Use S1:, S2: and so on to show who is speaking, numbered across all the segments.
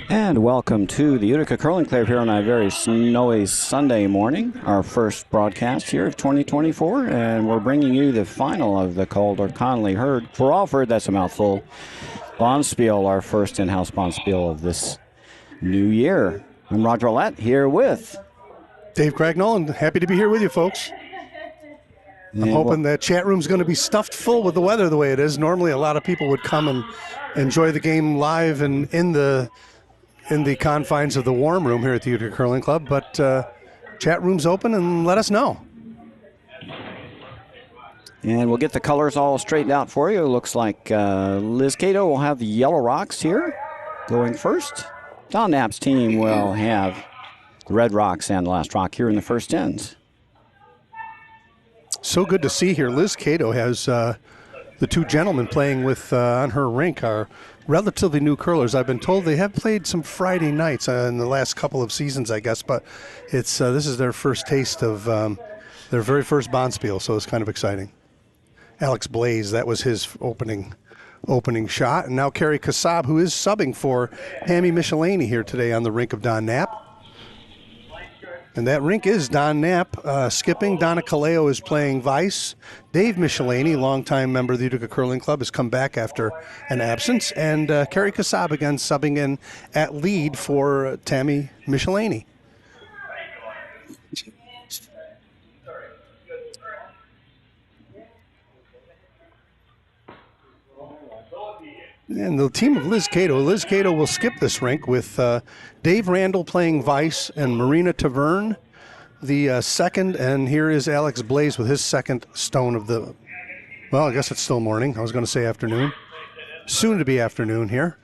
S1: And welcome to the Utica Curling Club here on a very snowy Sunday morning, our first broadcast here of 2024, and we're bringing you the final of the Calder-Conley-Hurd-Crawford, that's a mouthful, Bonspiel, our first in-house Bonspiel of this new year. I'm Roger Lett here with
S2: Dave Craignoll, happy to be here with you folks. I'm hoping that chat room's going to be stuffed full with the weather the way it is. Normally a lot of people would come and enjoy the game live and in the confines of the warm room here at the Utica Curling Club, but chat room's open and let us know.
S1: And we'll get the colors all straightened out for you. It looks like Liz Cato will have the Yellow Rocks here going first. Don Knapp's team will have the Red Rocks and Last Rock here in the first ends.
S2: So good to see here. Liz Cato has the two gentlemen playing with on her rink are relatively new curlers. I've been told they have played some Friday nights in the last couple of seasons, I guess, but it's this is their first taste of their very first Bonspiel, so it's kind of exciting. Alex Blaze, that was his opening shot, and now Kerry Kassab, who is subbing for Tammy Michelini here today on the rink of Don Knapp. And that rink is Don Knapp skipping. Donna Kaleo is playing Vice. Dave Michelini, longtime member of the Utica Curling Club, has come back after an absence. And Kerry Kassab again subbing in at lead for Tammy Michelini. And the team of Liz Cato will skip this rink with Dave Randall playing Vice and Marina Taverne the second. And here is Alex Blaze with his second stone of the, well, I guess it's still morning. I was going to say afternoon. Soon to be afternoon here.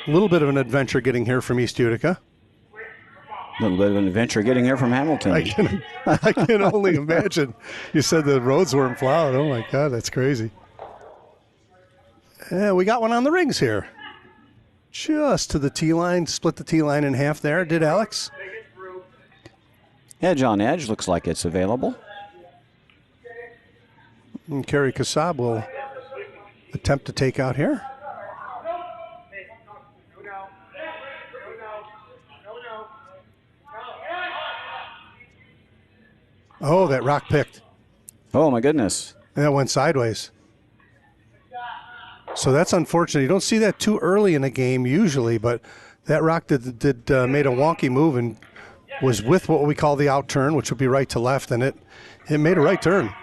S2: A little bit of an adventure getting here from East Utica.
S1: A little bit of an adventure getting here from Hamilton.
S2: I can only imagine. You said the roads weren't plowed. Oh, my God, that's crazy. Yeah, we got one on the rings here. Just to the tee line. Split the tee line in half there. Did Alex?
S1: Edge on edge. Looks like it's available.
S2: And Kerry Kassab will attempt to take out here. Oh, that rock picked.
S1: Oh, my goodness.
S2: And that went sideways. So that's unfortunate. You don't see that too early in a game usually, but that rock made a wonky move and was with what we call the out turn, which would be right to left, and it made a right turn.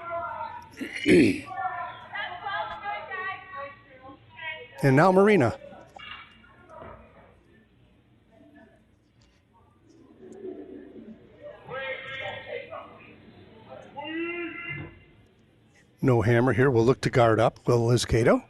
S2: And now Marina. No hammer here. We'll look to guard up. Will Liz Cato.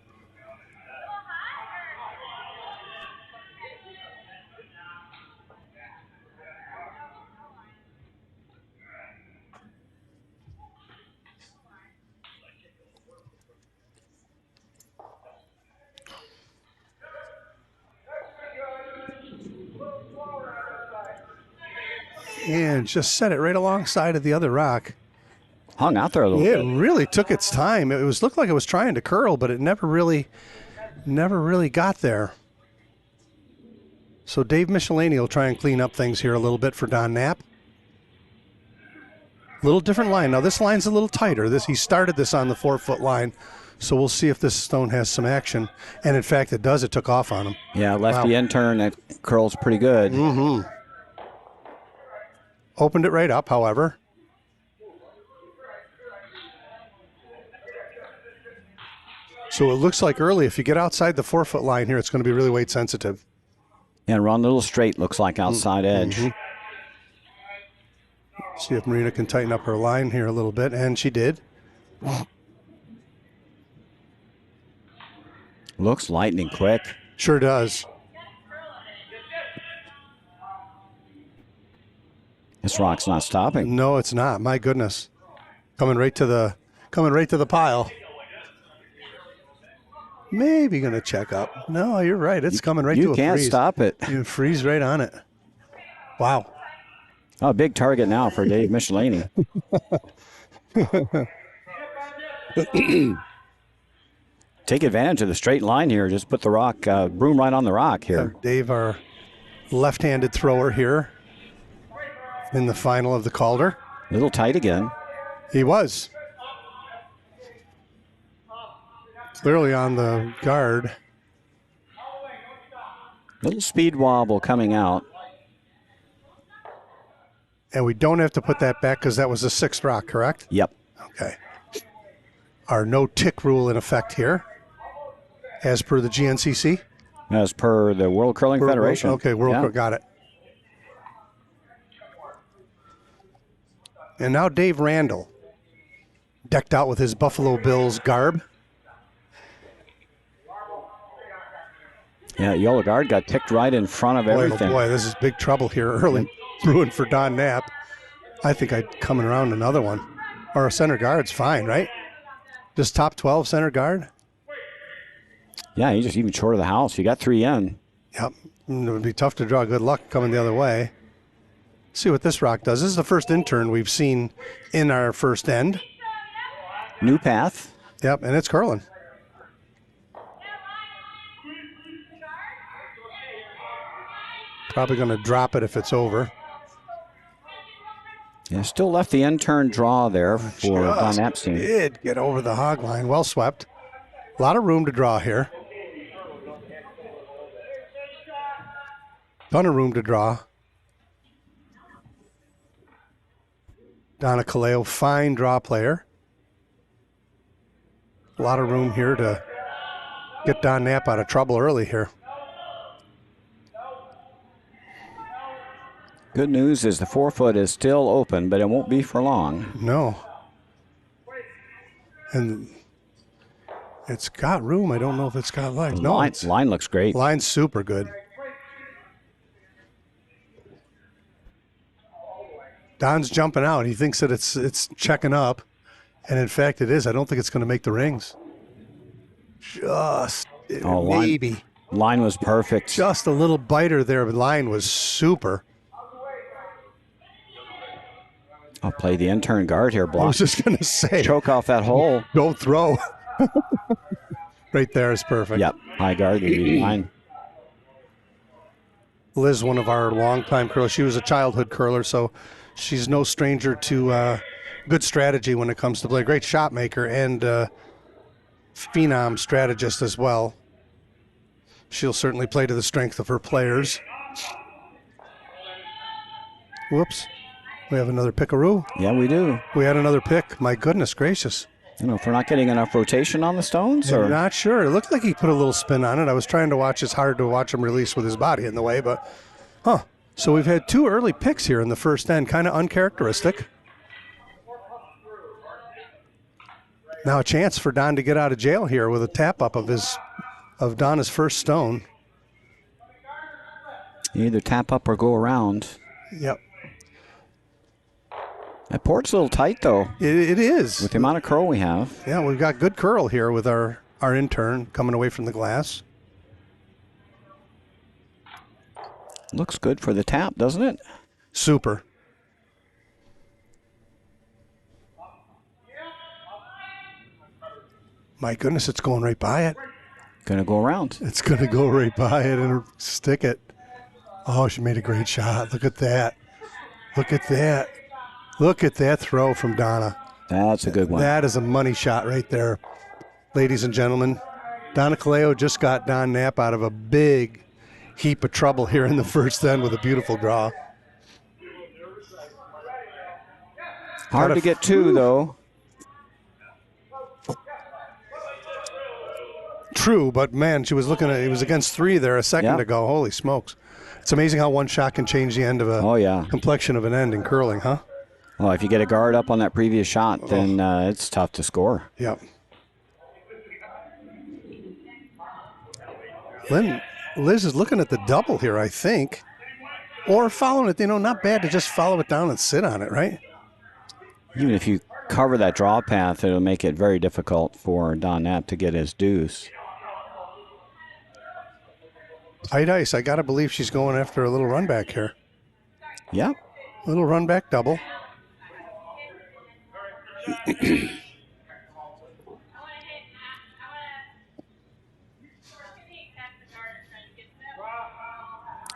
S2: And just set it right alongside of the other rock.
S1: Hung out there a little bit.
S2: It really took its time. It looked like it was trying to curl, but it never really got there. So Dave Michelini will try and clean up things here a little bit for Don Knapp. Little different line. Now this line's a little tighter. He started this on the 4-foot line, so we'll see if this stone has some action. And in fact, it does. It took off on him.
S1: Yeah, lefty end turn. That curls pretty good.
S2: Mm-hmm. Opened it right up, however. So it looks like early, if you get outside the 4-foot line here, it's going to be really weight sensitive.
S1: And run a little straight, looks like outside edge.
S2: Mm-hmm. See if Marina can tighten up her line here a little bit, and she did.
S1: Looks lightning quick.
S2: Sure does.
S1: This rock's not stopping.
S2: No, it's not. My goodness. Coming right to the pile. Maybe going to check up. No, you're right. It's coming right to a freeze.
S1: You can't stop it.
S2: You freeze right on it. Wow.
S1: Oh, big target now for Dave Michelini. take advantage of the straight line here. Just put the rock, broom right on the rock here.
S2: Dave, our left-handed thrower here in the final of the Calder.
S1: A little tight again.
S2: He was. Clearly on the guard.
S1: Little speed wobble coming out.
S2: And we don't have to put that back because that was a 6th rock, correct?
S1: Yep.
S2: Okay. Our no tick rule in effect here, as per the GNCC.
S1: As per the World Curling Federation.
S2: Okay, got it. And now Dave Randall, decked out with his Buffalo Bills garb.
S1: Yeah, yellow guard got ticked right in front of everything.
S2: Oh boy, this is big trouble here early. Ruined for Don Knapp. I think I'd come around another one. Or a center guard's fine, right? Just top 12 center guard?
S1: Yeah, he just even short of the house. You got 3 in.
S2: Yep. It would be tough to draw good luck coming the other way. See what this rock does. This is the first intern we've seen in our first end.
S1: New path.
S2: Yep, and it's curling. Probably going to drop it if it's over.
S1: Yeah, still left the intern draw there for Don Epstein.
S2: Did get over the hog line. Well swept. A lot of room to draw here. Ton of room to draw. Donna Kaleo, fine draw player. A lot of room here to get Don Knapp out of trouble early here.
S1: Good news is the 4-foot is still open, but it won't be for long.
S2: No. And it's got room. I don't know if it's got legs. No,
S1: line looks great.
S2: Line's super good. Don's jumping out. He thinks that it's checking up, and in fact it is. I don't think it's going to make the rings. Just maybe.
S1: Line was perfect.
S2: Just a little biter there, but line was super.
S1: I'll play the intern guard here, block.
S2: I was just going to say.
S1: Choke off that hole.
S2: Don't throw. Right there is perfect.
S1: Yep, high guard would be fine.
S2: Liz, one of our longtime curlers, she was a childhood curler, so she's no stranger to good strategy when it comes to play. Great shot maker and phenom strategist as well. She'll certainly play to the strength of her players. Whoops. We have another pickaroo.
S1: Yeah, we do.
S2: We had another pick. My goodness gracious.
S1: You know, if we're not getting enough rotation on the stones?
S2: I'm not sure. It looked like he put a little spin on it. I was trying to watch. It's hard to watch him release with his body in the way, but So we've had 2 early picks here in the first end, kind of uncharacteristic. Now a chance for Don to get out of jail here with a tap up of Donna's first stone.
S1: You either tap up or go around.
S2: Yep.
S1: That port's a little tight, though.
S2: It is.
S1: With the amount of curl we have.
S2: Yeah, we've got good curl here with our intern coming away from the glass.
S1: Looks good for the tap, doesn't it?
S2: Super. My goodness, it's going right by it.
S1: Going to go around.
S2: It's going to go right by it and stick it. Oh, she made a great shot. Look at that. Look at that. Look at that throw from Donna.
S1: That's a good one.
S2: That is a money shot right there. Ladies and gentlemen, Donna Kaleo just got Don Knapp out of a big heap of trouble here in the first end with a beautiful draw.
S1: Hard to get 2, though.
S2: True, but man, she was looking at it was against 3 there a second ago. Holy smokes. It's amazing how one shot can change the end of a complexion of an end in curling, huh?
S1: Well, if you get a guard up on that previous shot, then it's tough to score.
S2: Yep. Liz is looking at the double here, I think. Or following it, not bad to just follow it down and sit on it, right?
S1: Even if you cover that draw path, it'll make it very difficult for Don Knapp to get his deuce.
S2: Tight ice. I got to believe she's going after a little run back here.
S1: Yep.
S2: Little run back double.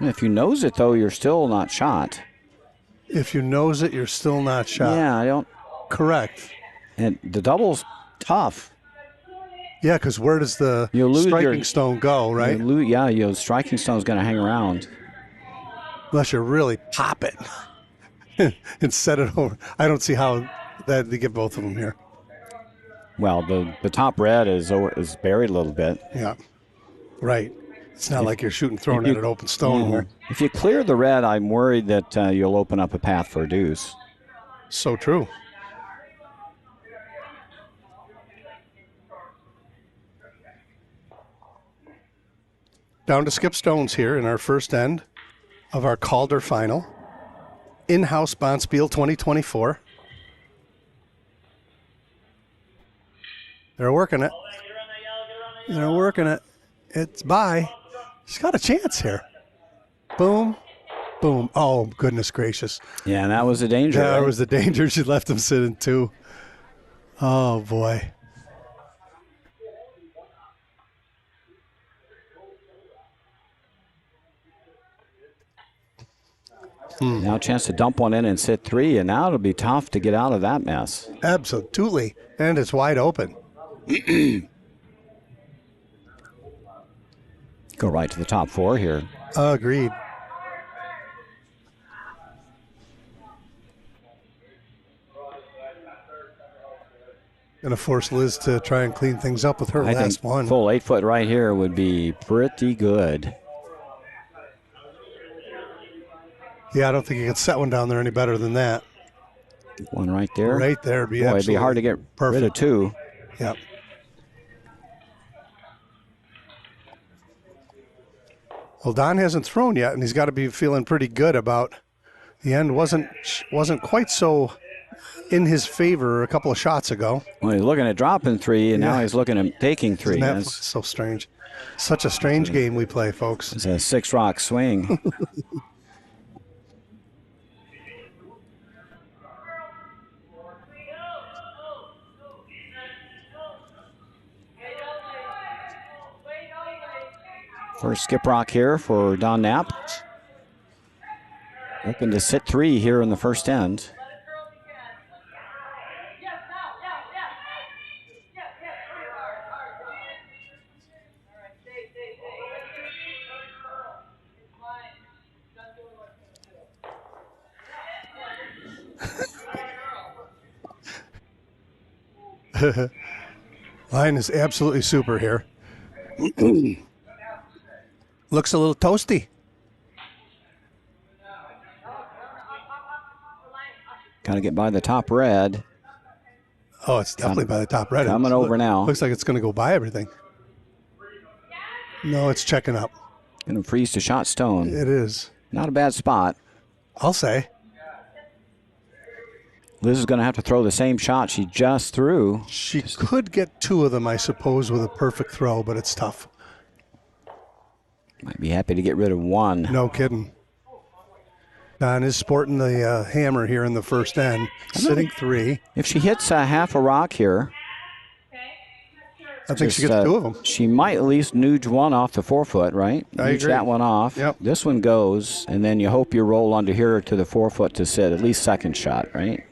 S1: If you nose it, though, you're still not shot.
S2: If you nose it, you're still not shot.
S1: Yeah, I don't.
S2: Correct.
S1: And the double's tough.
S2: Yeah, because where does the striking stone go, right?
S1: Your striking stone's going to hang around.
S2: Unless you really pop it and set it over. I don't see how that they get both of them here.
S1: Well, the top red is buried a little bit.
S2: Yeah, right. It's not like you're throwing at an open stone here.
S1: If you clear the red, I'm worried that you'll open up a path for a deuce.
S2: So true. Down to skip stones here in our first end of our Calder final. In-house Bonspiel 2024. They're working it. They're working it. It's by. She's got a chance here. Boom. Boom. Oh, goodness gracious.
S1: Yeah, and that was the danger.
S2: That was the danger. She left him sitting too. Oh, boy.
S1: Now a chance to dump one in and sit 3, and now it'll be tough to get out of that mess.
S2: Absolutely. And it's wide open.
S1: Go right to the top 4 here.
S2: Agreed. Going to force Liz to try and clean things up with her last one.
S1: Full 8-foot right here would be pretty good.
S2: Yeah, I don't think you can set one down there any better than that.
S1: One right there.
S2: Right there.
S1: It'd be hard to get rid of 2.
S2: Yep. Well, Don hasn't thrown yet, and he's got to be feeling pretty good about the end. Wasn't quite so in his favor a couple of shots ago.
S1: Well, he's looking at dropping 3, and now he's looking at taking 3.
S2: That's so strange. Such a strange game we play, folks.
S1: It's a 6-rock swing. First skip rock here for Don Knapp. Open to sit 3 here in the first end.
S2: Line is absolutely super here. Looks a little toasty.
S1: Got to get by the top red.
S2: Oh, it's definitely by the top red.
S1: Coming over now.
S2: Looks like it's going to go by everything. No, it's checking up.
S1: Going to freeze to shot stone.
S2: It is.
S1: Not a bad spot.
S2: I'll say.
S1: Liz is going to have to throw the same shot she just threw.
S2: She could get 2 of them, I suppose, with a perfect throw, but it's tough.
S1: Might be happy to get rid of 1.
S2: No kidding. Don is sporting the hammer here in the first end, sitting 3.
S1: If she hits half a rock here,
S2: I think she gets 2 of them.
S1: She might at least nudge 1 off the 4-foot, right?
S2: I agree.
S1: That one off.
S2: Yep.
S1: This one goes, and then you hope you roll under here to the 4-foot to sit, at least second shot, right?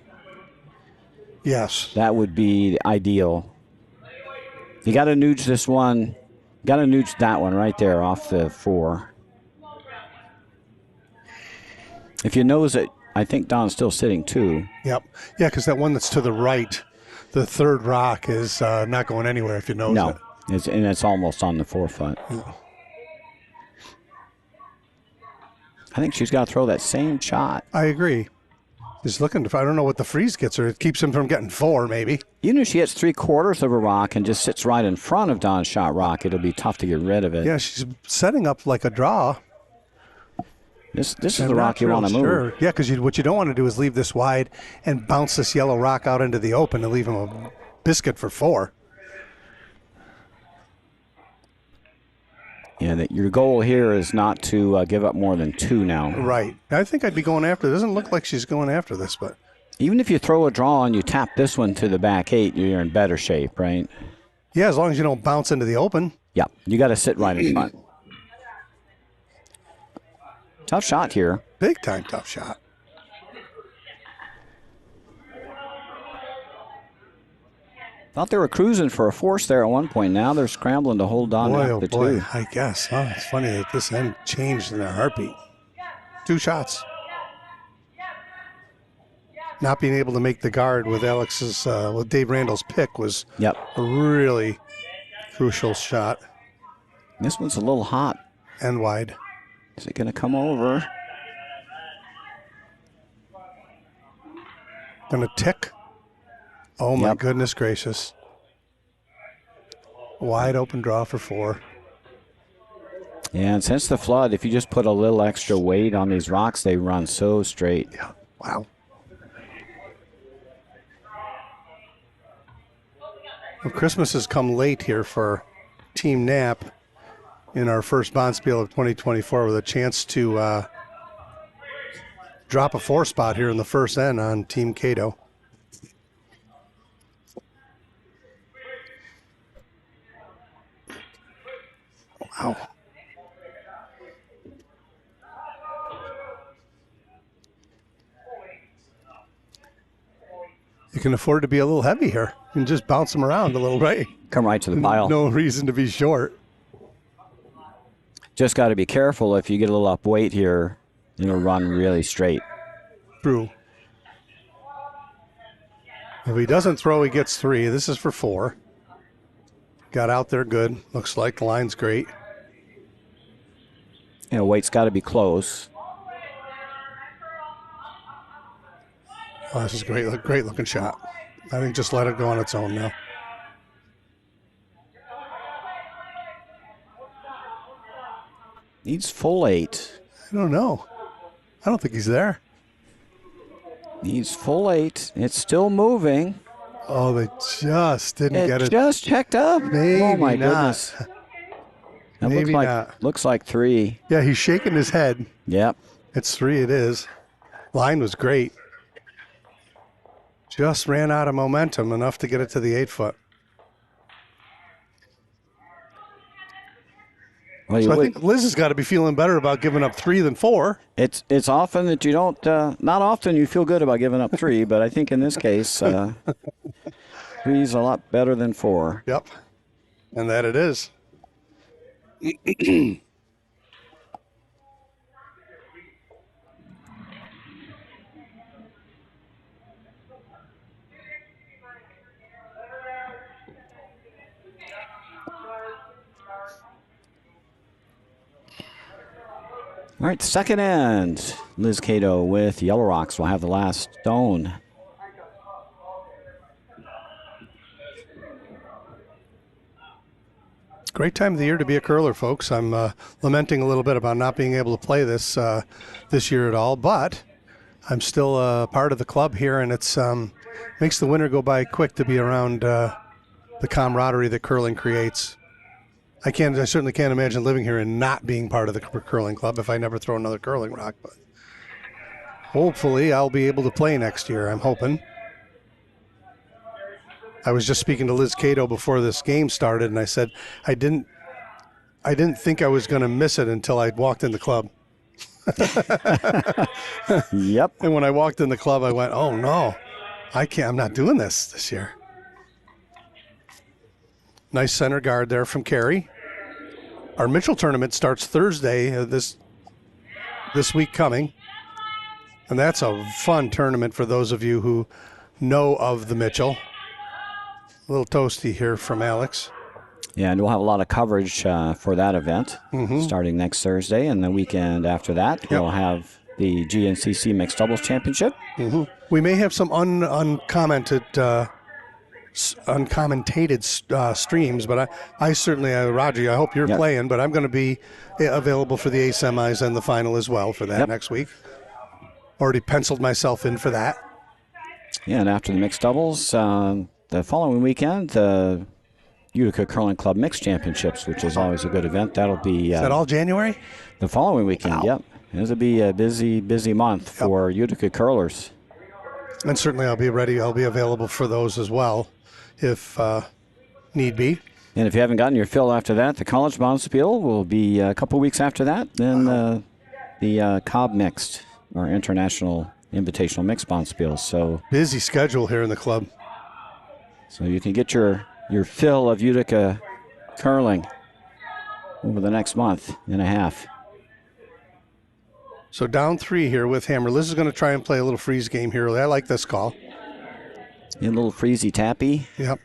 S2: Yes.
S1: That would be ideal. You got to nudge this one. Got to nudge that one right there off the 4. If you nose it, I think Don's still sitting 2.
S2: Yep. Yeah, because that one that's to the right, the 3rd rock, is not going anywhere if you nose it.
S1: No, and it's almost on the 4-foot.
S2: Yeah.
S1: I think she's got to throw that same shot.
S2: I agree. He's looking to, I don't know what the freeze gets her. It keeps him from getting 4, maybe.
S1: Even if she hits 3/4 of a rock and just sits right in front of Don's shot rock, it'll be tough to get rid of it.
S2: Yeah, she's setting up like a draw.
S1: This is the rock you want to move.
S2: Sure. Yeah, because what you don't want to do is leave this wide and bounce this yellow rock out into the open and leave him a biscuit for 4.
S1: Yeah, that your goal here is not to give up more than 2 now.
S2: Right. I think I'd be going after. It doesn't look like she's going after this, but.
S1: Even if you throw a draw and you tap this one to the back 8, you're in better shape, right?
S2: Yeah, as long as you don't bounce into the open.
S1: Yeah, you got to sit right in front. Tough shot here.
S2: Big time tough shot.
S1: Thought they were cruising for a force there at one point. Now they're scrambling to hold on after two.
S2: I guess. Huh? It's funny that this end changed in a heartbeat. 2 shots. Not being able to make the guard with with Dave Randall's pick was a really crucial shot.
S1: This one's a little hot.
S2: And wide.
S1: Is it going to come over?
S2: Gonna tick. Oh, my goodness gracious. Wide open draw for 4.
S1: Yeah, and since the flood, if you just put a little extra weight on these rocks, they run so straight.
S2: Yeah, wow. Well, Christmas has come late here for Team Knapp in our first Bonspiel of 2024 with a chance to drop a 4 spot here in the first end on Team Cato. Wow. You can afford to be a little heavy here. You can just bounce them around a little, right?
S1: Come right to the pile.
S2: No reason to be short.
S1: Just got to be careful. If you get a little up weight here, you'll run really straight.
S2: True. If he doesn't throw, he gets 3. This is for 4. Got out there good. Looks like the line's great.
S1: You know, weight's got to be close.
S2: Oh, this is a great looking shot. I think just let it go on its own now.
S1: Needs full 8.
S2: I don't know. I don't think he's there.
S1: Needs full 8. It's still moving.
S2: Oh, they just didn't get it.
S1: It just checked up.
S2: Maybe
S1: oh, my
S2: not.
S1: goodness. That
S2: Maybe
S1: looks like 3.
S2: Yeah, he's shaking his head.
S1: Yep.
S2: It's 3, it is. Line was great. Just ran out of momentum enough to get it to the 8-foot.
S1: Well,
S2: so I think Liz has got to be feeling better about giving up 3 than 4.
S1: It's often that you don't, not often you feel good about giving up 3, but I think in this case, 3 is a lot better than 4.
S2: Yep. And that it is.
S1: All right, second end. Liz Cato with Yellow Rocks will have the last stone.
S2: Great time of the year to be a curler, folks. I'm lamenting a little bit about not being able to play this year at all, but I'm still part of the club here, and it's makes the winter go by quick to be around the camaraderie that curling creates. I certainly can't imagine living here and not being part of the curling club if I never throw another curling rock. But hopefully I'll be able to play next year, I'm hoping. I was just speaking to Liz Cato before this game started, and I said I didn't think I was going to miss it until I walked in the club.
S1: Yep.
S2: And when I walked in the club, I went, oh, no, I'm not doing this year. Nice center guard there from Carey. Our Mitchell tournament starts Thursday this week coming. And that's a fun tournament for those of you who know of the Mitchell. A little toasty here from Alex.
S1: Yeah, and we'll have a lot of coverage for that event starting next Thursday. And the weekend after that, we'll have the GNCC Mixed Doubles Championship.
S2: We may have some uncommented streams, but I certainly, Roger, I hope you're playing, but I'm going to be available for the A semis and the final as well for that next week. Already penciled myself in for that.
S1: Yeah, and after the mixed doubles, the following weekend, the Utica Curling Club Mixed Championships, which is always a good event. That'll be...
S2: is that all January?
S1: The following weekend, yep. It'll be a busy month for Utica curlers.
S2: And certainly I'll be ready. I'll be available for those as well, if need be.
S1: And if you haven't gotten your fill after that, the College Bonspiel will be a couple weeks after that. Then the Cobb Mixed, or International Invitational Mixed Bonspiel. So
S2: busy schedule here in the club.
S1: So you can get your fill of Utica curling over the next month and a half.
S2: So down 3 here with Hammer. Liz is going to try and play a little freeze game here. I like this call.
S1: A little freezy tappy.
S2: Yep.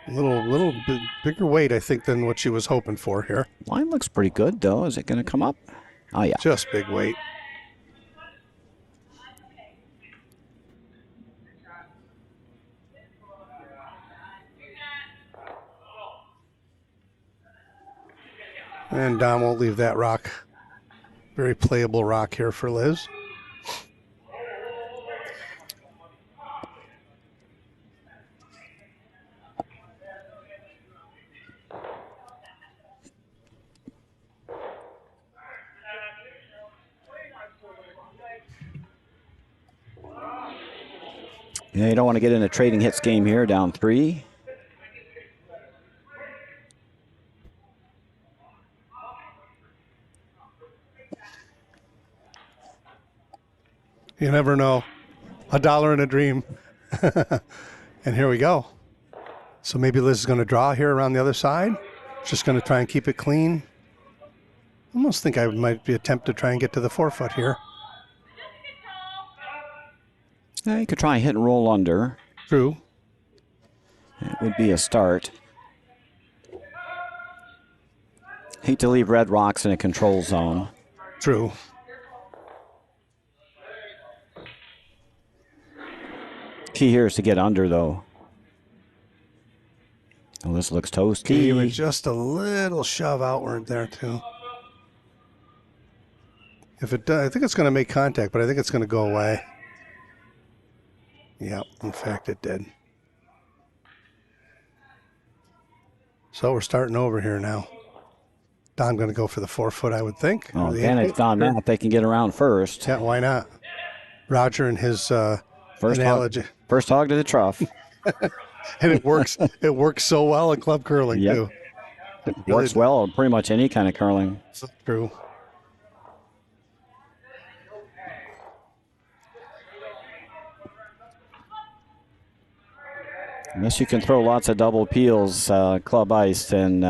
S2: A little bit bigger weight, I think, than what she was hoping for here.
S1: Line looks pretty good, though. Is it going to come up? Oh, yeah.
S2: Just big weight. And Don won't leave that rock. Very playable rock here for Liz.
S1: Yeah, you don't want to get in a trading hits game here, down 3.
S2: You never know. $1 in a dream. And here we go. So maybe Liz is going to draw here around the other side. Just going to try and keep it clean. Almost think I might be attempt to try and get to the 4-foot here.
S1: Yeah, you could try and hit and roll under.
S2: True.
S1: That would be a start. Hate to leave red rocks in a control zone.
S2: True.
S1: Key here is to get under, though. Oh, this looks toasty.
S2: Give it just a little shove outward there, too. If it does, I think it's going to make contact, but I think it's going to go away. Yep, in fact, it did. So we're starting over here now. Don going to go for the 4-foot, I would think.
S1: Oh, advantage Don now if they can get around first.
S2: Yeah, why not? Roger and his
S1: First
S2: analogy.
S1: First hog to the trough.
S2: And it works. It works so well in club curling,
S1: Yep.
S2: too.
S1: It works well in pretty much any kind of curling.
S2: So true.
S1: Unless you can throw lots of double peels club ice, then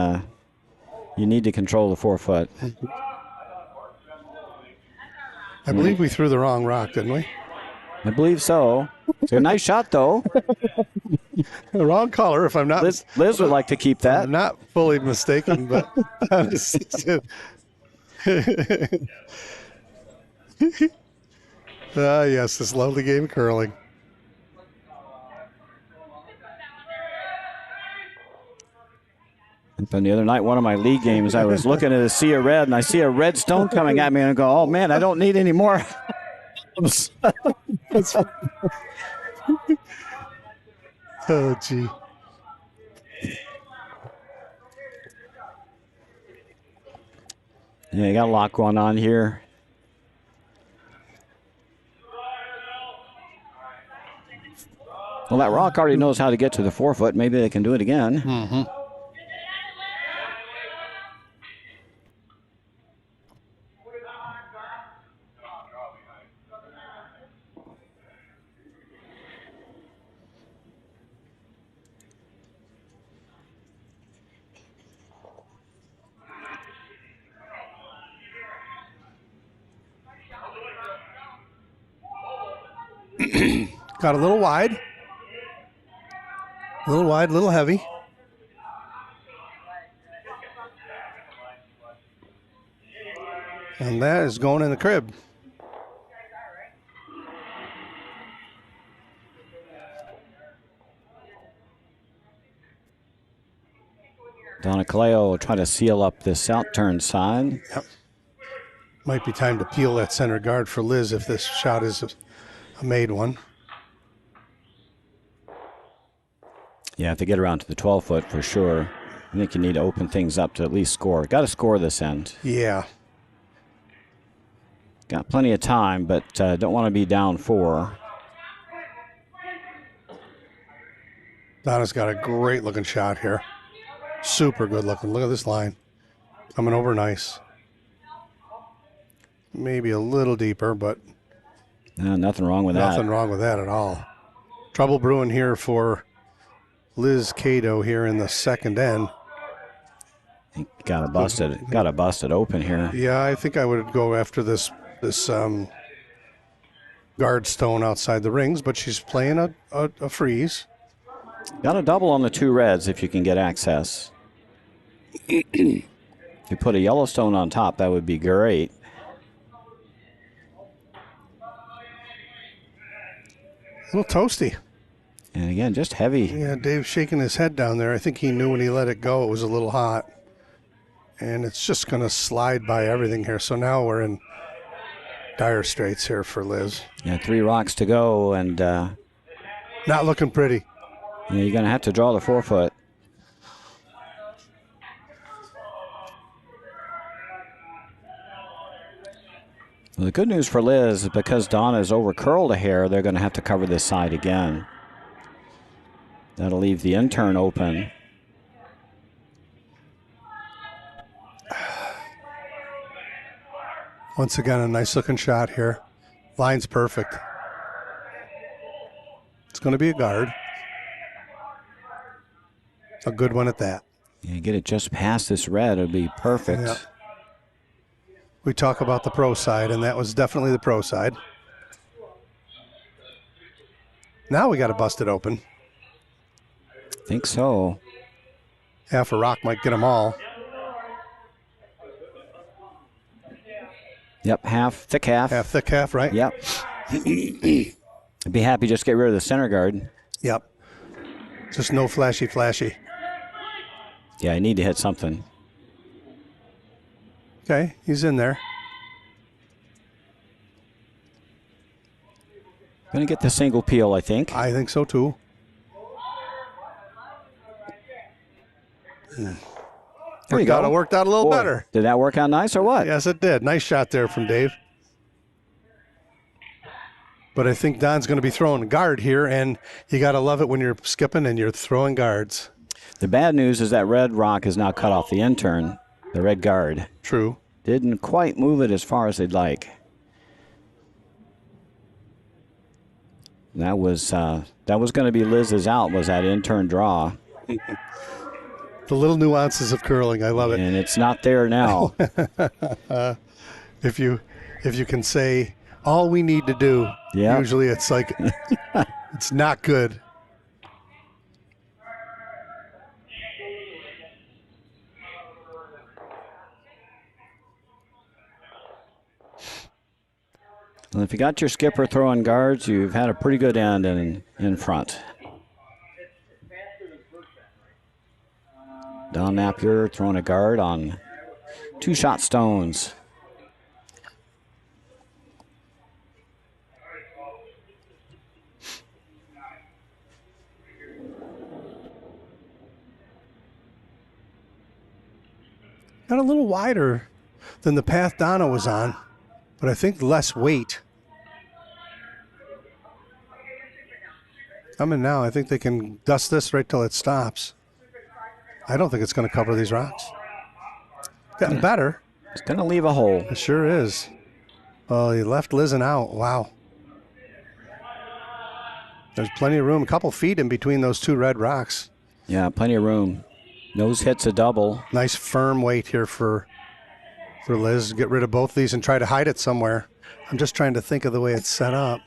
S1: you need to control the 4-foot.
S2: I believe we threw the wrong rock, didn't we?
S1: I believe so. It's a nice shot, though.
S2: The wrong color, if I'm not.
S1: Liz would like to keep that.
S2: I'm not fully mistaken, but yes, this lovely game of curling.
S1: And the other night, one of my league games, I was looking at a sea of red, and I see a red stone coming at me, and I go, oh, man, I don't need any more.
S2: Oh, gee.
S1: Yeah, you got a lot going on here. Well, that rock already knows how to get to the 4-foot. Maybe they can do it again.
S2: Mm-hmm. Got a little wide. A little wide, a little heavy. And that is going in the crib.
S1: Donna Caleo will try to seal up this outturn side.
S2: Yep. Might be time to peel that center guard for Liz if this shot is a made one.
S1: Yeah, if they get around to the 12-foot for sure. I think you need to open things up to at least score. Got to score this end.
S2: Yeah.
S1: Got plenty of time, but don't want to be down 4.
S2: Donna's got a great looking shot here. Super good looking. Look at this line. Coming over nice. maybe a little deeper, but
S1: Nothing wrong with that.
S2: nothing wrong with that at all. Trouble brewing here for Liz Cato here in the second end.
S1: Got to bust it open here.
S2: Yeah, I think I would go after this guard stone outside the rings, but she's playing a freeze.
S1: Got a double on the 2 reds if you can get access. If you put a yellow stone on top, that would be great.
S2: A little toasty.
S1: And again, just heavy.
S2: Yeah, Dave's shaking his head down there. I think he knew when he let it go it was a little hot. And it's just going to slide by everything here. So now we're in dire straits here for Liz.
S1: Yeah, 3 rocks to go, and
S2: not looking pretty.
S1: You're going to have to draw the 4-foot. Well, the good news for Liz is because Donna's over-curled a hair, they're going to have to cover this side again. That'll leave the in-turn open.
S2: Once again, a nice-looking shot here. Line's perfect. It's going to be a guard. A good one at that.
S1: Yeah, get it just past this red. It'll be perfect.
S2: Yeah. We talk about the pro side, and that was definitely the pro side. Now we got to bust it open.
S1: I think so.
S2: Half a rock might get them all.
S1: Yep, thick half.
S2: Half thick half, right?
S1: Yep. I'd be happy just get rid of the center guard.
S2: Yep. Just no flashy.
S1: Yeah, I need to hit something.
S2: Okay, he's in there.
S1: Going to get the single peel, I think.
S2: I think so, too.
S1: There you go.
S2: It worked out a little better.
S1: Did that work out nice or what?
S2: Yes, it did. Nice shot there from Dave. But I think Don's going to be throwing a guard here, and you got to love it when you're skipping and you're throwing guards.
S1: The bad news is that red rock is now cut off the in-turn, the red guard.
S2: True.
S1: Didn't quite move it as far as they'd like. That was going to be Liz's out, was that in-turn draw.
S2: The little nuances of curling, I love it.
S1: And it's not there now.
S2: If you can say all we need to do, usually it's like it's not good.
S1: Well, if you got your skipper throwing guards, you've had a pretty good end in front. Don Napier throwing a guard on 2 shot stones.
S2: Got a little wider than the path Donna was on, but I think less weight. Coming now, I think they can dust this right till it stops. I don't think it's going to cover these rocks. Getting better.
S1: It's going to leave a hole.
S2: It sure is. Oh, he left Lizen out. Wow. There's plenty of room. A couple feet in between those 2 red rocks.
S1: Yeah, plenty of room. Nose hits a double.
S2: Nice firm weight here for Liz. Get rid of both these and try to hide it somewhere. I'm just trying to think of the way it's set up.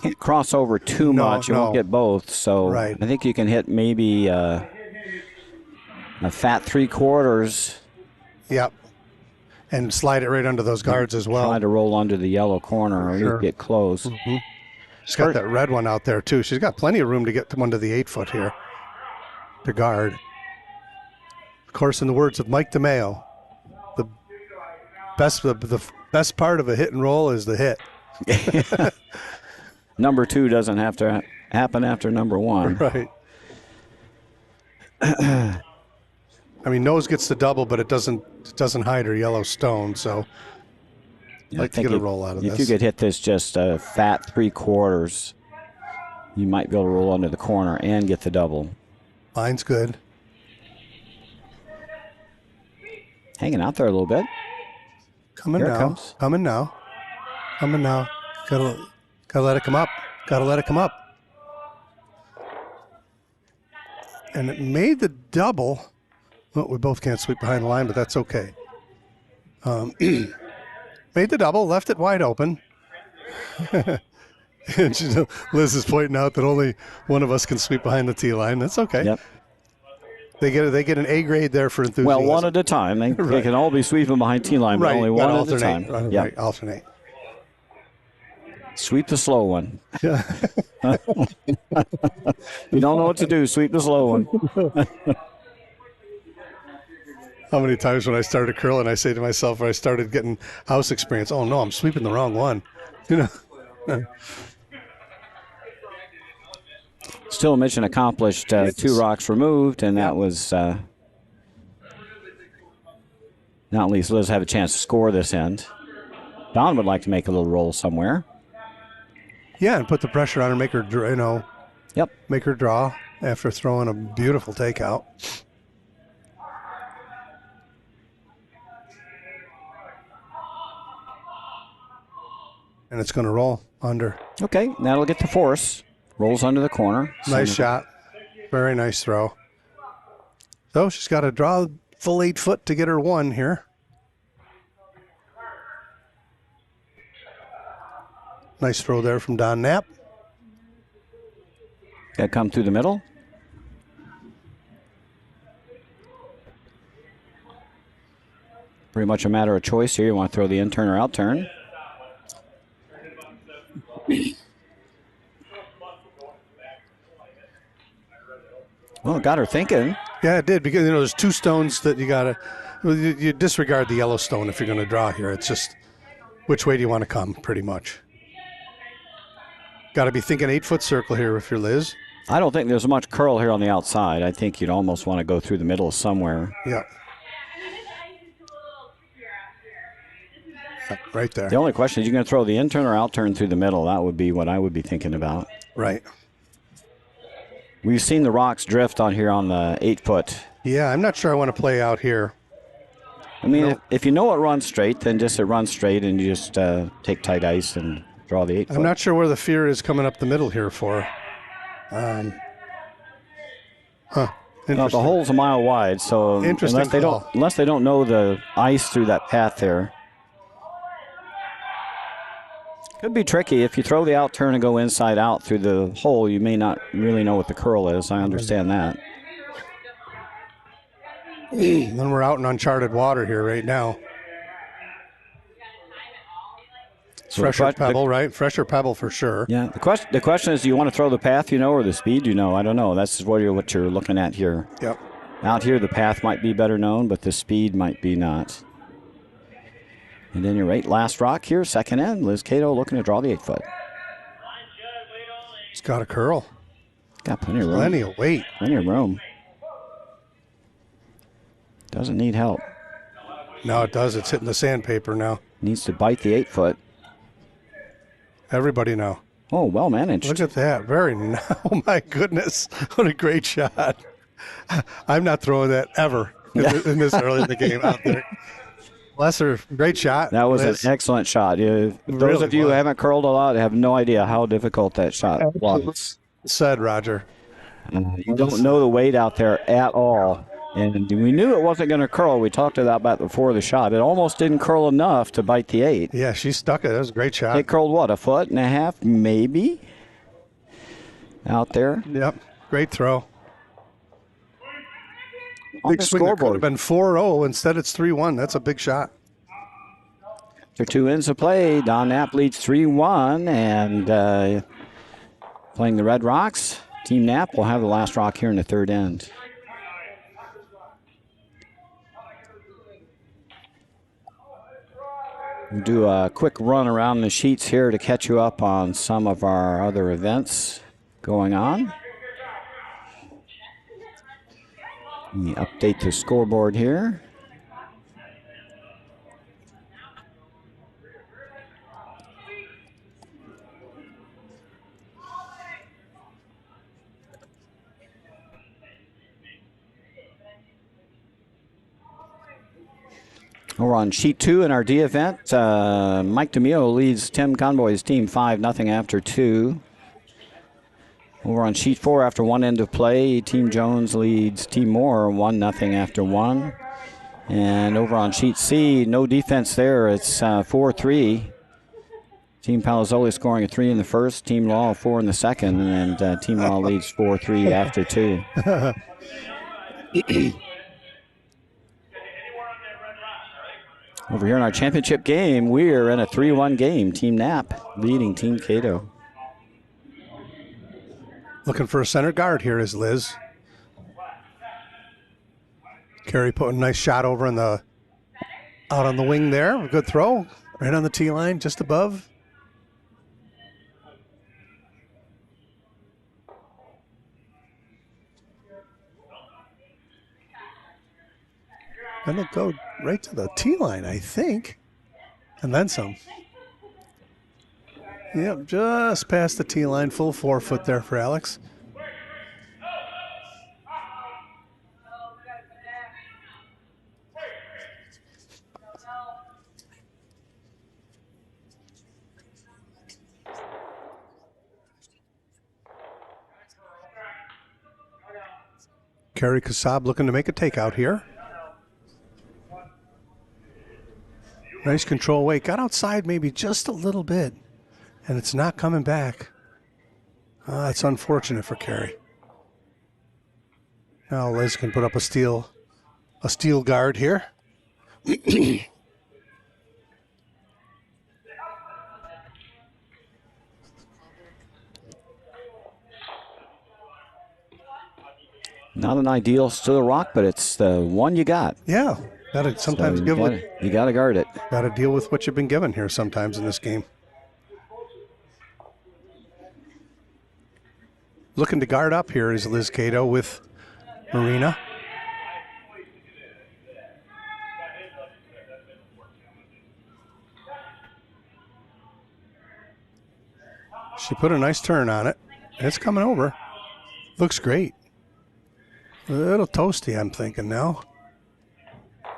S1: Can't cross over too much. You won't get both. So
S2: right.
S1: I think you can hit maybe a fat 3/4.
S2: Yep. And slide it right under those guards as well.
S1: Try to roll under the yellow corner or you get close.
S2: Mm-hmm. She's got that red one out there, too. She's got plenty of room to get one to the 8-foot here to guard. Of course, in the words of Mike DeMeo, the best part of a hit and roll is the hit.
S1: Number 2 doesn't have to happen after number 1.
S2: Right. I mean, nose gets the double, but it doesn't hide her yellow stone, so I'd like to get a roll out of this.
S1: If you could hit this just a fat 3/4, you might be able to roll under the corner and get the double.
S2: Line's good.
S1: Hanging out there a little bit.
S2: Coming
S1: Here it
S2: now.
S1: comes.
S2: Coming now. Coming now. Gotta let it come up. Gotta let it come up. And it made the double. Well, we both can't sweep behind the line, but that's okay. Made the double, left it wide open. And Liz is pointing out that only one of us can sweep behind the tee line. That's okay.
S1: Yep.
S2: They get an A grade there for enthusiasm.
S1: Well, one at a time. They,
S2: Right.
S1: they can all be sweeping behind tee line, but
S2: Right.
S1: only one at a time.
S2: Right. Alternate.
S1: Sweep the slow one.
S2: Yeah.
S1: You don't know what to do, sweep the slow one.
S2: How many times when I started curling, I say to myself, when I started getting house experience, oh no, I'm sweeping the wrong one.
S1: Still mission accomplished. 2 rocks removed, and that was now at least Liz have a chance to score this end. Don would like to make a little roll somewhere.
S2: Yeah, and put the pressure on her, make her,
S1: Yep.
S2: make her draw after throwing a beautiful takeout. And it's going to roll under.
S1: Okay, that'll get the force. Rolls under the corner.
S2: Nice shot. Very nice throw. So she's got to draw full 8 foot to get her 1 here. Nice throw there from Don Knapp.
S1: Got to come through the middle. Pretty much a matter of choice here. You want to throw the in turn or out turn. Well, it got her thinking.
S2: Yeah, it did, because there's 2 stones that you got to, you disregard the yellow stone if you're going to draw here. It's just which way do you want to come, pretty much. Got to be thinking 8 foot circle here if you're Liz.
S1: I don't think there's much curl here on the outside. I think you'd almost want to go through the middle somewhere.
S2: Yeah. Right there.
S1: The only question is, you're going to throw the in turn or out turn through the middle. That would be what I would be thinking about.
S2: Right.
S1: We've seen the rocks drift on here on the 8 foot.
S2: Yeah, I'm not sure I want to play out here.
S1: I mean, if you know it runs straight, then just it runs straight and you just take tight ice and draw the 8 foot.
S2: I'm not sure where the fear is coming up the middle here for.
S1: No, the hole's a mile wide, so
S2: Interesting
S1: unless they don't know the ice through that path there. Could be tricky. If you throw the out turn and go inside out through the hole, you may not really know what the curl is. I understand that.
S2: Then we're out in uncharted water here right now.
S1: So
S2: Fresher pebble, right? Fresher pebble for sure.
S1: Yeah. The question is, do you want to throw the path, or the speed, I don't know. That's what you're looking at here.
S2: Yep.
S1: Out here, the path might be better known, but the speed might be not. And then your last rock here, second end. Liz Cato looking to draw the 8 foot.
S2: It's got a curl.
S1: Got plenty of room.
S2: Plenty of weight.
S1: Plenty of room. Doesn't need help.
S2: No, it does. It's hitting the sandpaper now.
S1: Needs to bite the 8 foot.
S2: Everybody now.
S1: Oh, well managed.
S2: Look at that. Very nice. Oh, my goodness. What a great shot. I'm not throwing that ever in this early in the game out there. Bless her. Great shot.
S1: That was
S2: Liz.
S1: an excellent shot. Those of you who haven't curled a lot have no idea how difficult that shot was.
S2: Said Roger.
S1: You don't know the weight out there at all. And we knew it wasn't going to curl. We talked about that before the shot. It almost didn't curl enough to bite the 8.
S2: Yeah, she stuck it. That was a great shot.
S1: It curled, what, a foot and a half, maybe? Out there.
S2: Yep. Great throw.
S1: On
S2: Big
S1: the
S2: swing. That could have
S1: scoreboard.
S2: been 4-0. Instead, it's 3-1. That's a big shot.
S1: After 2 ends of play, Don Knapp leads 3-1. And playing the Red Rocks, Team Knapp will have the last rock here in the third end. We'll do a quick run around the sheets here to catch you up on some of our other events going on. Let me update the scoreboard here. Over on sheet 2 in our D event, Mike DeMio leads Tim Conboy's team 5-0 after 2. Over on sheet 4 after 1 end of play, Team Jones leads Team Moore 1-0 after 1. And over on sheet C, no defense there. It's 4-3. Team Palazzoli scoring a 3 in the first, Team Law 4 in the second, and Team Law leads 4-3 after 2. Over here in our championship game, we're in a 3-1 game. Team Knapp leading Team Cato.
S2: Looking for a center guard here is Liz. Carey put a nice shot over in the out on the wing there. A good throw. Right on the tee line, just above. And it'll go right to the tee line, I think. And then some. Yep, just past the tee line, full 4 foot there for Alex. Kerry Kassab looking to make a takeout here. Nice control weight. Got outside maybe just a little bit. And it's not coming back. It's unfortunate for Kerry. Now Liz can put up a steel guard here.
S1: Not an ideal to the rock, but it's the one you got.
S2: Yeah, gotta sometimes give it.
S1: You gotta guard it.
S2: Gotta deal with what you've been given here sometimes in this game. Looking to guard up here is Liz Cato with Marina. She put a nice turn on it. It's coming over. Looks great. A little toasty, I'm thinking now.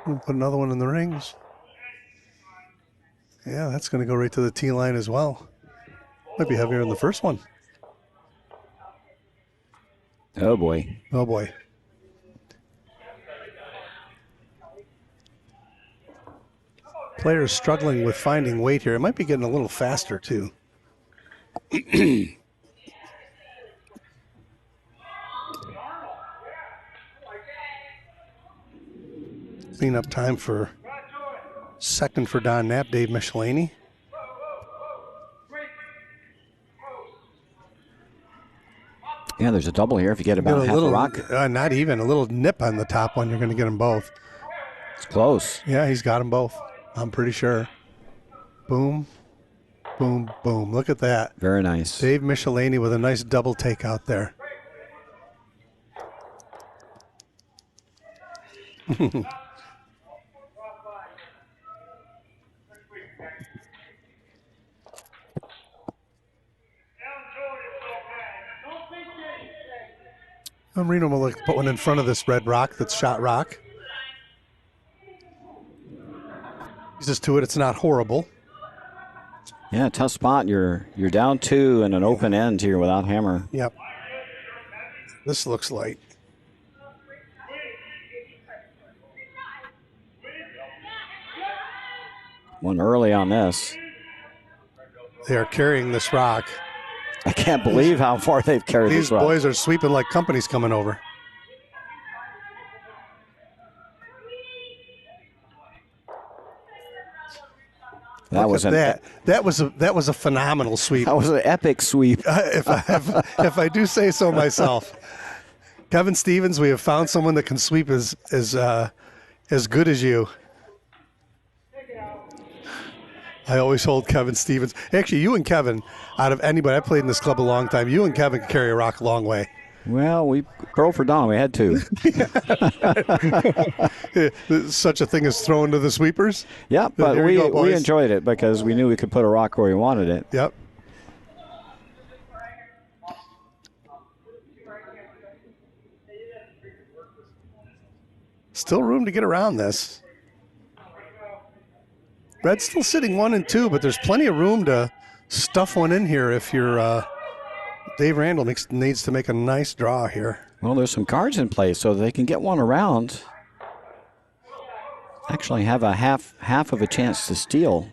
S2: We'll put another one in the rings. Yeah, that's going to go right to the tee line as well. Might be heavier than the first one.
S1: Oh, boy.
S2: Oh, boy. Players struggling with finding weight here. It might be getting a little faster, too. Cleanup time for second for Don Knapp, Dave Michelini.
S1: Yeah, there's a double here if you get about half the rock.
S2: Not even. A little nip on the top one. You're going to get them both.
S1: It's close.
S2: Yeah, he's got them both. I'm pretty sure. Boom, boom, boom. Look at that.
S1: Very nice.
S2: Dave Michelini with a nice double take out there. Marino will put one in front of this red rock that's shot rock. He's just to it. It's not horrible.
S1: Yeah, tough spot. You're down 2 and an open end here without hammer.
S2: Yep. This looks light.
S1: One early on this.
S2: They are carrying this rock.
S1: I can't believe how far they've carried this rock.
S2: These boys are sweeping like companies coming over. That was a phenomenal sweep.
S1: That was an epic sweep.
S2: If I do say so myself. Kevin Stevens, we have found someone that can sweep as good as you. I always hold Kevin Stevens. Actually, you and Kevin, out of anybody, I played in this club a long time, you and Kevin can carry a rock a long way.
S1: Well, we curled for Don. We had to.
S2: Such a thing as throwing to the sweepers?
S1: Yeah, but we enjoyed it because we knew we could put a rock where we wanted it.
S2: Yep. Still room to get around this. Red's still sitting 1 and 2, but there's plenty of room to stuff one in here if you're Dave Randall needs to make a nice draw here.
S1: Well, there's some cards in play, so they can get one around. Actually have a half of a chance to steal.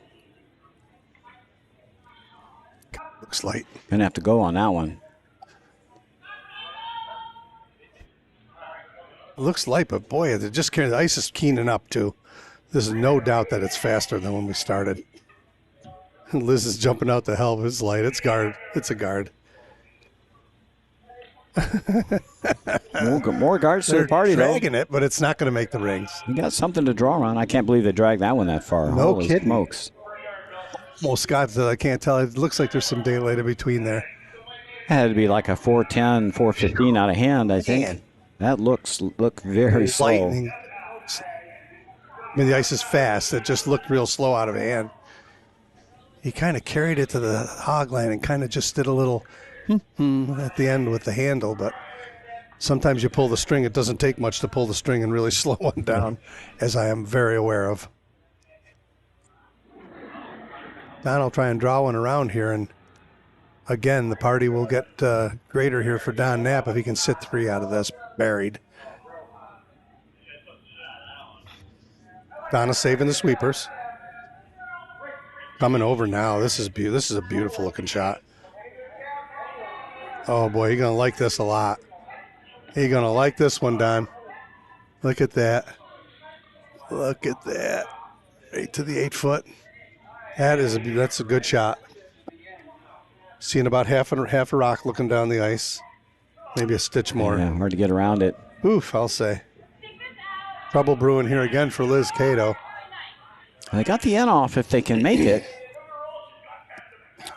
S2: Looks light.
S1: Gonna have to go on that one.
S2: It looks light, but boy, the ice is keening up too. There's no doubt that it's faster than when we started. Liz is jumping out the hell. It's light. It's guard. It's a guard.
S1: More guards to the party, though.
S2: They're dragging it, but it's not going to make the rings.
S1: You got something to draw around. I can't believe they dragged that one that far.
S2: No
S1: Holy
S2: kidding.
S1: smokes.
S2: Well, Scott, I can't tell. It looks like there's some daylight in between there.
S1: Had to be like a 410, 415 out of hand, I think.
S2: Man.
S1: That look very slow.
S2: Lightning. I mean, the ice is fast. It just looked real slow out of hand. He kind of carried it to the hog line and kind of just did a little at the end with the handle, but sometimes you pull the string. It doesn't take much to pull the string and really slow one down, as I am very aware of. Don will try and draw one around here, and again, the party will get greater here for Don Knapp if he can sit 3 out of this buried. Donna's saving the sweepers. Coming over now. This is a beautiful looking shot. Oh boy, you're gonna like this a lot. You're gonna like this one, Don. Look at that. Look at that. Right to the 8 foot. That's a good shot. Seeing about half a rock looking down the ice. Maybe a stitch more.
S1: Yeah, hard to get around it.
S2: Oof, I'll say. Trouble brewing here again for Liz Cato.
S1: They got the end off if they can make it.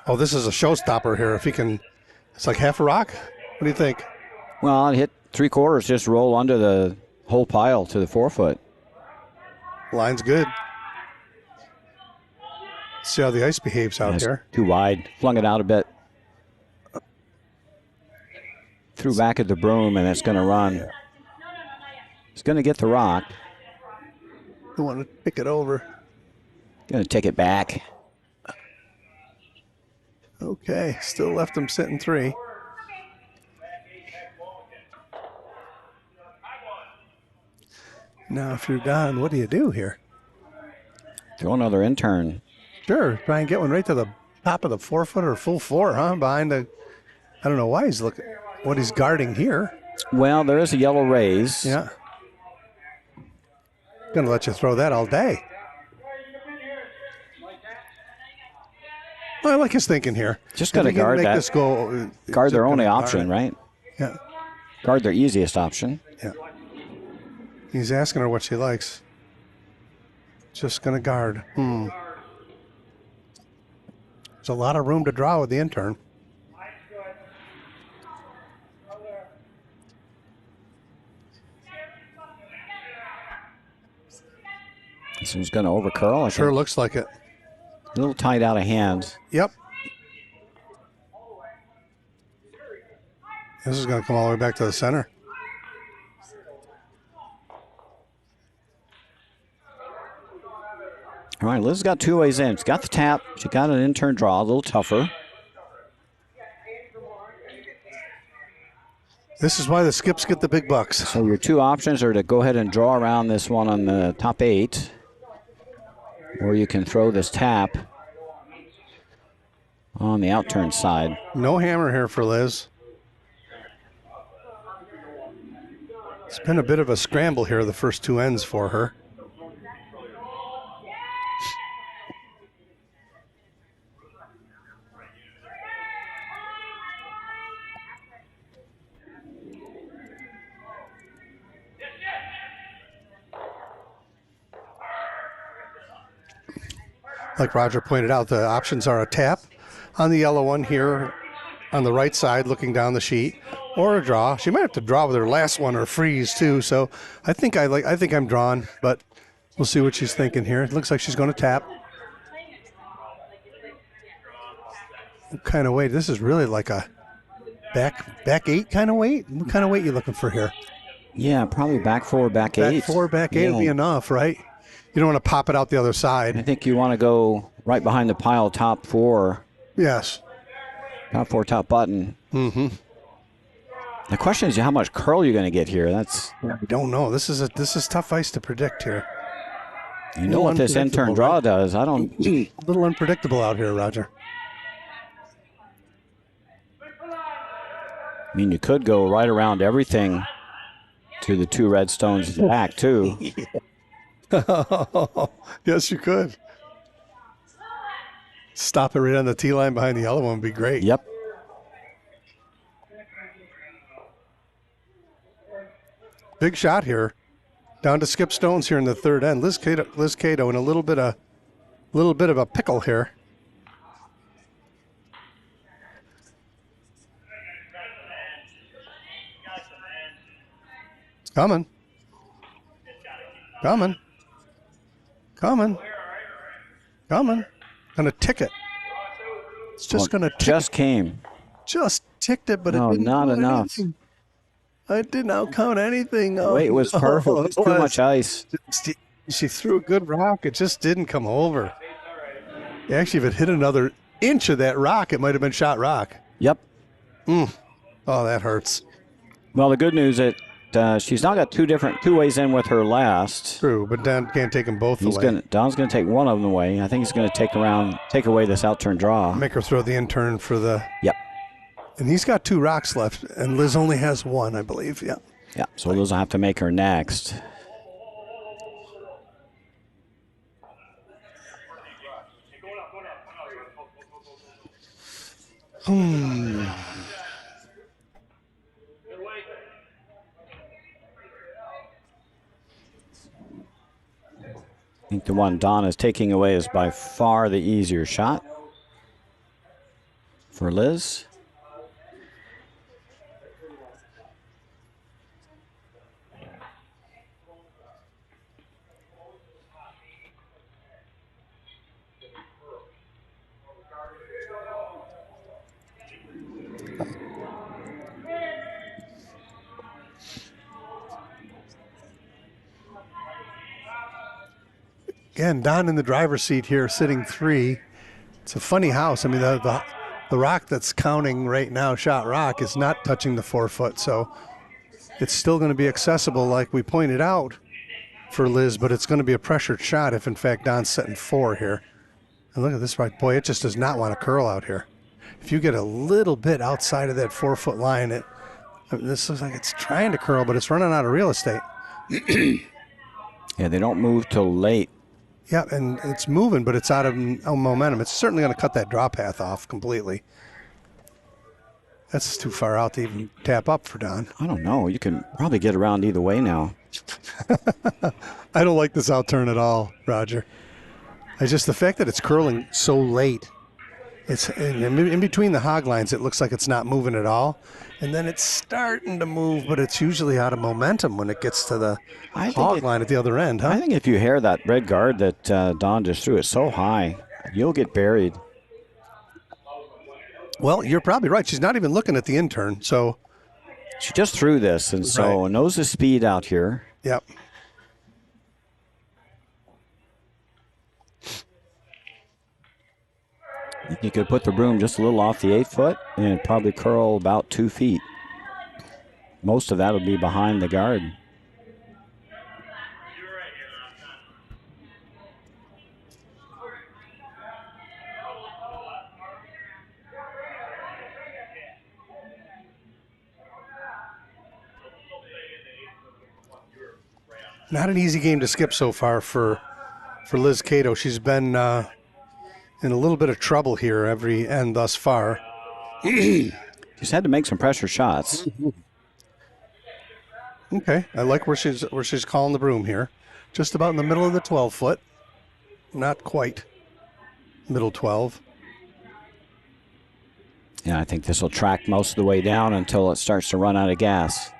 S2: Oh, this is a showstopper here. If he can, it's like half a rock. What do you think?
S1: Well, it hit 3/4, just roll under the whole pile to the 4 foot.
S2: Line's good. See how the ice behaves out here.
S1: Too wide. Flung it out a bit. Threw back at the broom, and it's going to run. It's going to get the rock.
S2: You want to pick it over.
S1: Going to take it back.
S2: Okay, still left him sitting 3. Now, if you're Don, what do you do here?
S1: Throw another intern.
S2: Sure, try and get one right to the top of the 4 foot or full 4, huh? Behind the, I don't know why he's looking, what he's guarding here.
S1: Well, there is a yellow raise.
S2: Yeah. Gonna let you throw that all day. Well, I like his thinking here.
S1: Just got to guard
S2: make
S1: that.
S2: This go,
S1: guard their only option, right?
S2: Yeah.
S1: Guard their easiest option.
S2: Yeah. He's asking her what she likes. Just gonna guard. There's a lot of room to draw with the intern.
S1: This one's going to overcurl.
S2: Sure looks like it.
S1: A little tight out of hand.
S2: Yep. This is going to come all the way back to the center.
S1: All right, Liz got 2 ways in. She's got the tap. She got an intern draw, a little tougher.
S2: This is why the skips get the big bucks.
S1: So your 2 options are to go ahead and draw around this one on the top 8, or you can throw this tap on the outturn side.
S2: No hammer here for Liz. It's been a bit of a scramble here, the first 2 ends for her. Like Roger pointed out, the options are a tap on the yellow one here on the right side looking down the sheet, or a draw. She might have to draw with her last one or freeze too, so I think I'm drawn, but we'll see what she's thinking here. It looks like she's going to tap. What kind of weight? This is really like a back 8 kind of weight? What kind of weight you looking for here?
S1: Yeah, probably back 4, back 8.
S2: Back 4, back 8 will be enough, right? You don't want to pop it out the other side.
S1: I think you want to go right behind the pile, top four.
S2: Yes.
S1: Top four, top button.
S2: Mm-hmm.
S1: The question is how much curl you're going to get here.
S2: I don't know. This is tough ice to predict here.
S1: You know what this intern draw does. I don't.
S2: A little unpredictable out here, Roger.
S1: I mean, you could go right around everything to the two red stones at the back, too.
S2: Yes, you could. Stop it right on the tee line behind the yellow one would be great.
S1: Yep.
S2: Big shot here. Down to skip stones here in the third end. Liz Cato in a little bit of a pickle here. It's coming. Coming. Gonna tick it. It's just gonna tick
S1: Just
S2: it.
S1: came.
S2: Just ticked it, but
S1: No,
S2: it didn't
S1: not
S2: do
S1: enough.
S2: anything. I didn't outcount anything. Oh,
S1: Weight was perfect.
S2: no,
S1: It's too much ice.
S2: She threw a good rock. It just didn't come over. Actually, if it hit another inch of that rock, it might have been shot rock.
S1: Yep.
S2: Oh, that hurts.
S1: Well, the good news is that she's now got two ways in with her last.
S2: True, but Don can't take them both away.
S1: Don's going to take one of them away. I think he's going to take away this outturn draw.
S2: Make her throw the intern for the.
S1: Yep.
S2: And he's got 2 rocks left, and Liz only has 1, I believe. Yeah.
S1: Yeah. So Liz will have to make her next. I think the one Don is taking away is by far the easier shot for Liz.
S2: Again, Don in the driver's seat here, sitting 3. It's a funny house. I mean, the rock that's counting right now, shot rock, is not touching the 4 foot, so it's still going to be accessible, like we pointed out, for Liz, but it's going to be a pressured shot if, in fact, Don's setting 4 here. And look at this right, boy, it just does not want to curl out here. If you get a little bit outside of that 4 foot line, this looks like it's trying to curl, but it's running out of real estate.
S1: Yeah, they don't move till late.
S2: Yeah, and it's moving, but it's out of momentum. It's certainly going to cut that draw path off completely. That's too far out to even tap up for Don.
S1: I don't know. You can probably get around either way now.
S2: I don't like this outturn at all, Roger. It's just the fact that it's curling so late. It's in between the hog lines, it looks like it's not moving at all. And then it's starting to move, but it's usually out of momentum when it gets to the hog line at the other end, huh?
S1: I think if you hair that red guard that Don just threw, it's so high, you'll get buried.
S2: Well, you're probably right. She's not even looking at the intern, so.
S1: She just threw this, and so knows the speed out here.
S2: Yep.
S1: You could put the broom just a little off the 8 foot and probably curl about 2 feet. Most of that would be behind the guard.
S2: Not an easy game to skip so far for Liz Cato. She's been in a little bit of trouble here every end thus far.
S1: She's had to make some pressure shots.
S2: Okay, I like where she's calling the broom here. Just about in the middle of the 12 foot. Not quite middle 12.
S1: Yeah, I think this will track most of the way down until it starts to run out of gas.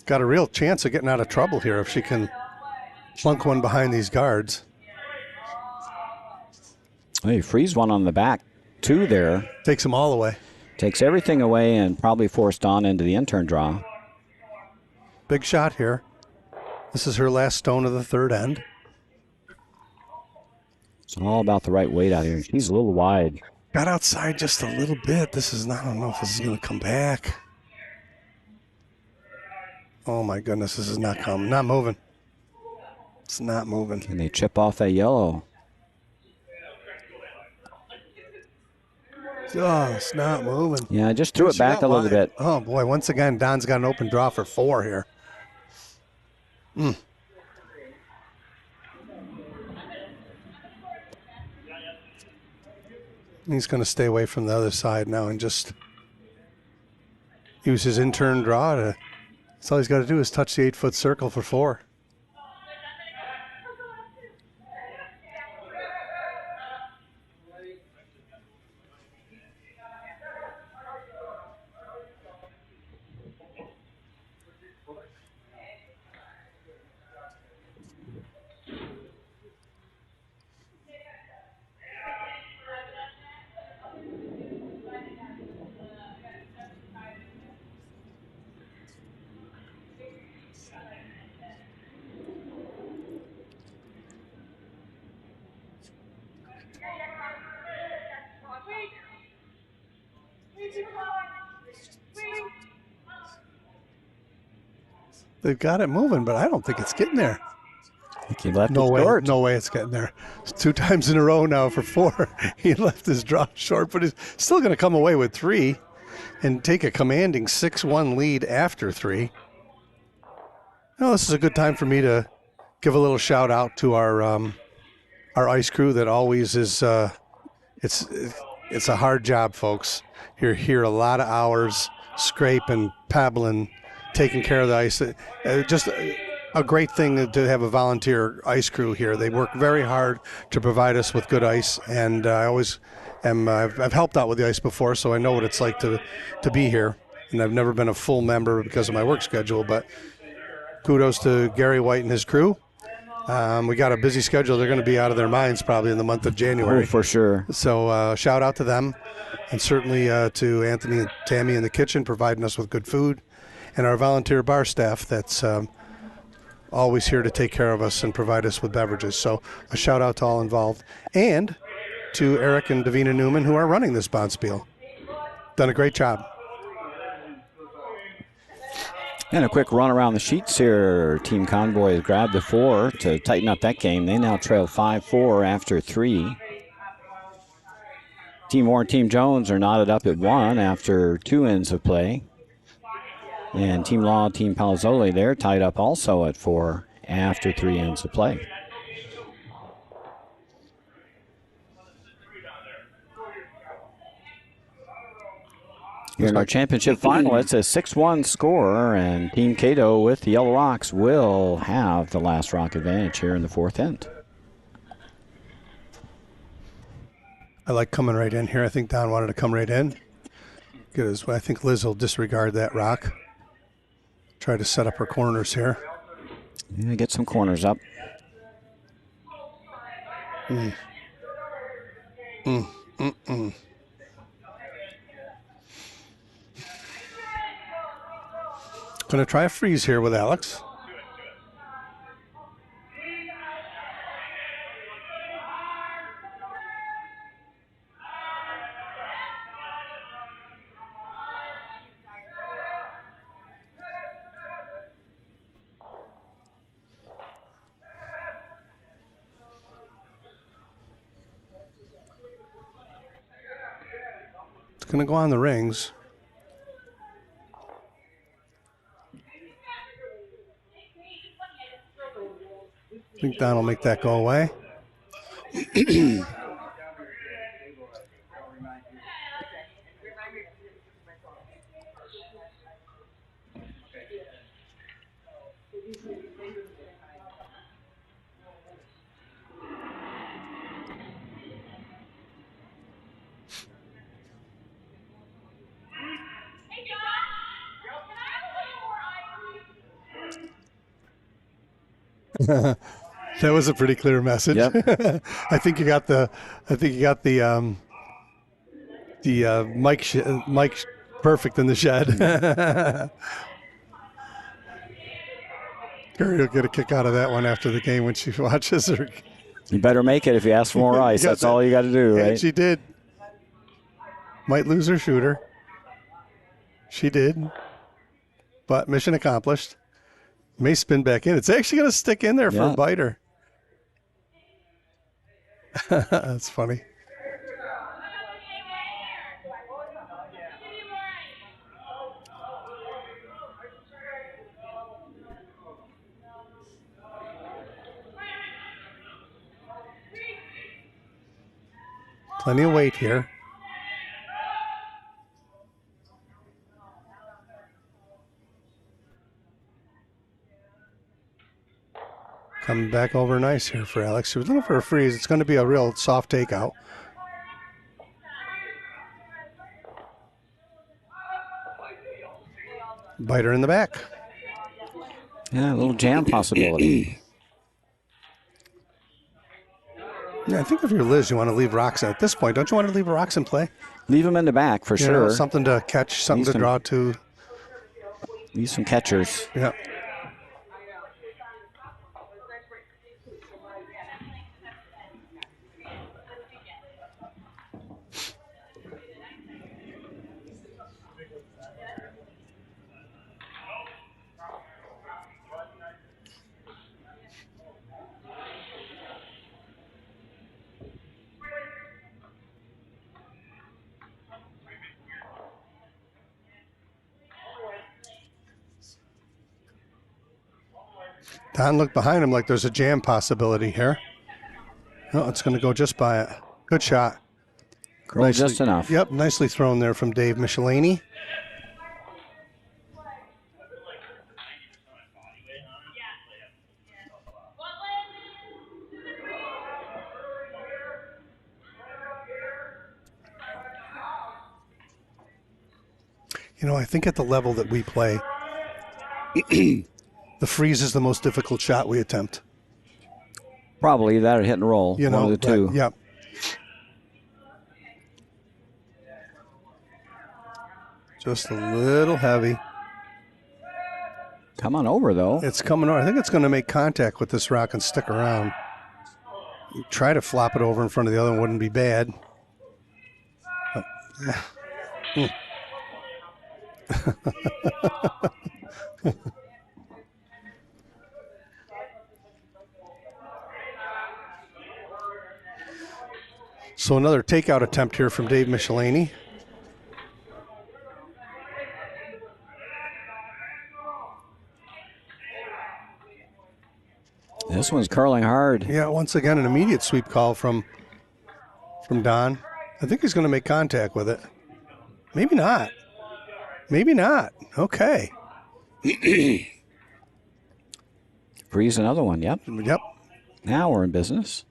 S2: Got a real chance of getting out of trouble here if she can plunk one behind these guards.
S1: Well, you freeze one on the back, 2 there.
S2: Takes them all away.
S1: Takes everything away and probably forced Don into the intern draw.
S2: Big shot here. This is her last stone of the third end.
S1: It's all about the right weight out here. She's a little wide.
S2: Got outside just a little bit. This is not, I don't know if this is going to come back. Oh my goodness, this is not coming. Not moving. It's not moving.
S1: Can they chip off that yellow?
S2: Oh, it's not moving.
S1: Yeah, I just threw it back a little bit.
S2: Oh boy, once again, Don's got an open draw for 4 here. He's going to stay away from the other side now and just use his in-turn draw. That's all he's got to do is touch the 8-foot circle for 4. They've got it moving, but I don't think it's getting there.
S1: He left
S2: No
S1: it
S2: way,
S1: short.
S2: no way it's getting there. It's 2 times in a row now for 4. He left his draw short, but he's still going to come away with 3 and take a commanding 6-1 lead after 3. Now, this is a good time for me to give a little shout out to our ice crew that always is. It's a hard job, folks. You're here a lot of hours, scraping, paddling, taking care of the ice. Just a great thing to have a volunteer ice crew here. They work very hard to provide us with good ice, and I always am. I've helped out with the ice before, so I know what it's like to be here. And I've never been a full member because of my work schedule, but kudos to Gary White and his crew. We got a busy schedule. They're going to be out of their minds probably in the month of January.
S1: Oh, for sure.
S2: So shout out to them, and certainly to Anthony and Tammy in the kitchen providing us with good food, and our volunteer bar staff that's always here to take care of us and provide us with beverages. So a shout out to all involved, and to Eric and Davina Newman who are running this bonspiel. Done a great job.
S1: And a quick run around the sheets here. Team Convoy has grabbed the 4 to tighten up that game. They now trail 5-4 after 3. Team Moore and Team Jones are knotted up at 1 after 2 ends of play. And Team Law, Team Palazzoli, they're tied up also at 4 after 3 ends of play. Here in our championship final, it's a 6-1 score, and Team Cato with the Yellow Rocks will have the last rock advantage here in the 4th end.
S2: I like coming right in here. I think Don wanted to come right in. Because I think Liz will disregard that rock. Try to set up her corners here.
S1: Yeah, get some corners up. Going to try a freeze here with Alex. It's going to go on the rings. I think Don will make that go away. That was a pretty clear message. Yep.
S2: I think you got the mic perfect in the shed. Gary will get a kick out of that one after the game when she watches her.
S1: You better make it if you ask for more ice. That's all you got to do, right?
S2: And she did. Might lose her shooter. She did. But mission accomplished. May spin back in. It's actually going to stick in there for a biter. That's funny. Plenty of weight here. Coming back over nice here for Alex. She was looking for a freeze. It's going to be a real soft takeout. Biter in the back.
S1: Yeah, a little jam possibility.
S2: Yeah, I think if you're Liz, you want to leave rocks at this point. Don't you want to leave rocks in play?
S1: Leave them in the back for sure.
S2: Know, something to catch, something to draw to.
S1: Need some catchers.
S2: Yeah. Don looked behind him like there's a jam possibility here. No, it's going to go just by it. Good shot.
S1: Curl just enough.
S2: Yep, nicely thrown there from Dave Michelini. You know, I think at the level that we play, the freeze is the most difficult shot we attempt.
S1: Probably that or hit and roll.
S2: You know,
S1: one of the two.
S2: Yep. Just a little heavy.
S1: Come on over, though.
S2: It's coming over. I think it's going to make contact with this rock and stick around. Try to flop it over in front of the other one. Wouldn't be bad. So another takeout attempt here from Dave Michelini.
S1: This one's curling hard.
S2: Yeah, once again, an immediate sweep call from Don. I think he's going to make contact with it. Maybe not. Maybe not. Okay.
S1: Freeze another one, yep.
S2: Yep.
S1: Now we're in business.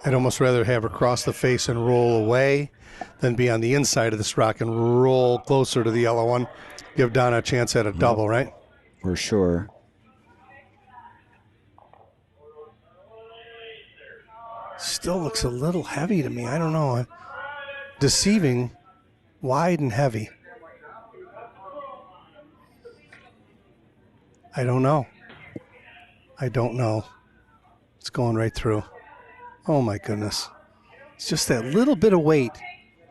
S2: I'd almost rather have her cross the face and roll away than be on the inside of this rock and roll closer to the yellow one. Give Donna a chance at a double, right?
S1: For sure.
S2: Still looks a little heavy to me. I don't know. Deceiving, wide and heavy. I don't know. I don't know. It's going right through. Oh my goodness. It's just that little bit of weight.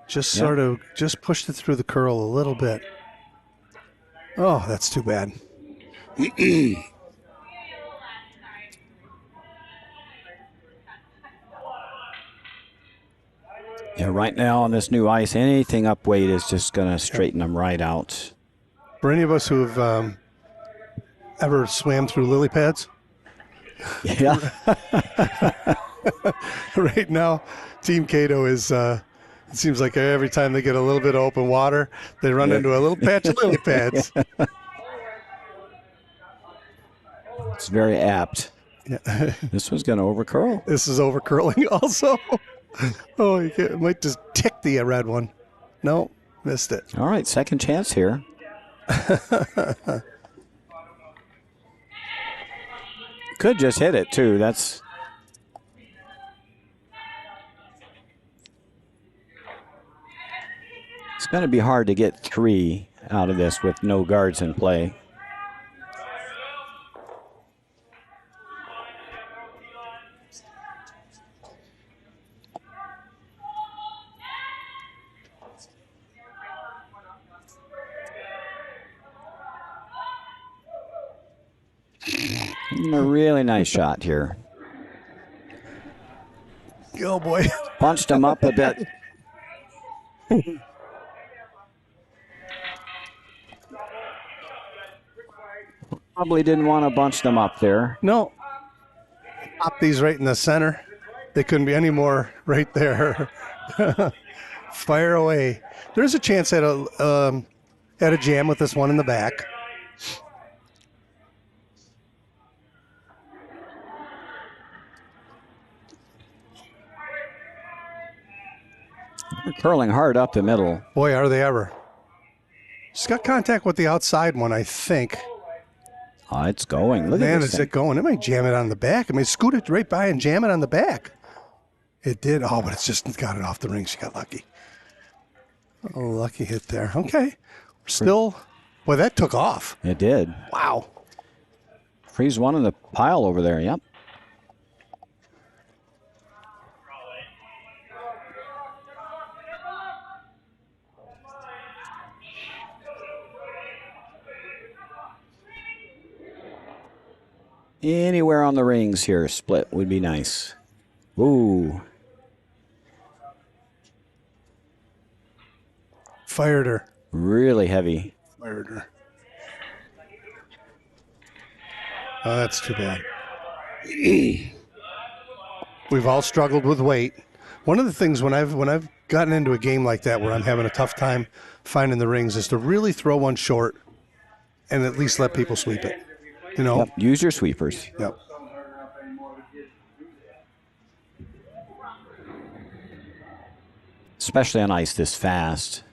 S2: Just sort of just pushed it through the curl a little bit. Oh, that's too bad.
S1: Yeah, right now on this new ice, anything up weight is just going to straighten them right out.
S2: For any of us who have ever swam through lily pads,
S1: yeah.
S2: Right now, Team Cato is, it seems like every time they get a little bit of open water, they run into a little patch of lily pads.
S1: It's very apt.
S2: Yeah.
S1: This one's going to overcurl.
S2: This is overcurling also. Oh, it might just tick the red one. No, missed it.
S1: All right, second chance here. Could just hit it, too. That's... It's going to be hard to get 3 out of this with no guards in play. A really nice shot here.
S2: Oh, boy.
S1: Punched him up a bit. Probably didn't want to bunch them up there.
S2: No. Pop these right in the center. They couldn't be any more right there. Fire away. There's a chance at a jam with this one in the back.
S1: They're curling hard up the middle.
S2: Boy, are they ever. She's got contact with the outside one, I think.
S1: Oh, it's going. Look
S2: Man,
S1: at this
S2: is
S1: thing.
S2: it going? It might jam it on the back. I mean, scoot it right by and jam it on the back. It did. Oh, but it's just got it off the ring. She got lucky. Oh, lucky hit there. Okay. Still, boy, that took off.
S1: It did.
S2: Wow.
S1: Freeze one in the pile over there. Yep. Anywhere on the rings here, split would be nice. Ooh.
S2: Fired her.
S1: Really heavy.
S2: Fired her. Oh, that's too bad. We've all struggled with weight. One of the things when I've gotten into a game like that where I'm having a tough time finding the rings is to really throw one short and at least let people sweep it. You know?
S1: Yep. Use your sweepers.
S2: Yep.
S1: Especially on ice this fast.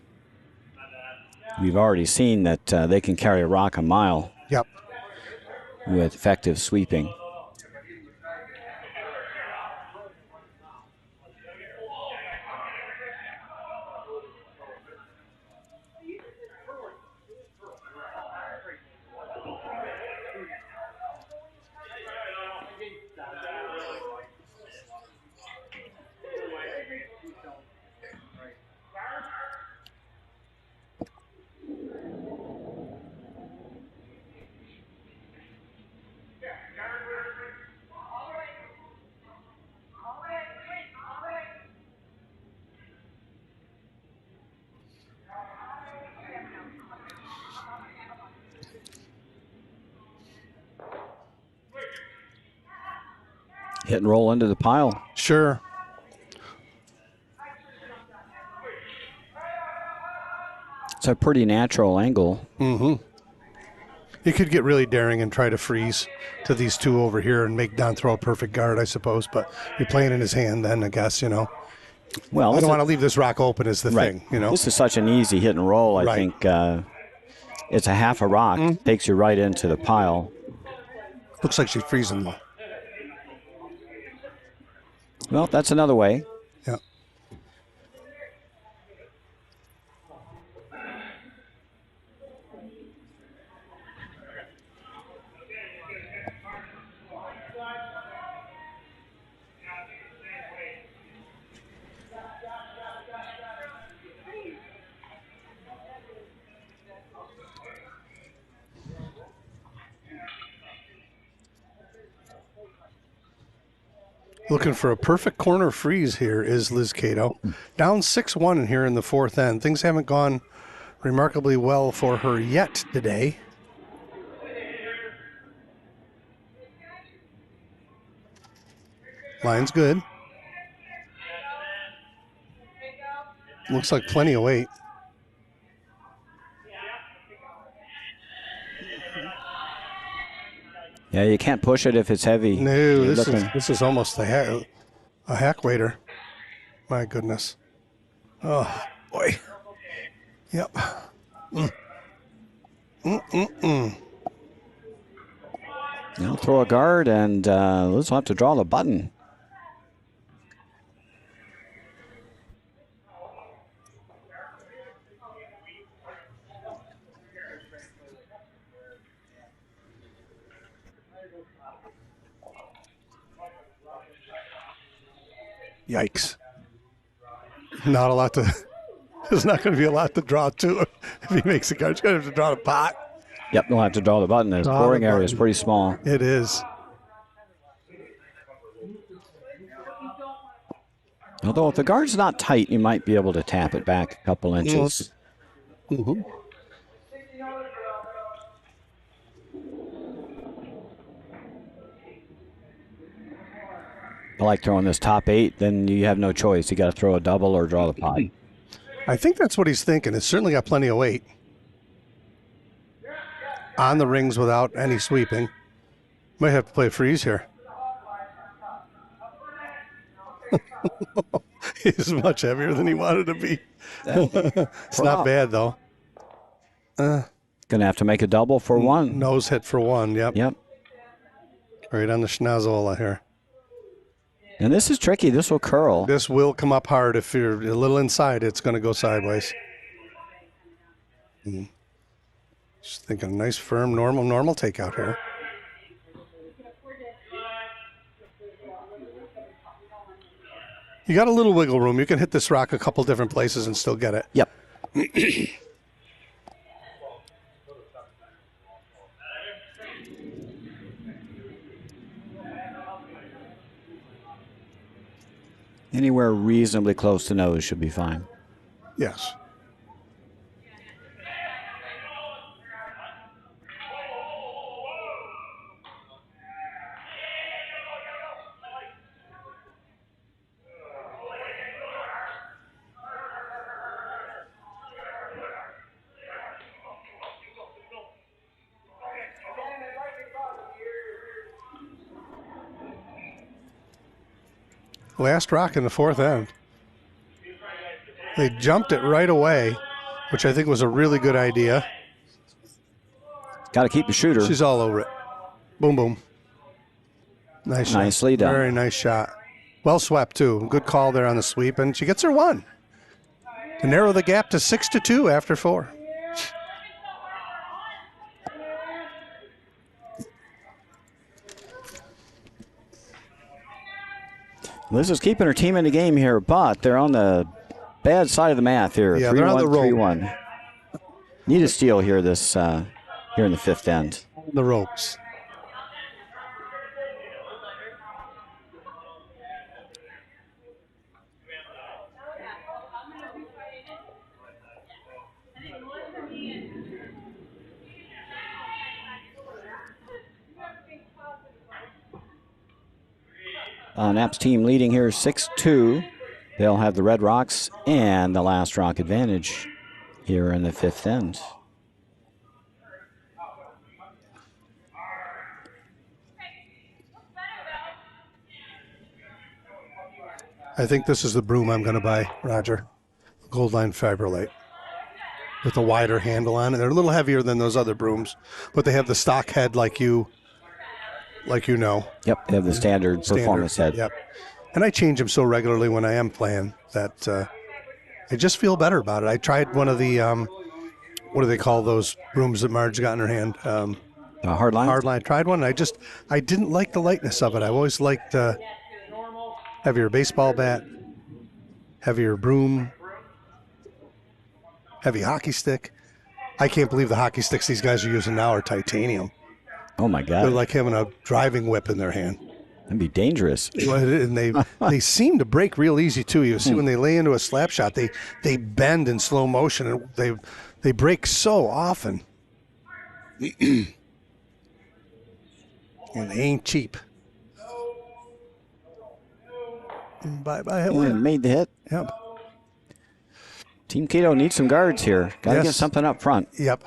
S1: We've already seen that they can carry a rock a mile
S2: Yep.
S1: with effective sweeping. Hit and roll into the pile.
S2: Sure.
S1: It's a pretty natural angle.
S2: Mm-hmm. You could get really daring and try to freeze to these two over here and make Don throw a perfect guard, I suppose. But you're playing in his hand then, I guess, you know.
S1: Well,
S2: I don't want to leave this rock open is the
S1: right.
S2: thing, you know.
S1: This is such an easy hit and roll. I
S2: Right.
S1: think it's a half a rock. Takes you right into the pile.
S2: Looks like she's freezing though.
S1: Well, that's another way.
S2: Yeah. Looking for a perfect corner freeze here is Liz Cato. Down 6-1 here in the fourth end. Things haven't gone remarkably well for her yet today. Line's good. Looks like plenty of weight.
S1: Yeah, you can't push it if it's heavy.
S2: No,
S1: You're
S2: this
S1: looking-
S2: is almost a hack waiter. My goodness. Oh, boy. Yep.
S1: Now throw a guard, and Liz will have to draw the button.
S2: Yikes. Not a lot to... There's not going to be a lot to draw to if he makes a card. He's going to have to draw the pot.
S1: Yep, we'll have to draw the button. The scoring area is pretty small.
S2: It is.
S1: Although if the guard's not tight, you might be able to tap it back a couple inches.
S2: Mm-hmm.
S1: I like throwing this top 8, then you have no choice. You got to throw a double or draw the pot.
S2: I think that's what he's thinking. It's certainly got plenty of weight. On the rings without any sweeping. Might have to play freeze here. He's much heavier than he wanted to be. It's not bad, though.
S1: Going to have to make a double for 1.
S2: Nose hit for 1, yep.
S1: Yep.
S2: Right on the schnozola here.
S1: And this is tricky. This will curl.
S2: This will come up hard. If you're a little inside, it's going to go sideways. Just thinking nice, firm, normal takeout here. You got a little wiggle room. You can hit this rock a couple different places and still get it.
S1: Yep. Anywhere reasonably close to nose should be fine.
S2: Yes. Last rock in the 4th end. They jumped it right away, which I think was a really good idea.
S1: Got to keep the shooter.
S2: She's all over it. Boom, boom. Nice shot.
S1: Nicely done.
S2: Very nice shot. Well swept, too. Good call there on the sweep, and she gets her 1 to narrow the gap to 6-2 after 4.
S1: Liz is keeping her team in the game here, but they're on the bad side of the math here.
S2: Yeah, they're on the rope.
S1: 3-1. Need a steal here this here in the 5th end.
S2: The ropes.
S1: Knapp's team leading here 6-2. They'll have the red rocks and the last rock advantage here in the 5th end.
S2: I think this is the broom I'm going to buy, Roger. Gold Line Fiberlite. With a wider handle on it. They're a little heavier than those other brooms, but they have the stock head like you know.
S1: Yep, they have the standard performance head.
S2: Yep. And I change them so regularly when I am playing that I just feel better about it. I tried one of the, what do they call those brooms that Marge got in her hand?
S1: Hardline?
S2: Hardline. Tried one, and I didn't like the lightness of it. I've always liked heavier baseball bat, heavier broom, heavy hockey stick. I can't believe the hockey sticks these guys are using now are titanium.
S1: Oh, my God.
S2: They're like having a driving whip in their hand.
S1: That'd be dangerous.
S2: And they seem to break real easy, too. You see when they lay into a slap shot, they bend in slow motion, and they break so often. And they ain't cheap. Bye-bye.
S1: And made the hit.
S2: Yep.
S1: Team Cato needs some guards here. Got to get something up front.
S2: Yep.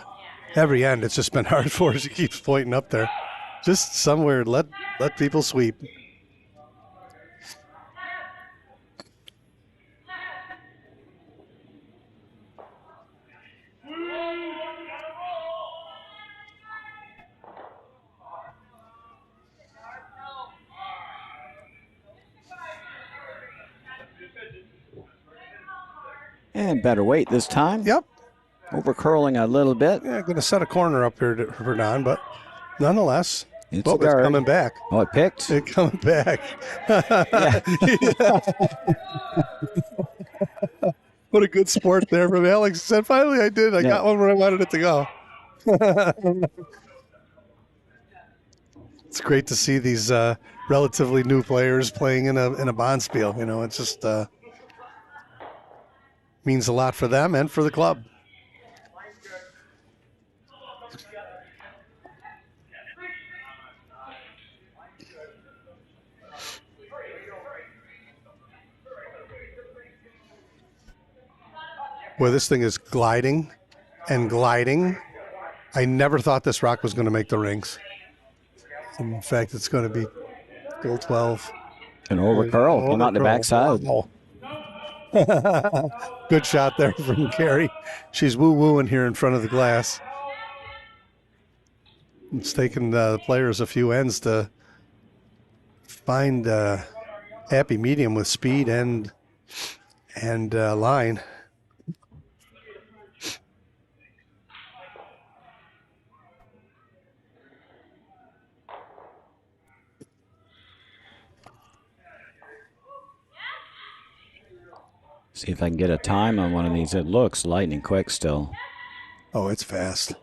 S2: Every end, it's just been hard for us. He keeps pointing up there. Just somewhere, let people sweep.
S1: And better weight this time.
S2: Yep.
S1: Over curling a little bit.
S2: Yeah, going to set a corner up here for Don, but nonetheless.
S1: It's
S2: Oh,
S1: a
S2: it's
S1: guard.
S2: coming back.
S1: Oh, it picked.
S2: It's coming back. What a good sport there from Alex. Said, finally I did. I got one where I wanted it to go. It's great to see these relatively new players playing in a Bonspiel. You know, it just means a lot for them and for the club. Boy, this thing is gliding and gliding. I never thought this rock was going to make the rings. In fact, it's going to be goal 12.
S1: An over curl. Came out the backside.
S2: Wow. Good shot there from Carrie. She's woo-wooing here in front of the glass. It's taken the players a few ends to find a happy medium with speed and line.
S1: See if I can get a time on one of these. It looks lightning quick still.
S2: Oh, it's fast.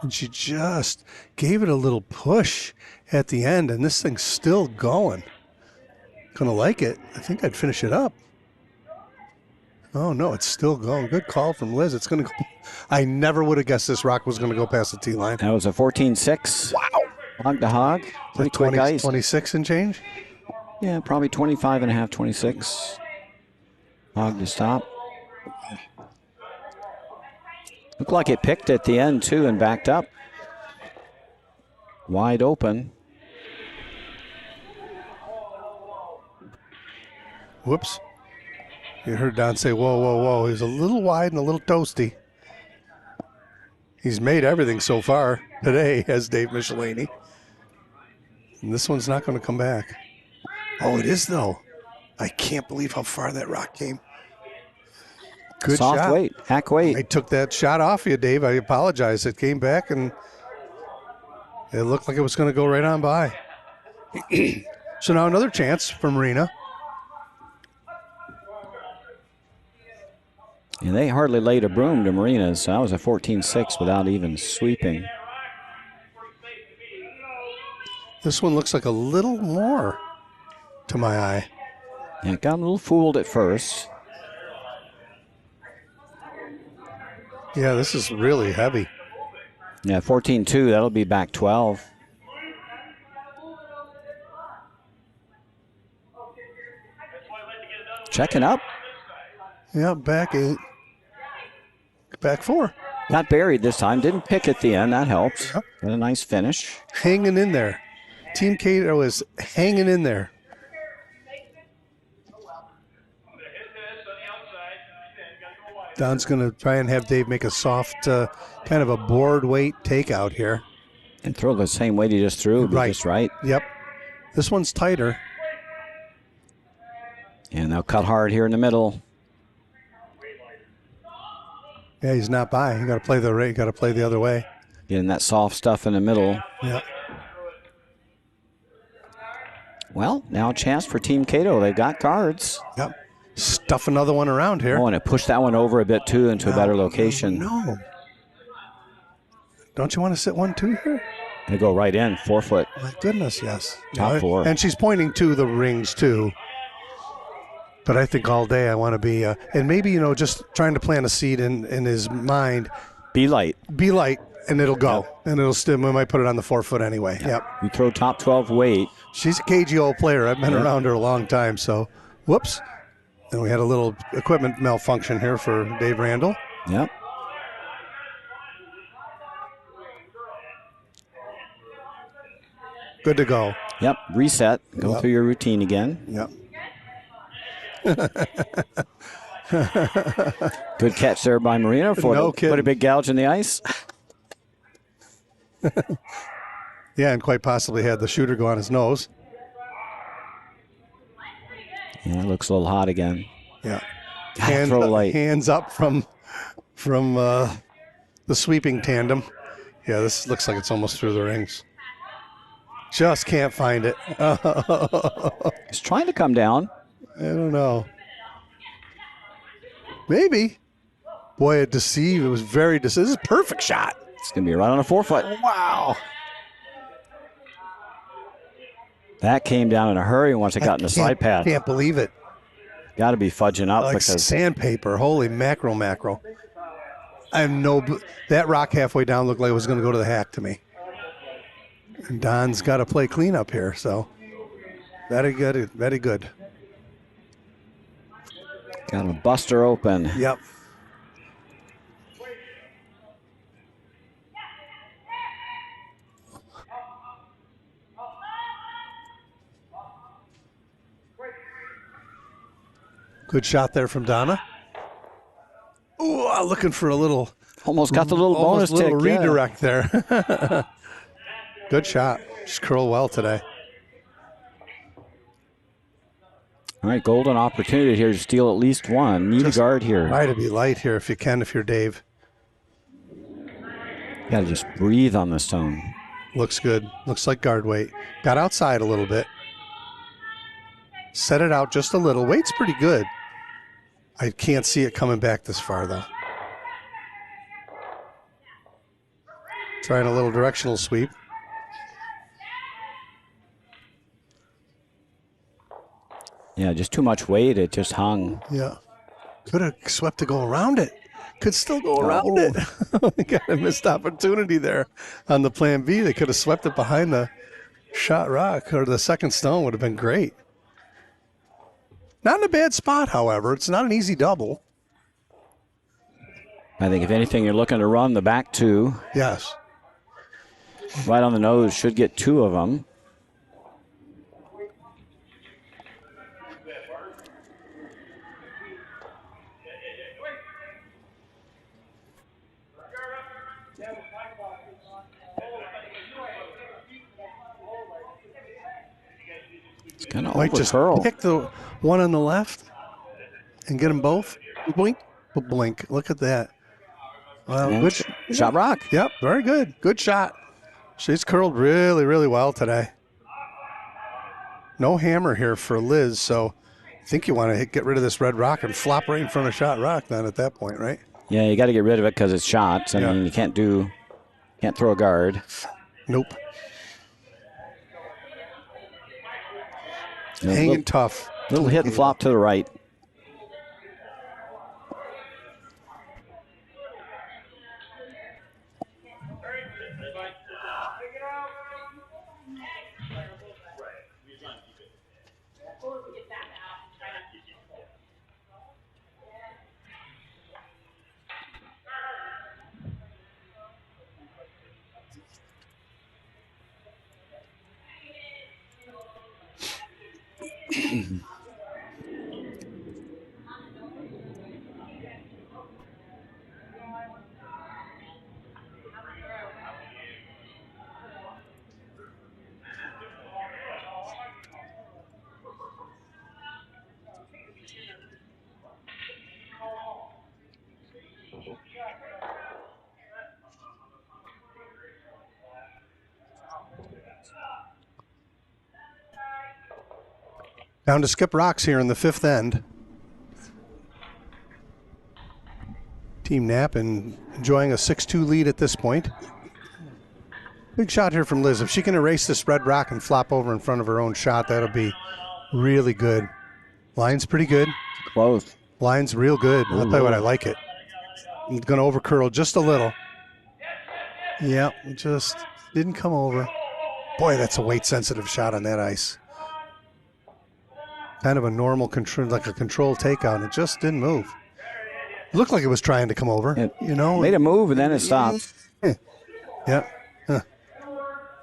S2: And she just gave it a little push at the end, and this thing's still going. Gonna like it. I think I'd finish it up. Oh, no, it's still going. Good call from Liz. It's going to go. I never would have guessed this rock was going to go past the tee line.
S1: That was a 14-6.
S2: Wow.
S1: Hog to hog. Pretty quick
S2: 20,
S1: ice.
S2: 26 and change?
S1: Yeah, probably 25 and a half, 26. Hog to stop. Looked like it picked at the end, too, and backed up. Wide open.
S2: Whoops. You heard Don say, whoa, whoa, whoa. He's a little wide and a little toasty. He's made everything so far today, has Dave Michelini. And this one's not going to come back. Oh, it is, though. I can't believe how far that rock came. Good
S1: Soft
S2: shot.
S1: weight, hack weight.
S2: I took that shot off you, Dave. I apologize. It came back, and it looked like it was going to go right on by. So now another chance for Marina.
S1: And they hardly laid a broom to Marina's. So that was a 14-6 without even sweeping.
S2: This one looks like a little more to my eye.
S1: Yeah, it got a little fooled at first.
S2: Yeah, this is really heavy.
S1: Yeah, 14-2, that'll be back 12. Checking up.
S2: Yeah, back 8. Back 4.
S1: Got buried this time. Didn't pick at the end. That helps.
S2: Yep.
S1: Got a nice finish.
S2: Hanging in there. Team Cato is hanging in there. Don's going to try and have Dave make a soft, kind of a board weight takeout here.
S1: And throw the same weight he just threw.
S2: Right.
S1: Just right.
S2: Yep. This one's tighter.
S1: And they'll cut hard here in the middle.
S2: Yeah, he's not by. You got to play the other way.
S1: Getting that soft stuff in the middle.
S2: Yeah.
S1: Well, now a chance for Team Cato. They've got cards.
S2: Yep. Stuff another one around here.
S1: Oh, and it pushed that one over a bit, too, into a better location.
S2: No. Don't you want to sit 1-2 here?
S1: They go right in, 4 foot.
S2: My goodness, yes.
S1: Top 4.
S2: And she's pointing to the rings, too. But I think all day I want to be, and maybe, just trying to plant a seed in his mind.
S1: Be light.
S2: Be light, and it'll go.
S1: Yep.
S2: And it'll still, we might put it on the 4 foot anyway. Yep.
S1: You throw top 12 weight.
S2: She's a cagey old player. I've been around her a long time, so whoops. And we had a little equipment malfunction here for Dave Randall.
S1: Yep.
S2: Good to go.
S1: Yep. Reset. Go through your routine again.
S2: Yep.
S1: Good catch there by Marina for
S2: No
S1: put a big gouge in the ice.
S2: Yeah, and quite possibly had the shooter go on his nose.
S1: Yeah, it looks a little hot again.
S2: Yeah.
S1: Throw light.
S2: Hands up from the sweeping tandem. Yeah, this looks like it's almost through the rings. Just can't find it.
S1: He's trying to come down.
S2: I don't know. Maybe. Boy, it deceived. It was very deceived. This is a perfect shot.
S1: It's going to be right on a 4-foot.
S2: Wow.
S1: That came down in a hurry once it got in the side path.
S2: Can't believe it.
S1: Got to be fudging up
S2: Like
S1: because
S2: sandpaper. Holy mackerel. I have that rock halfway down looked like it was going to go to the hack to me. And Don's got to play cleanup here, so very good, very good.
S1: got a buster open.
S2: Yep. Good shot there from Donna. Ooh, looking for a little.
S1: Almost got the little bonus tick.
S2: Redirect there. Good shot. Just curl well today.
S1: All right, golden opportunity here to steal at least one. Need a guard here.
S2: Try to be light here if you can, if you're Dave.
S1: Got to just breathe on the stone.
S2: Looks good. Looks like guard weight. Got outside a little bit. Set it out just a little. Weight's pretty good. I can't see it coming back this far, though. Trying a little directional sweep.
S1: Yeah, just too much weight. It just hung.
S2: Yeah. Could have swept to go around it. Could still go around it. Got a missed opportunity there on the plan B. They could have swept it behind the shot rock, or the second stone would have been great. Not in a bad spot, however. It's not an easy double.
S1: I think if anything, you're looking to run the back two.
S2: Yes.
S1: Right on the nose, should get two of them. It's kind of
S2: Might just pick the one on the left and get them both. Blink, blink. Look at that. Well, good
S1: shot rock.
S2: Yep, very good. Good shot. She's curled really, really well today. No hammer here for Liz, so I think you want to get rid of this red rock and flop right in front of shot rock then at that point, right?
S1: Yeah, you got to get rid of it because it's shots. I mean, you can't throw a guard.
S2: Nope. Hanging tough.
S1: Little hit and flop to the right.
S2: Down to skip rocks here in the fifth end. Team Knapp enjoying a 6-2 lead at this point. Big shot here from Liz. If she can erase this red rock and flop over in front of her own shot, that'll be really good. Line's pretty good.
S1: Close.
S2: Line's real good. I'll tell you what, I like it. I'm going to over curl just a little. Yeah, it just didn't come over. Boy, that's a weight sensitive shot on that ice. Kind of a normal control, like a controlled takeout, and it just didn't move. Looked like it was trying to come over.
S1: It made a move and then it stopped.
S2: Yeah. Huh.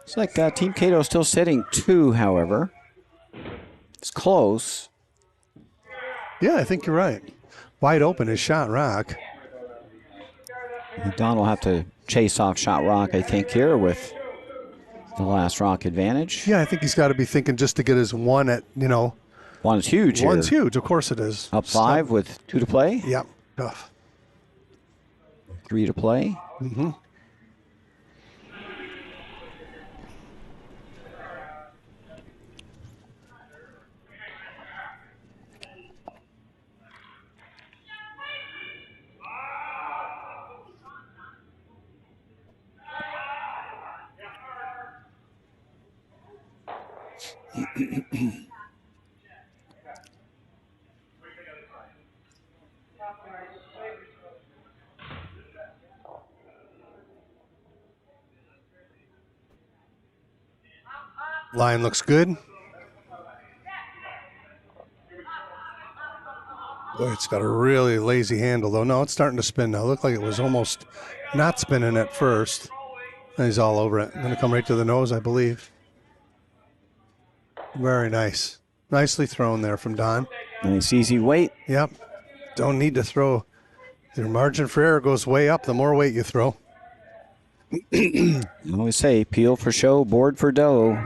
S1: It's like Team Cato still sitting 2, however. It's close.
S2: Yeah, I think you're right. Wide open is shot rock.
S1: Don will have to chase off shot rock, I think, here with the last rock advantage.
S2: Yeah, I think he's got to be thinking just to get his one at,
S1: One's huge here.
S2: One's huge, of course it is.
S1: Up 5 with 2 to play.
S2: Yep. Tough.
S1: 3 to play.
S2: Mm-hmm. Line looks good. Boy, it's got a really lazy handle, though. No, it's starting to spin now. Looked like it was almost not spinning at first. And he's all over it. Going to come right to the nose, I believe. Very nice. Nicely thrown there from Don.
S1: Nice easy weight.
S2: Yep. Don't need to throw. Your margin for error goes way up the more weight you throw.
S1: I always say, peel for show, board for dough.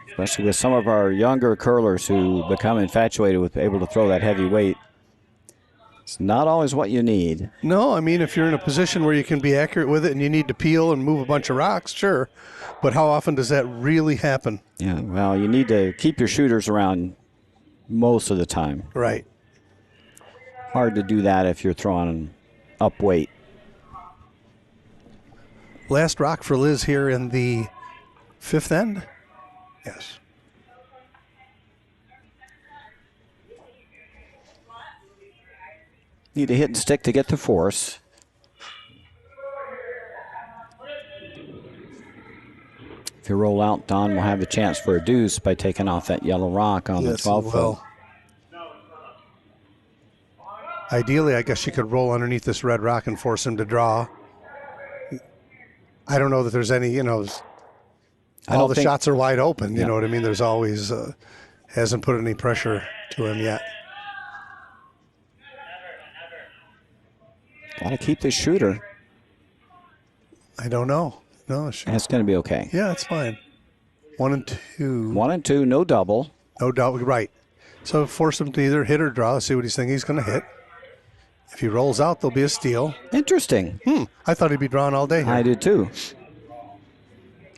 S1: Especially with some of our younger curlers who become infatuated with able to throw that heavy weight. It's not always what you need.
S2: No, I mean, if you're in a position where you can be accurate with it and you need to peel and move a bunch of rocks, sure. But how often does that really happen?
S1: Yeah, well, you need to keep your shooters around most of the time.
S2: Right.
S1: Hard to do that if you're throwing up weight.
S2: Last rock for Liz here in the fifth end. Yes.
S1: Need to hit and stick to get the force. If you roll out, Don will have a chance for a deuce by taking off that yellow rock on the 12-foot.
S2: Ideally, I guess you could roll underneath this red rock and force him to draw. I don't know that there's any, all the shots are wide open. You know what I mean? There's always, hasn't put any pressure to him yet.
S1: Got to keep the shooter.
S2: I don't know. No, sure.
S1: That's going to be okay.
S2: Yeah, it's fine. 1 and 2.
S1: 1 and 2, no double.
S2: No doubt, right. So force him to either hit or draw. See what he's thinking he's going to hit. If he rolls out, there'll be a steal.
S1: Interesting.
S2: I thought he'd be drawing all day here.
S1: I did too.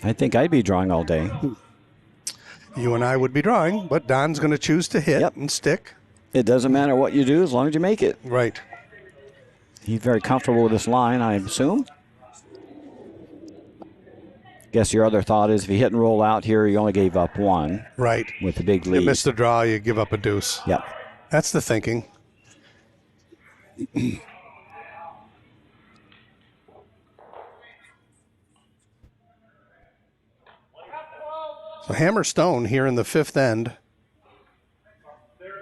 S1: I think I'd be drawing all day.
S2: You and I would be drawing, but Don's going to choose to hit and stick.
S1: It doesn't matter what you do as long as you make it.
S2: Right.
S1: He's very comfortable with this line, I assume. Guess your other thought is if you hit and roll out here, you only gave up 1.
S2: Right.
S1: With the big lead.
S2: You miss the draw, you give up a deuce.
S1: Yep.
S2: That's the thinking. So hammer stone here in the fifth end.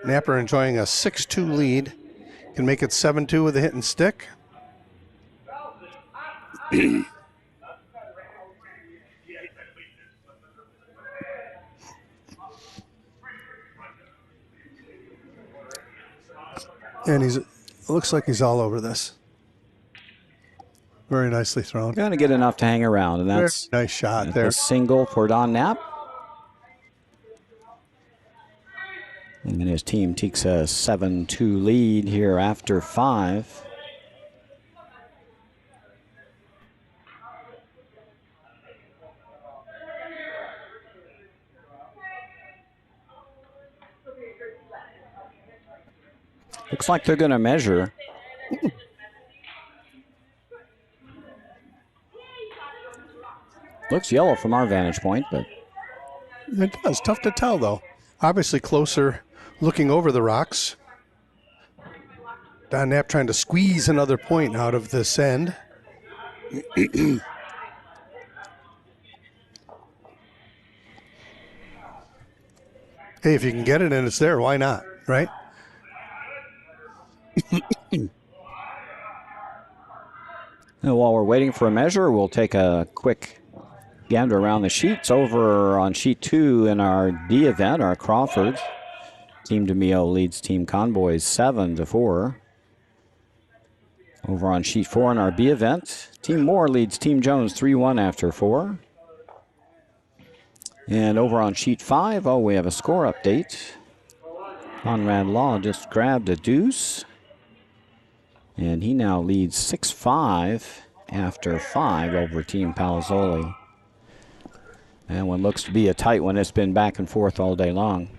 S2: Napper enjoying a 6-2 lead. Can make it 7-2 with a hit and stick. And looks like he's all over this. Very nicely thrown.
S1: Going to get enough to hang around, and that's
S2: nice shot there.
S1: A single for Don Knapp. And his team takes a 7-2 lead here after 5. Looks like they're going to measure. Looks yellow from our vantage point, but
S2: it does. Tough to tell, though. Obviously closer looking over the rocks. Don Knapp trying to squeeze another point out of this end. Hey, if you can get it and it's there, why not, right?
S1: And while we're waiting for a measure, we'll take a quick gander around the sheets. Over on sheet 2 in our D event, our Crawfords, Team DeMio leads Team Convoys 7-4. Over on sheet 4 in our B event, Team Moore leads Team Jones 3-1 after 4. And over on sheet 5, we have a score update. Conrad Law just grabbed a deuce. And he now leads 6-5 after 5 over Team Palazzoli. And one looks to be a tight one. It's been back and forth all day long.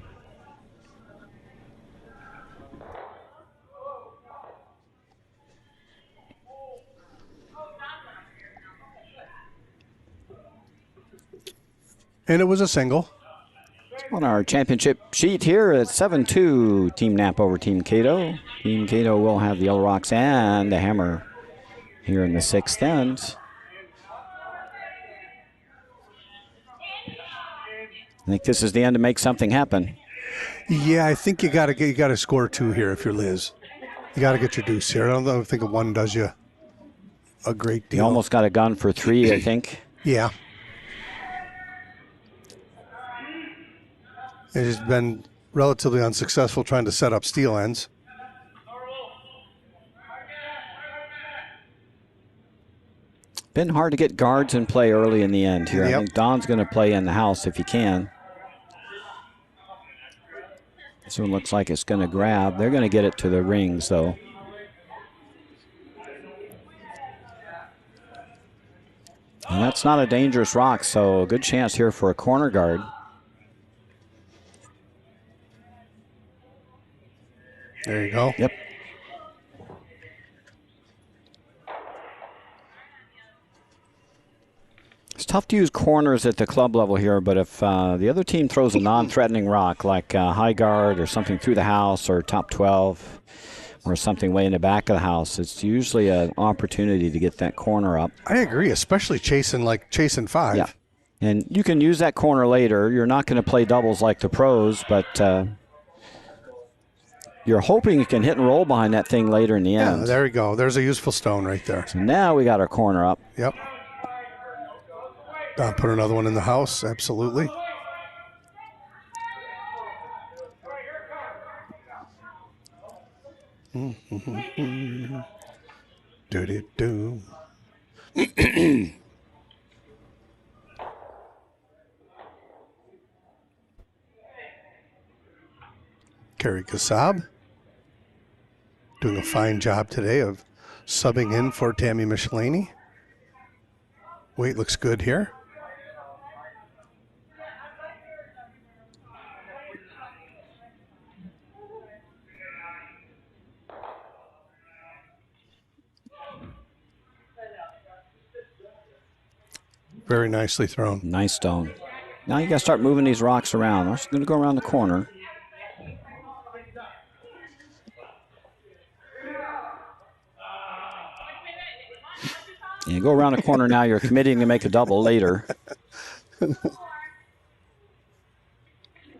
S2: And it was a single.
S1: On our championship sheet here, it's 7-2 Team Napa over Team Cato. Team Cato will have the Yellow Rocks and the hammer here in the sixth end. I think this is the end to make something happen.
S2: Yeah, I think you got to score 2 here if you're Liz. You got to get your deuce here. I don't think a 1 does you a great deal.
S1: You almost got a gun for 3, I think.
S2: Yeah. It has been relatively unsuccessful trying to set up steal ends.
S1: Been hard to get guards in play early in the end here.
S2: Yep.
S1: I think Don's going to play in the house if he can. This one looks like it's going to grab. They're going to get it to the rings, though. And that's not a dangerous rock, so a good chance here for a corner guard.
S2: There you go.
S1: Yep. It's tough to use corners at the club level here, but if the other team throws a non-threatening rock like high guard or something through the house or top 12 or something way in the back of the house, it's usually an opportunity to get that corner up.
S2: I agree, especially chasing 5.
S1: Yeah. And you can use that corner later. You're not going to play doubles like the pros, but you're hoping you can hit and roll behind that thing later in the end.
S2: Yeah, there we go. There's a useful stone right there.
S1: So now we got our corner up.
S2: Yep. Put another one in the house, absolutely. Do-do-do. Kerry Kassab doing a fine job today of subbing in for Tammy Michelini. Weight looks good here. Very nicely thrown.
S1: Nice stone. Now you got to start moving these rocks around. I'm just going to go around the corner. You go around the corner now, you're committing to make a double later.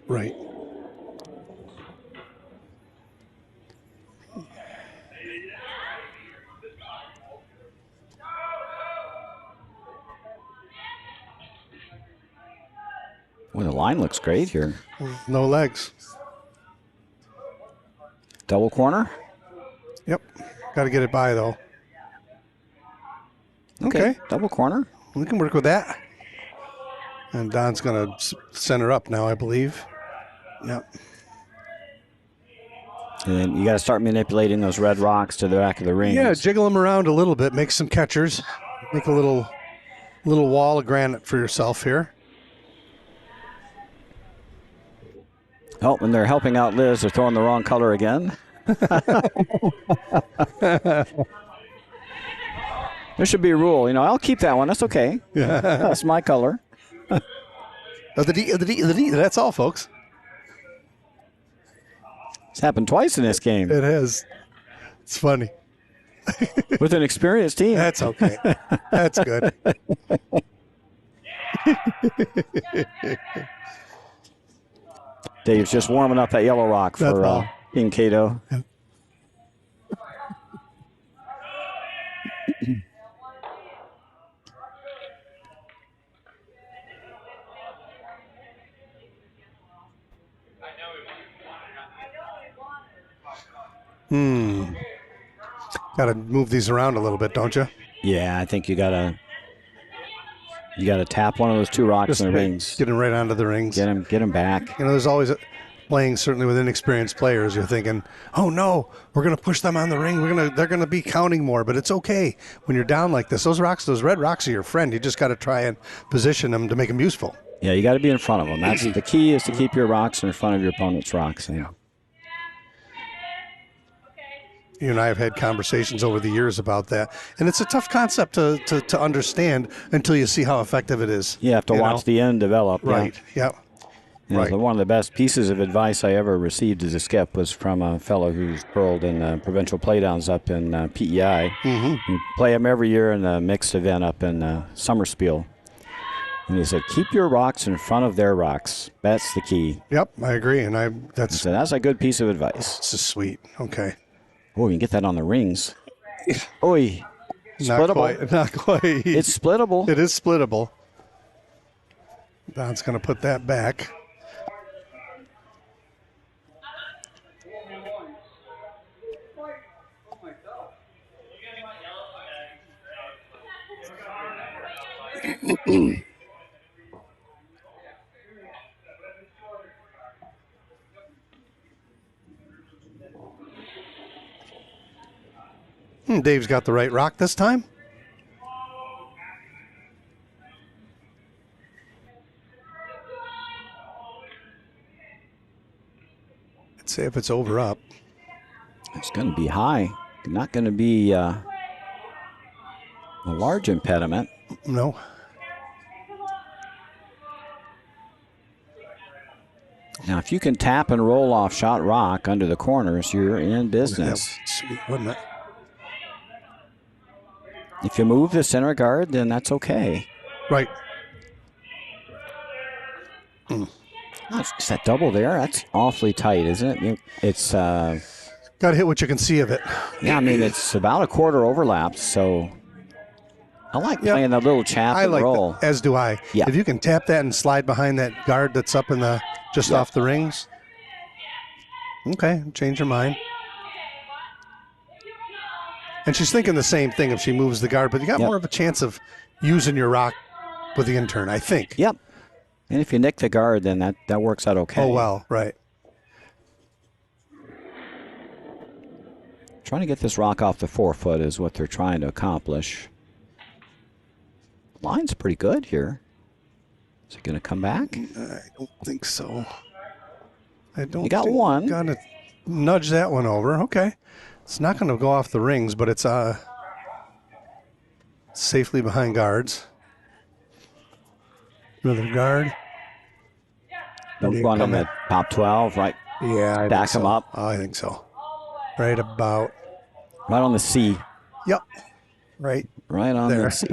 S2: Right.
S1: Well, the line looks great here.
S2: No legs.
S1: Double corner?
S2: Yep. Got to get it by, though.
S1: Okay. Double corner.
S2: We can work with that. And Don's going to center up now, I believe. Yep.
S1: And then you got to start manipulating those red rocks to the back of the ring.
S2: Yeah, jiggle them around a little bit. Make some catchers. Make a little wall of granite for yourself here.
S1: Oh, and they're helping out Liz. They're throwing the wrong color again. There should be a rule. I'll keep that one. That's okay. That's my color.
S2: The D. That's all, folks.
S1: It's happened twice in this game.
S2: It has. It's funny.
S1: With an experienced team.
S2: That's okay. That's good.
S1: Dave's just warming up that yellow rock for Team Cato.
S2: Yeah. Got to move these around a little bit, don't you?
S1: Yeah, I think you gotta tap one of those two rocks in the rings.
S2: Get them right onto the rings.
S1: Get them back.
S2: There's always playing, certainly with inexperienced players, you're thinking, oh no, we're going to push them on the ring. They're going to be counting more, but it's okay when you're down like this. Those red rocks are your friend. You just got to try and position them to make them useful.
S1: Yeah, you got to be in front of them. That's the key, is to keep your rocks in front of your opponent's rocks. Yeah.
S2: You and I have had conversations over the years about that, and it's a tough concept to understand until you see how effective it is.
S1: You have to watch the end develop.
S2: Right.
S1: Yeah.
S2: Yep.
S1: Right. One of the best pieces of advice I ever received as a skip was from a fellow who's curled in provincial playdowns up in PEI.
S2: Mm-hmm.
S1: We play them every year in a mixed event up in Summerspiel. And he said, keep your rocks in front of their rocks. That's the key.
S2: Yep, I agree. And
S1: that's a good piece of advice.
S2: This is sweet. Okay.
S1: Oh, you can get that on the rings. Oi.
S2: Splittable. Not quite.
S1: It's splittable.
S2: It is splittable. Don's going to put that back. Dave's got the right rock this time. Let's see if it's over up.
S1: It's going to be high. Not going to be a large impediment.
S2: No.
S1: Now, if you can tap and roll off shot rock under the corners, you're in business.
S2: Sweet, wasn't it?
S1: If you move the center guard, then that's okay.
S2: Right.
S1: Is that double there? That's awfully tight, isn't it? It's
S2: got to hit what you can see of it.
S1: Yeah, I mean, it's about a quarter overlap, so I like playing that little chap and roll.
S2: That, as do I.
S1: Yeah.
S2: If you can tap that and slide behind that guard that's up in the just off the rings. Okay, change your mind. And she's thinking the same thing if she moves the guard, but you got more of a chance of using your rock with the intern, I think.
S1: Yep. And if you nick the guard, then that works out okay.
S2: Oh, well, right.
S1: Trying to get this rock off the 4-foot is what they're trying to accomplish. Line's pretty good here. Is it going to come back?
S2: I don't think so.
S1: You got one.
S2: Got to nudge that one over. Okay. It's not going to go off the rings, but it's safely behind guards. Another guard.
S1: Don't run them at top 12, right?
S2: Yeah.
S1: Back them up.
S2: Oh, I think so. Right about.
S1: Right on the C.
S2: Yep. Right.
S1: Right on
S2: there.
S1: the C.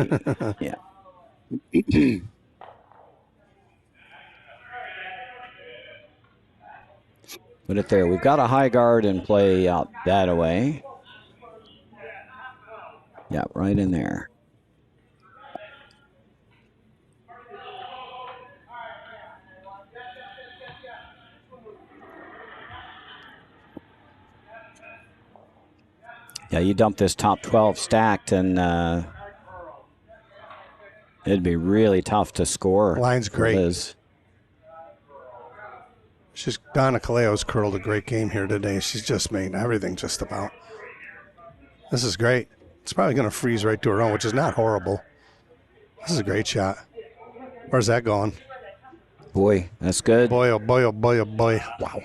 S1: Yeah. Put it there. We've got a high guard in play out that away. Yeah, right in there. Yeah, you dump this top 12 stacked, and it'd be really tough to score.
S2: Line's great. Donna Caleo's curled a great game here today. She's just made everything just about. This is great. It's probably going to freeze right to her own, which is not horrible. This is a great shot. Where's that going?
S1: Boy, that's good.
S2: Boy, oh boy, oh boy, oh boy. Wow.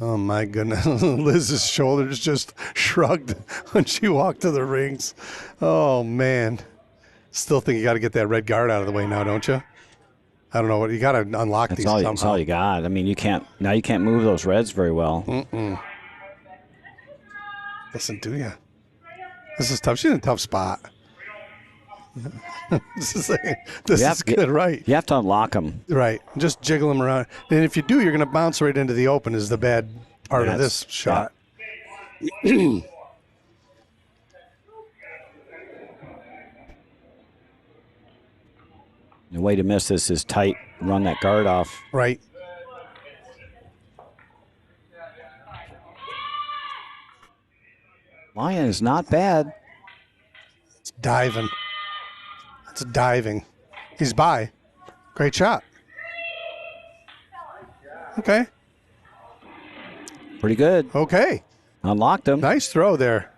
S2: Oh, my goodness. Liz's shoulders just shrugged when she walked to the rings. Oh, man. Still think you got to get that red guard out of the way now, don't you? I don't know what you got to unlock these somehow.
S1: That's all you got. I mean, you can't move those reds very well.
S2: Listen, do you? This is tough. She's in a tough spot. This is good, right?
S1: You have to unlock them.
S2: Right. Just jiggle them around. And if you do, you're going to bounce right into the open is the bad part of this shot.
S1: Yeah. The way to miss this is tight. Run that guard off.
S2: Right.
S1: Lion is not bad.
S2: It's diving. It's diving. He's by. Great shot. Okay.
S1: Pretty good.
S2: Okay.
S1: Unlocked him.
S2: Nice throw there.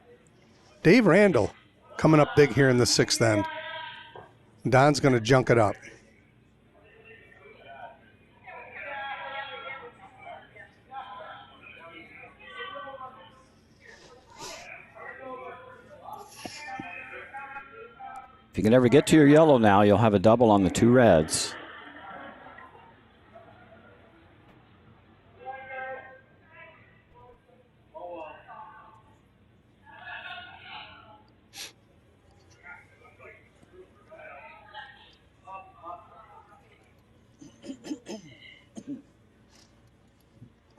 S2: Dave Randall coming up big here in the sixth end. Don's going to junk it up.
S1: If you can ever get to your yellow now, you'll have a double on the 2 reds.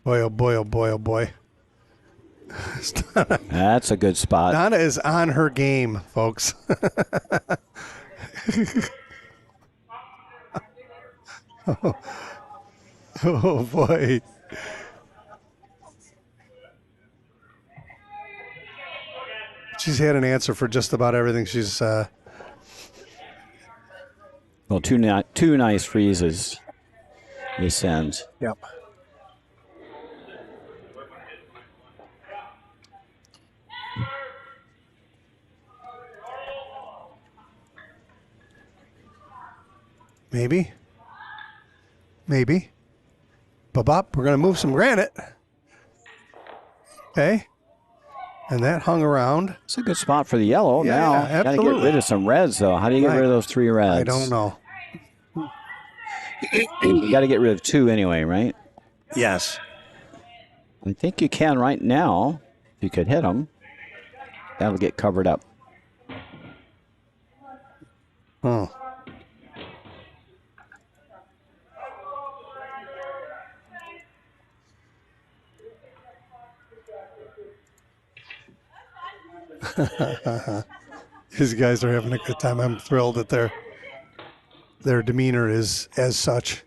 S2: Boy, oh boy, oh boy, oh boy.
S1: That's a good spot.
S2: Donna is on her game, folks. Oh boy. She's had an answer for just about everything. She's
S1: Well, two nice freezes this end.
S2: Yep. Maybe. Bop. We're going to move some granite. Okay. And that hung around.
S1: It's a good spot for the yellow.
S2: Yeah,
S1: now,
S2: yeah,
S1: got to get rid of some reds, though. How do you get rid of those 3 reds?
S2: I don't know.
S1: You got to get rid of 2 anyway, right?
S2: Yes.
S1: I think you can right now. If you could hit them, that'll get covered up.
S2: Oh. These guys are having a good time. I'm thrilled that their demeanor is as such.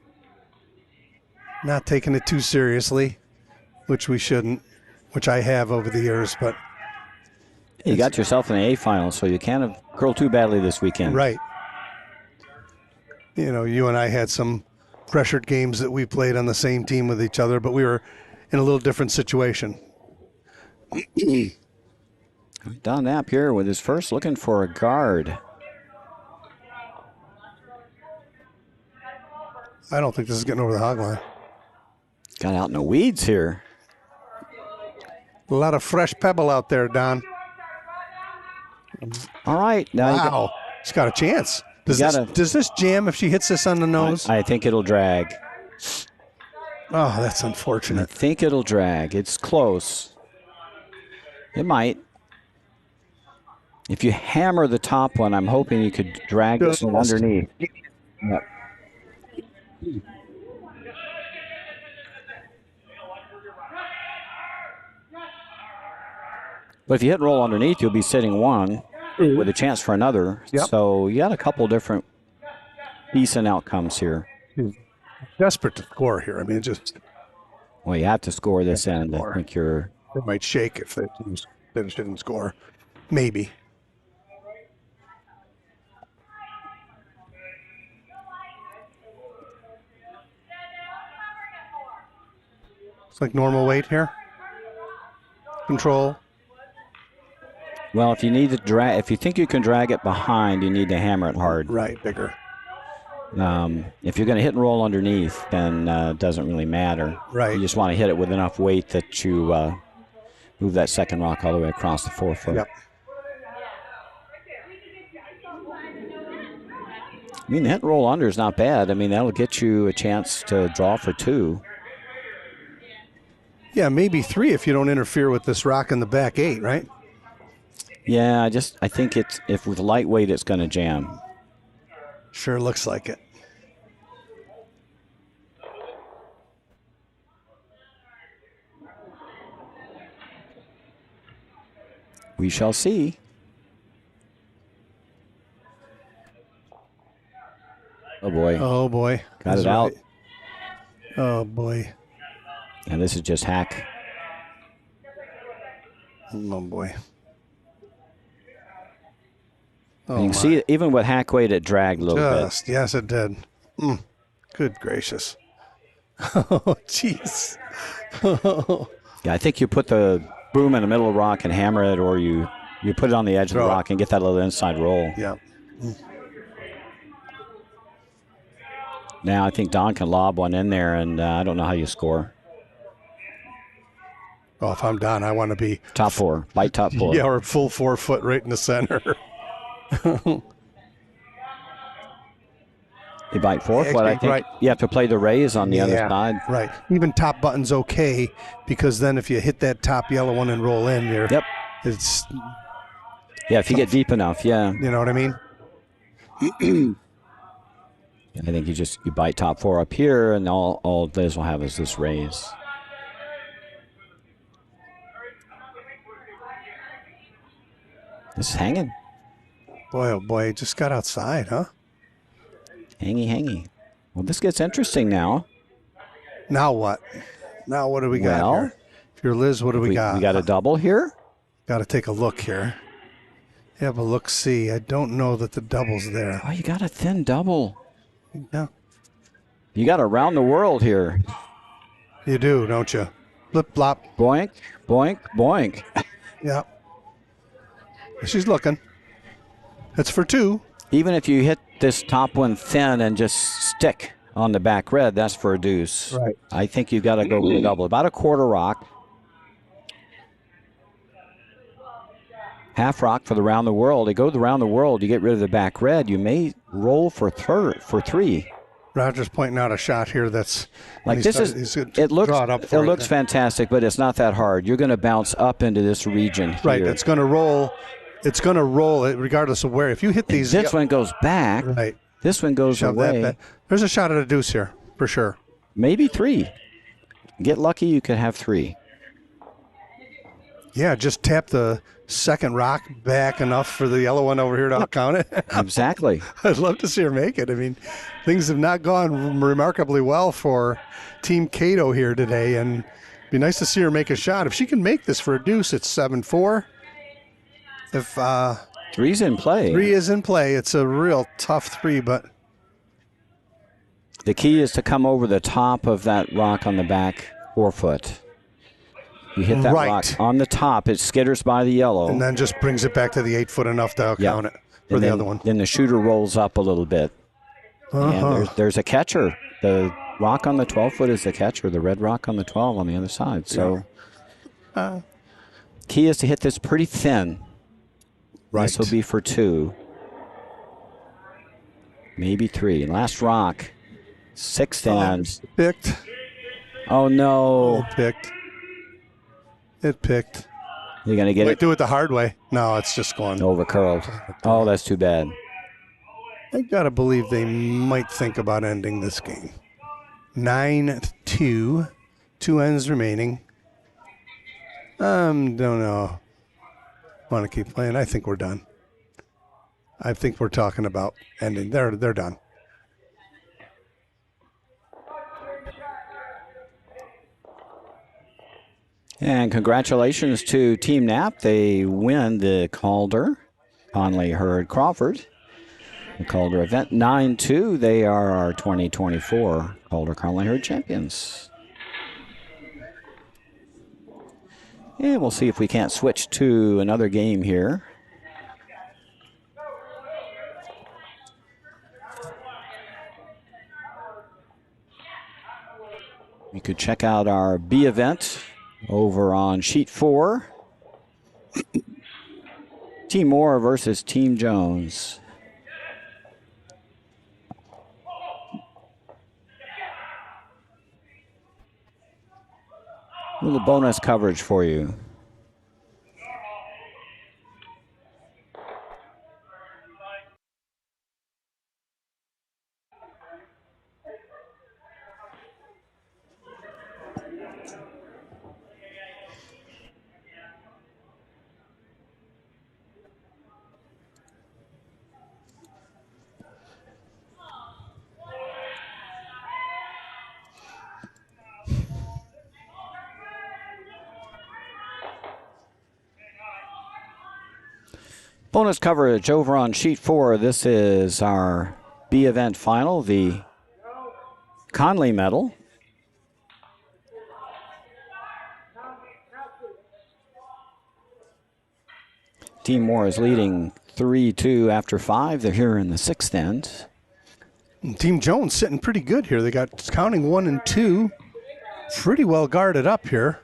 S2: Not taking it too seriously, which we shouldn't, which I have over the years, but
S1: You got yourself in the A final, so you can't have curled too badly this weekend.
S2: right. You know, you and I had some pressured games that we played on the same team with each other, but we were in a little different situation.
S1: Don Knapp here with his first, looking for a guard.
S2: I don't think this is getting over the hog line.
S1: Got out in the weeds here.
S2: A lot of fresh pebble out there, Don.
S1: All right. Now
S2: Wow. She's got a chance. Does this jam if she hits this on the nose?
S1: I think it'll drag.
S2: Oh, that's
S1: I
S2: unfortunate.
S1: think it'll drag. It's close. It might. If you hammer the top one, I'm hoping you could drag this one underneath. Yep. But if you hit and roll underneath, you'll be sitting 1 with a chance for another.
S2: Yep.
S1: So you got a couple different decent outcomes here.
S2: Desperate to score here. I mean,
S1: Well, you have to score this end. I think you're...
S2: it might shake if they didn't score. Maybe. It's like normal weight here. Control.
S1: Well, if you need to drag, if you think you can drag it behind, you need to hammer it hard.
S2: Right, bigger.
S1: If you're going to hit and roll underneath, then it doesn't really matter.
S2: Right.
S1: You just want to hit it with enough weight that you move that second rock all the way across the 4-foot.
S2: Yep.
S1: I mean, the hit and roll under is not bad. I mean, that'll get you a chance to draw for 2.
S2: Yeah, maybe 3 if you don't interfere with this rock in the back 8, right?
S1: Yeah, I think if with lightweight, it's going to jam.
S2: Sure looks like it.
S1: We shall see. Oh, boy.
S2: Oh, boy.
S1: Got it out.
S2: Right. Oh, boy.
S1: And this is just hack.
S2: Oh, boy. Oh,
S1: You can see, even with hack weight, it dragged a little bit.
S2: Yes, it did. Good gracious. Oh, jeez.
S1: Yeah, I think you put the boom in the middle of the rock and hammer it, or you put it on the edge of the rock and get that little inside roll.
S2: Yeah.
S1: Now I think Don can lob one in there, and I don't know how you score.
S2: Well, if I'm Don, I want to be
S1: Top 4, light top 4.
S2: Yeah, or full 4 foot right in the center.
S1: You bite fourth, but I think
S2: right.
S1: you have to play the raise on the other side.
S2: Right. Even top button's okay, because then if you hit that top yellow one and roll in, it's...
S1: Yeah, if you get deep enough, yeah.
S2: You know what I mean?
S1: I think you bite top four up here, and all Liz will have is this raise. This is hanging.
S2: Boy, oh boy, just got outside, huh?
S1: Hangy. Well, this gets interesting now.
S2: Now what? Now what do we got here? If you're Liz, what do we got?
S1: We got a double here.
S2: Got to take a look here. Have a look-see. I don't know that the double's there.
S1: Oh, you got a thin double.
S2: Yeah.
S1: You got around the world here.
S2: You do, don't you? Flip, flop.
S1: Boink, boink, boink.
S2: Yeah. She's looking. It's for two.
S1: Even if you hit this top one thin and just stick on the back red, that's for a deuce.
S2: Right.
S1: I think you got to go for a double. About a quarter rock. Half rock for the round the world. You go to the round the world, you get rid of the back red, you may roll for three.
S2: Roger's pointing out a shot here that's
S1: like this it looks fantastic, but it's not that hard. You're going to bounce up into this region here.
S2: Right, it's going to roll. It's going to roll it regardless of where. If you hit these,
S1: this one goes back.
S2: Right.
S1: This one goes away.
S2: There's a shot at a deuce here for sure.
S1: Maybe three. Get lucky, you could have three.
S2: Yeah, just tap the second rock back enough for the yellow one over here to count it.
S1: Exactly.
S2: I'd love to see her make it. I mean, things have not gone remarkably well for Team Cato here today, and it'd be nice to see her make a shot. If she can make this for a deuce, it's 7-4. If
S1: three's in play.
S2: Three is in play. It's a real tough three, but
S1: the key is to come over the top of that rock on the back 4 foot. You hit that rock on the top, it skitters by the yellow.
S2: And then just brings it back to the 8 foot enough to count it for the other one.
S1: Then the shooter rolls up a little bit. And there's a catcher. The rock on the 12 foot is the catcher, the red rock on the 12 on the other side. So key is to hit this pretty thin.
S2: Right.
S1: This will be for 2. Maybe 3. Last rock. 6 stands.
S2: Picked.
S1: Oh, no.
S2: It picked.
S1: You're going to get it?
S2: Do it the hard way. No, it's just going.
S1: Over curled. Oh, that's too bad.
S2: I got to believe they might think about ending this game. 9-2. 2 ends remaining. Don't know. Want to keep playing? I think we're done. I think we're talking about ending. They're done.
S1: And congratulations to Team Knapp. They win the Calder-Conley-Hurd-Crawford. The Calder event 9-2. They are our 2024 Calder-Conley-Hurd champions. And we'll see if we can't switch to another game here. You could check out our B event over on sheet 4. Team Moore versus Team Jones. A little bonus coverage for you. Bonus coverage over on sheet 4. This is our B event final, the Conley medal. Team Moore is leading 3-2 after 5. They're here in the 6th end.
S2: Team Jones sitting pretty good here. They got counting 1 and 2. Pretty well guarded up here.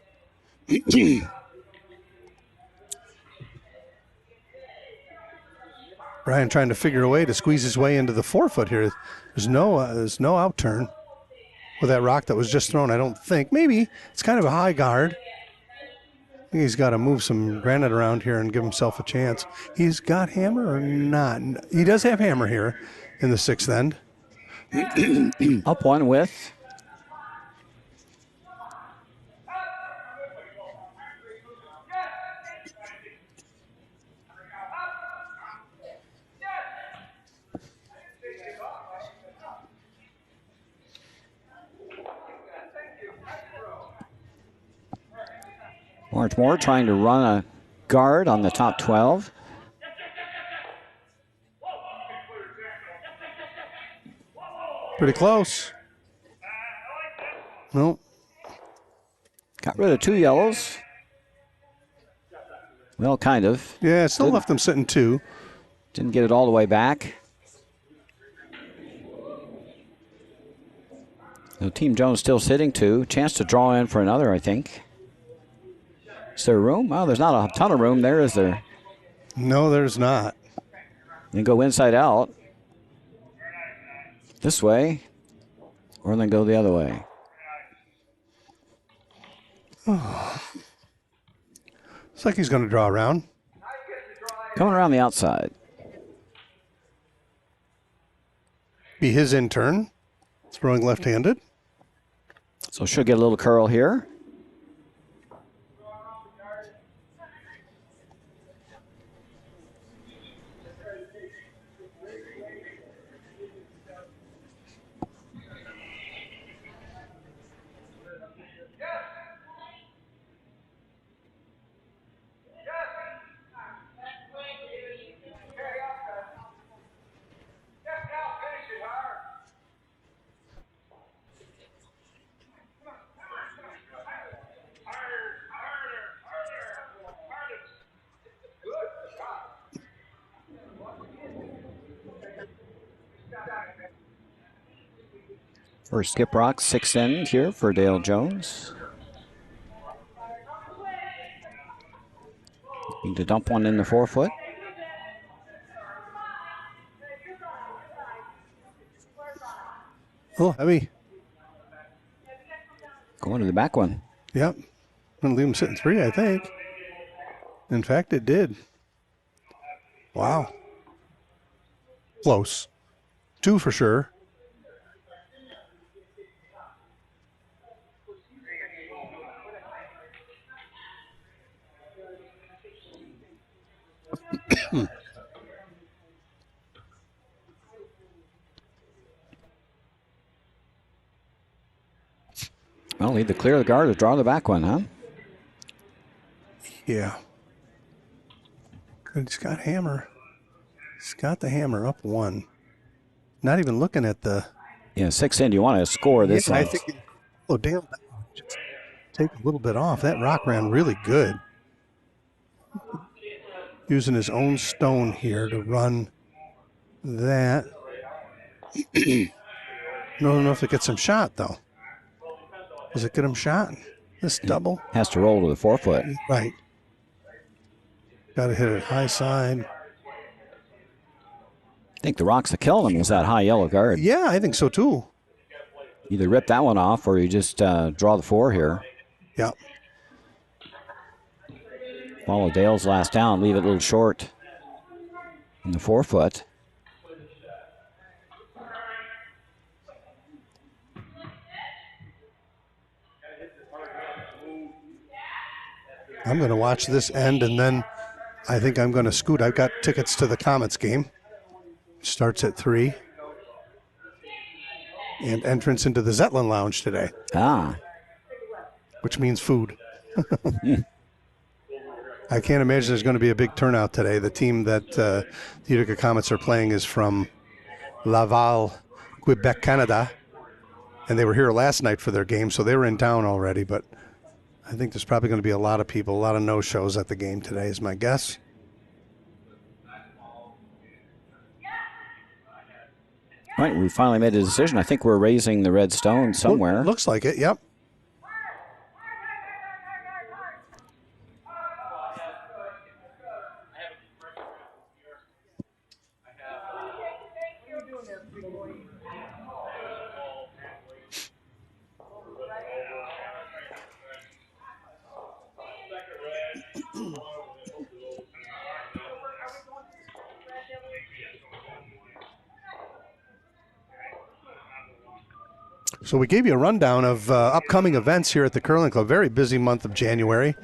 S2: Brian trying to figure a way to squeeze his way into the 4-foot here. There's no outturn with that rock that was just thrown, I don't think. Maybe it's kind of a high guard. I think he's got to move some granite around here and give himself a chance. He's got hammer or not? He does have hammer here in the 6th end.
S1: Up one with Lawrence Moore trying to run a guard on the top 12.
S2: Pretty close. Nope.
S1: Got rid of 2 yellows. Well, kind of.
S2: Yeah, still left them sitting 2.
S1: Didn't get it all the way back. So Team Jones still sitting 2. Chance to draw in for another, I think. Is there room? Oh, there's not a ton of room there, is there?
S2: No, there's not.
S1: Then go inside out. This way. Or then go the other way.
S2: Oh. Looks like he's going to draw around.
S1: Coming around the outside.
S2: Be his in turn. Throwing left-handed.
S1: So she'll get a little curl here. First skip rock, 6th end here for Dale Jones. Need to dump one in the 4-foot.
S2: Oh, heavy.
S1: Going to the back one.
S2: Yep. Going to leave him sitting 3, I think. In fact, it did. Wow. Close. 2 for sure.
S1: Well, need to clear the guard to draw the back one, huh?
S2: Yeah. Good. He's got hammer. He's got the hammer up 1. Not even looking at the...
S1: Yeah, 6th end, you want to score this.
S2: I think... Oh, damn. Just take a little bit off. That rock ran really good. Using his own stone here to run that. Don't know if it gets him shot, though. Does it get him shot? This double?
S1: Has to roll to the 4-foot.
S2: Right. Got to hit it high side.
S1: I think the rocks that killed him was that high yellow guard.
S2: Yeah, I think so, too.
S1: Either rip that one off or you just draw the 4 here.
S2: Yep.
S1: Follow Dale's last down, leave it a little short in the 4-foot.
S2: I'm going to watch this end, and then I think I'm going to scoot. I've got tickets to the Comets game. Starts at 3. And entrance into the Zetlin Lounge today.
S1: Ah.
S2: Which means food. I can't imagine there's going to be a big turnout today. The team that the Utica Comets are playing is from Laval, Quebec, Canada. And they were here last night for their game, so they were in town already. But I think there's probably going to be a lot of people, a lot of no-shows at the game today is my guess.
S1: All right, we finally made a decision. I think we're raising the red stone somewhere.
S2: Looks like it, yep. So we gave you a rundown of upcoming events here at the Curling Club. Very busy month of January.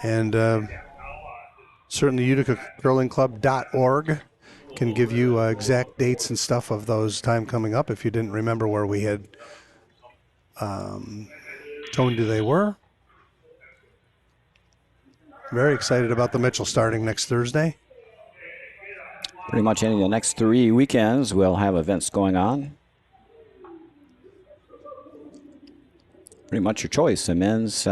S2: And certainly uticacurlingclub.org can give you exact dates and stuff of those time coming up if you didn't remember where we had told you they were. Very excited about the Mitchell starting next Thursday.
S1: Pretty much any of the next 3 weekends we'll have events going on. Pretty much your choice. A men's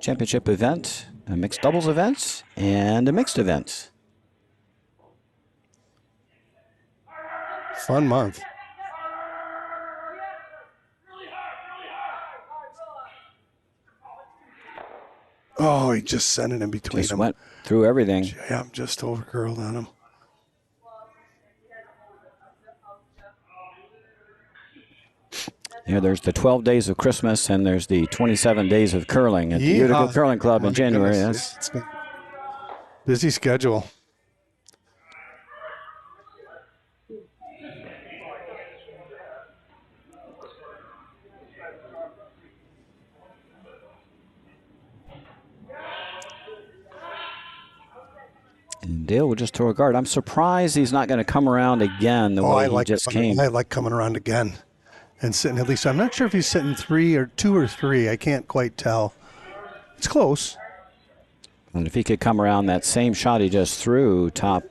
S1: championship event, a mixed doubles event, and a mixed event.
S2: Fun month. Oh, he just sent it in between
S1: Just
S2: them.
S1: went through everything.
S2: Yeah, just over curled on him.
S1: Yeah, there's the 12 days of Christmas and there's the 27 days of curling at the Utica Curling Club in January.
S2: Goodness. It's been busy schedule.
S1: And Dale will just throw a guard. I'm surprised he's not going to come around again the way he just came.
S2: I like coming around again and sitting at least. I'm not sure if he's sitting 2 or 3. I can't quite tell. It's close.
S1: And if he could come around that same shot he just threw, top...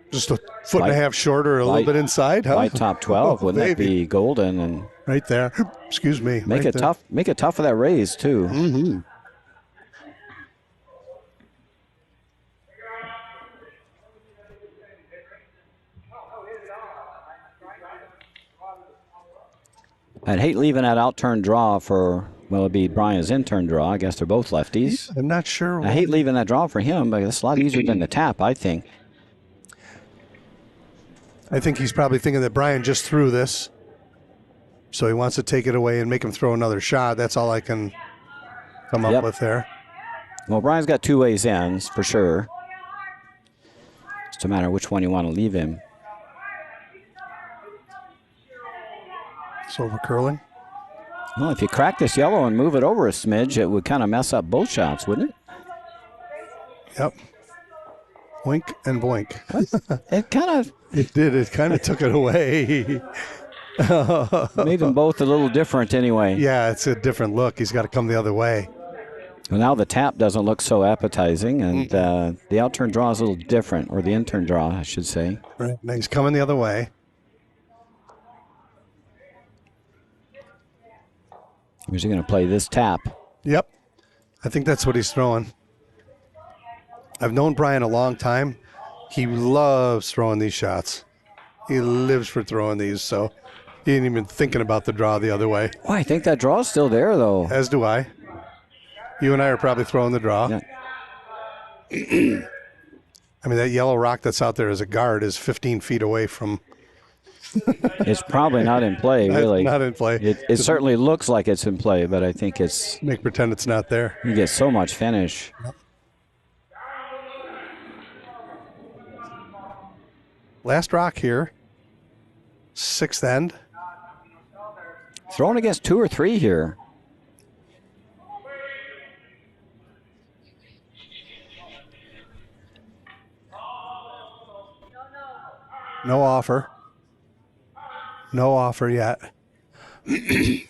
S2: just a foot and a half shorter, a little bit inside, huh?
S1: By top 12, wouldn't that be golden? And
S2: right there. Excuse me.
S1: Make it tough. Make it tough for that raise, too.
S2: Mm-hmm.
S1: I'd hate leaving that out-turn draw for, well, it'd be Brian's in-turn draw. I guess they're both lefties.
S2: I'm not sure.
S1: I hate leaving that draw for him, but it's a lot easier than the tap, I think.
S2: I think he's probably thinking that Brian just threw this, so he wants to take it away and make him throw another shot. That's all I can come up with there.
S1: Well, Brian's got 2 ways in, for sure. It's a matter of which one you want to leave him.
S2: It's over curling.
S1: Well, if you crack this yellow and move it over a smidge, it would kind of mess up both shots, wouldn't it?
S2: Yep. Boink and boink.
S1: It kind of...
S2: It did. It kind of took it away.
S1: Made them both a little different anyway.
S2: Yeah, it's a different look. He's got to come the other way.
S1: Well, now the tap doesn't look so appetizing, and the out-turn draw is a little different, or the in-turn draw, I should say.
S2: Right. Now he's coming the other way.
S1: Is he going to play this tap?
S2: Yep. I think that's what he's throwing. I've known Brian a long time. He loves throwing these shots. He lives for throwing these, so he ain't even thinking about the draw the other way.
S1: Oh, I think that draw's still there, though.
S2: As do I. You and I are probably throwing the draw.
S1: Yeah.
S2: I mean, that yellow rock that's out there as a guard is 15 feet away from...
S1: It's probably not in play, really.
S2: Not in play.
S1: It certainly looks like it's in play, but I think it's...
S2: Make pretend it's not there.
S1: You get so much finish.
S2: Yep. Last rock here. 6th end.
S1: Throwing against 2 or 3 here.
S2: No offer. No offer yet. I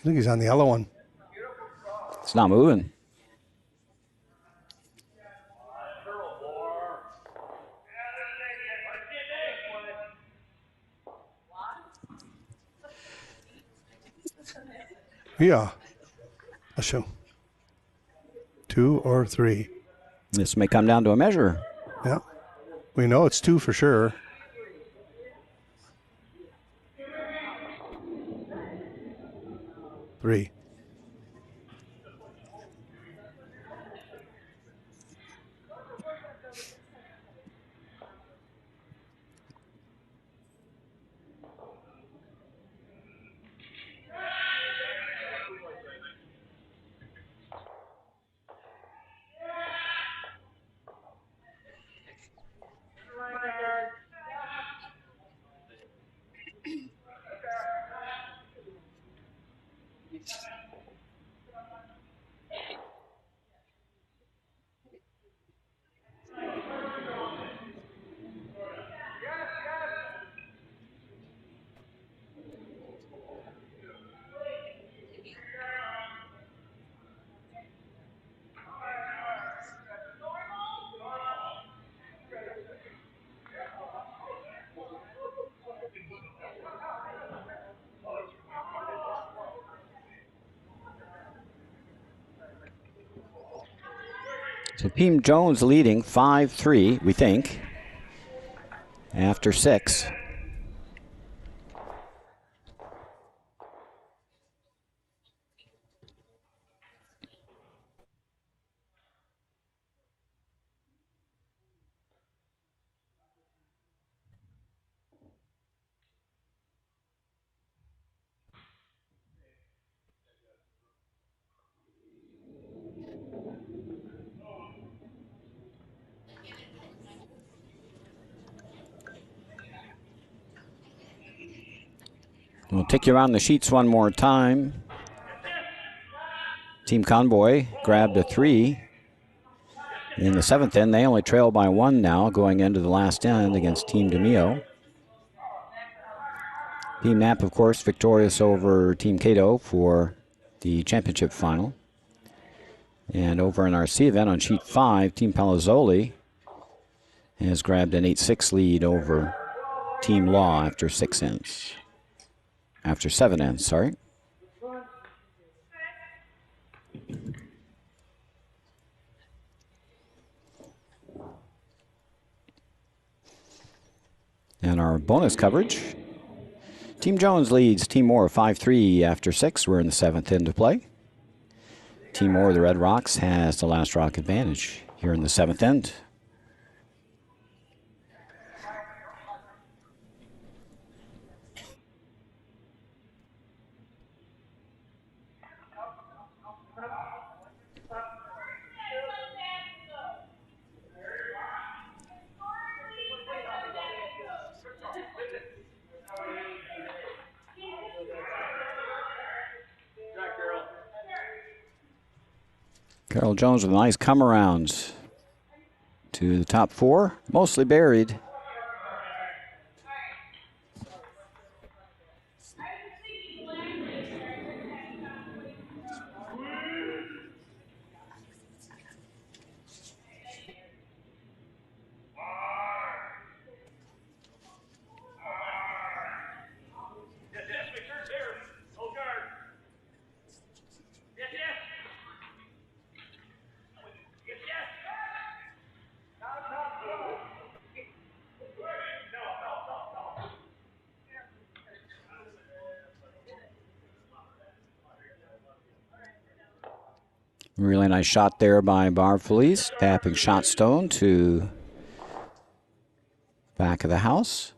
S2: think he's on the yellow one.
S1: It's not moving.
S2: Yeah. A show. 2 or 3.
S1: This may come down to a measure.
S2: Yeah. We know it's 2 for sure. Three.
S1: So Team Jones leading 5-3, we think, after 6. We'll take you around the sheets one more time. Team Convoy grabbed a 3 in the 7th end. They only trail by 1 now going into the last end against Team DeMio. Team Knapp, of course, victorious over Team Cato for the championship final. And over in our C event on sheet 5, Team Palazzoli has grabbed an 8-6 lead over Team Law after 6 ends. After 7 ends, sorry. And our bonus coverage. Team Jones leads Team Moore 5-3 after 6. We're in the 7th end of play. Team Moore, the Red Rocks, has the last rock advantage here in the 7th end. Carol Jones with a nice come around to the top 4, mostly buried. Really nice shot there by Barb Felice, tapping shot stone to back of the house.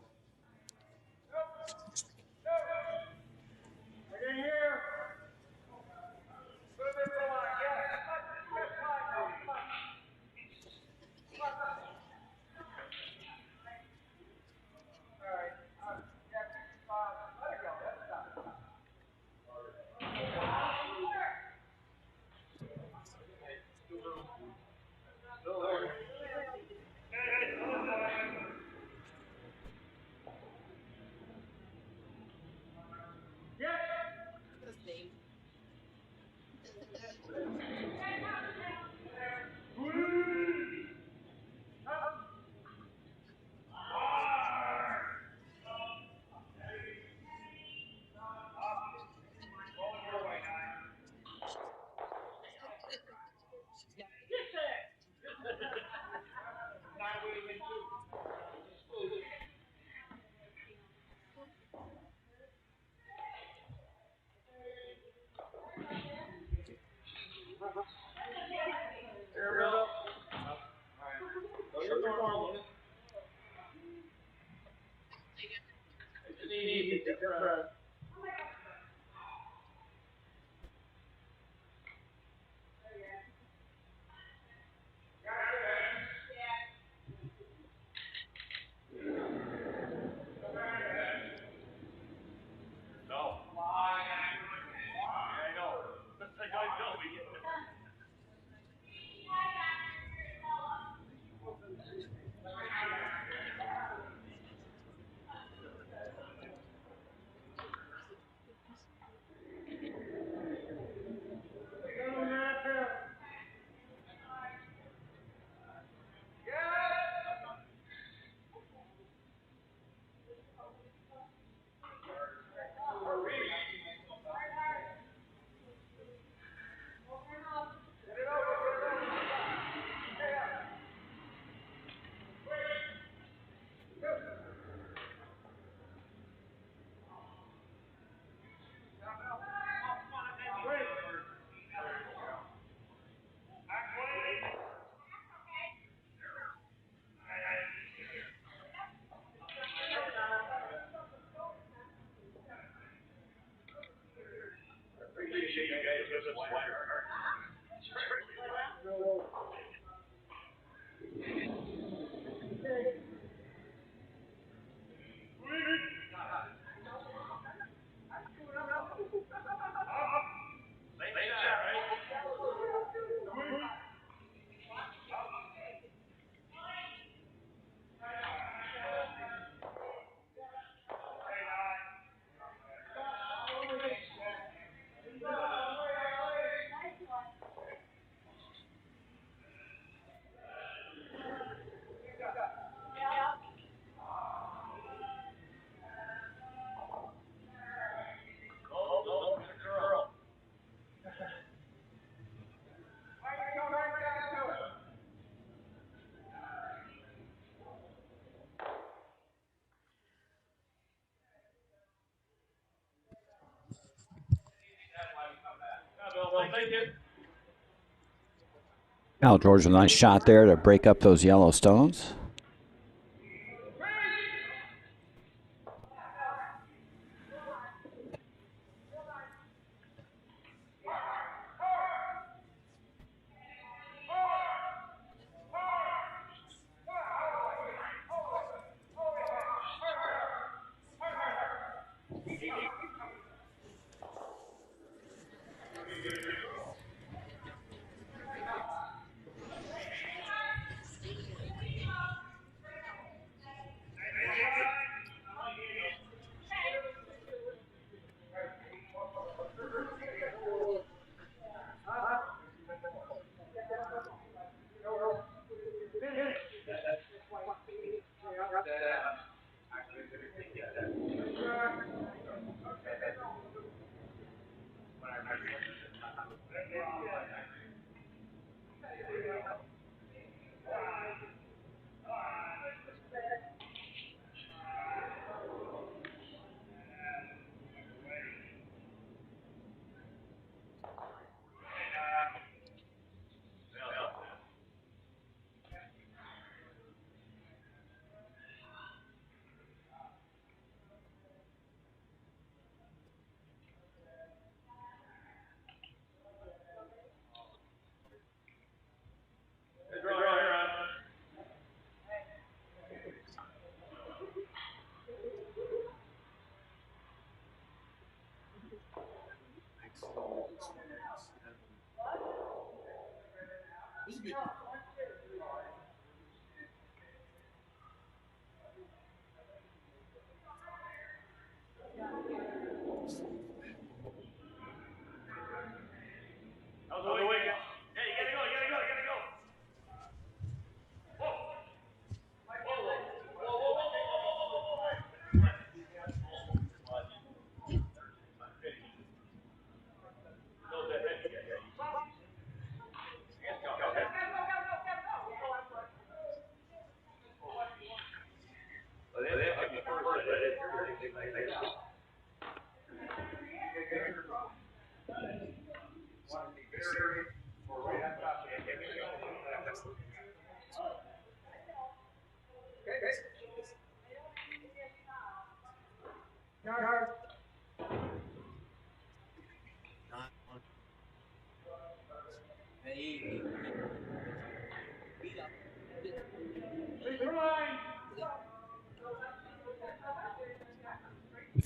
S1: Now, George, a nice shot there to break up those yellow stones.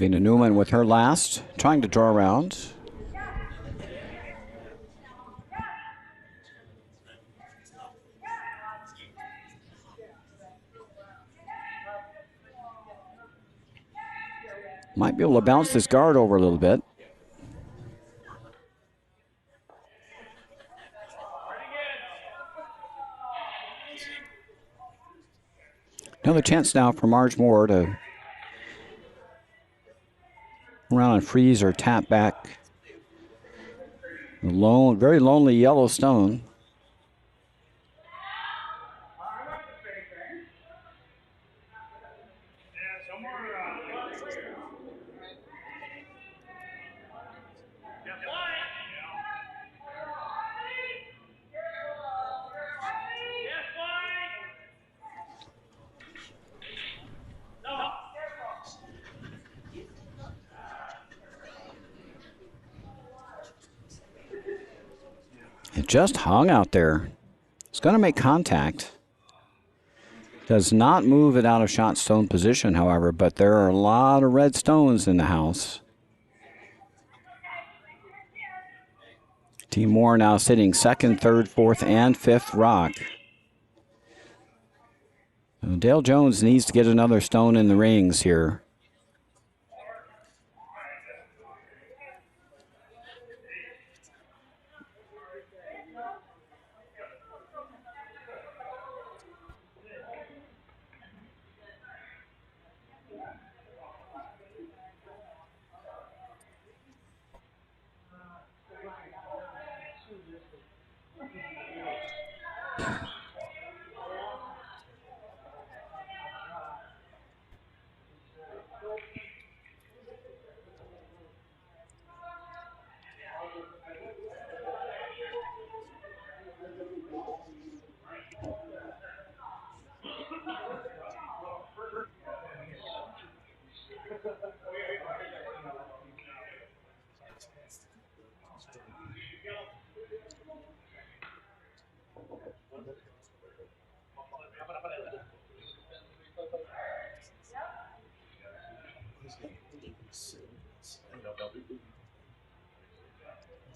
S1: Vina Newman with her last, trying to draw around. Might be able to bounce this guard over a little bit. Another chance now for Marge Moore to around and freeze or tap back. Lone, very lonely yellow stone. It just hung out there. It's going to make contact. Does not move it out of shot stone position, however, but there are a lot of red stones in the house. Team Moore now sitting second, third, fourth, and fifth rock. Dale Jones needs to get another stone in the rings here.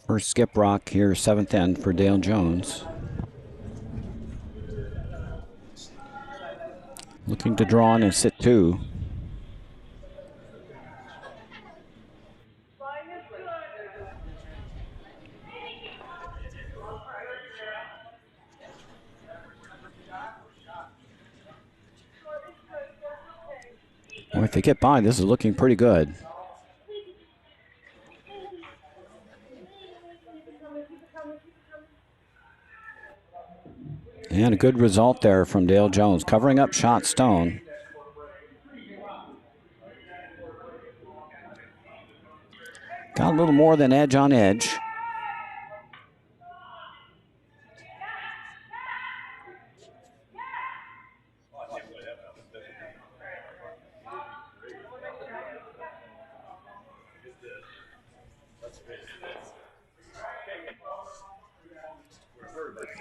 S1: First skip rock here, seventh end for Dale Jones. Looking to draw in and sit two. Well, if they get by, this is looking pretty good. And a good result there from Dale Jones, covering up shot stone. Got a little more than edge on edge.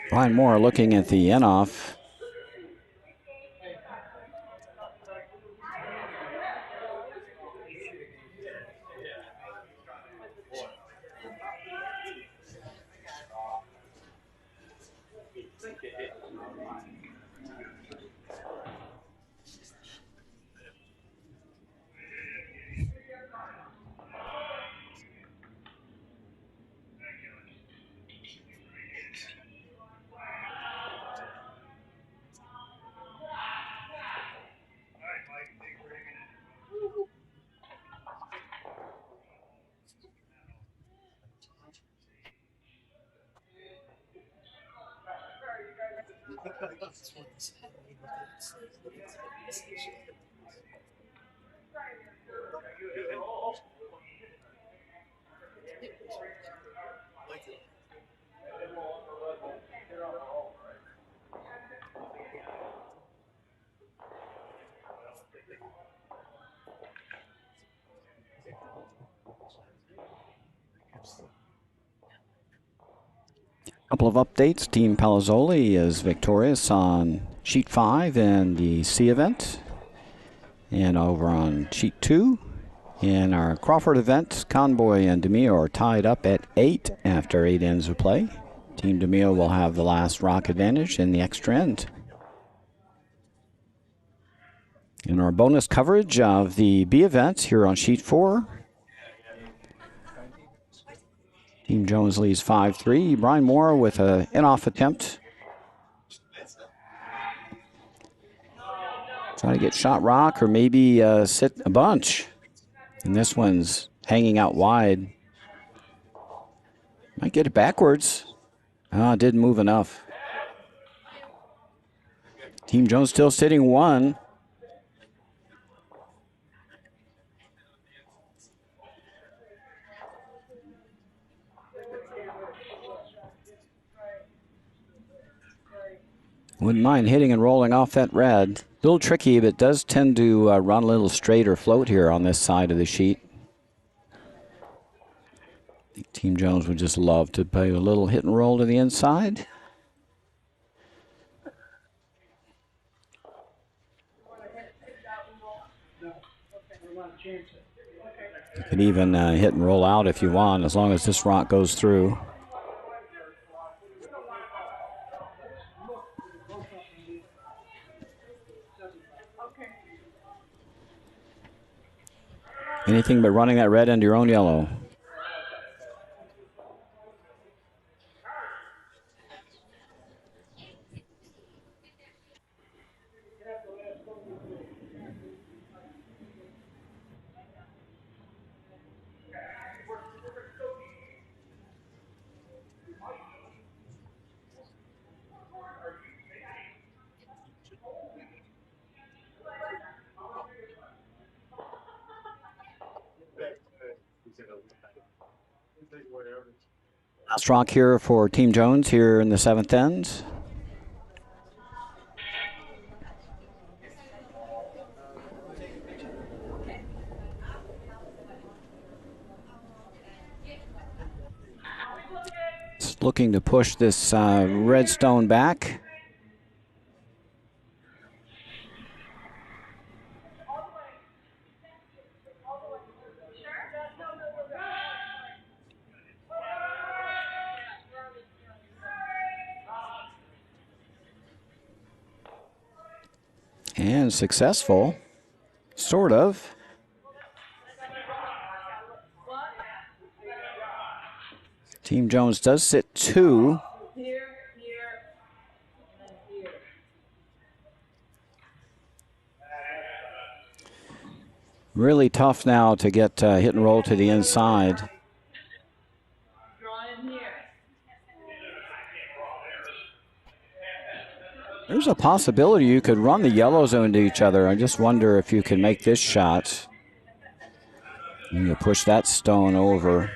S1: Brian Moore looking at the in-off. Couple of updates. Team Palazzoli is victorious on sheet 5 in the C event. And over on sheet 2, in our Crawford event, Conboy and DeMio are tied up at 8 after 8 ends of play. Team DeMio will have the last rock advantage in the extra end. In our bonus coverage of the B events here on sheet 4, Team Jones leads 5-3. Brian Moore with an in-off attempt. Trying to get shot rock or maybe sit a bunch. And this one's hanging out wide. Might get it backwards. It didn't move enough. Team Jones still sitting 1. Wouldn't mind hitting and rolling off that red. A little tricky, but does tend to run a little straight or float here on this side of the sheet. Team Jones would just love to play a little hit and roll to the inside. You can even hit and roll out if you want, as long as this rock goes through. Anything but running that red into your own yellow. Last rock here for Team Jones here in the 7th end. It's looking to push this red stone back. And successful, sort of. Team Jones does sit 2. Really tough now to get hit and roll to the inside. There's a possibility you could run the yellows into each other. I just wonder if you can make this shot. You push that stone over.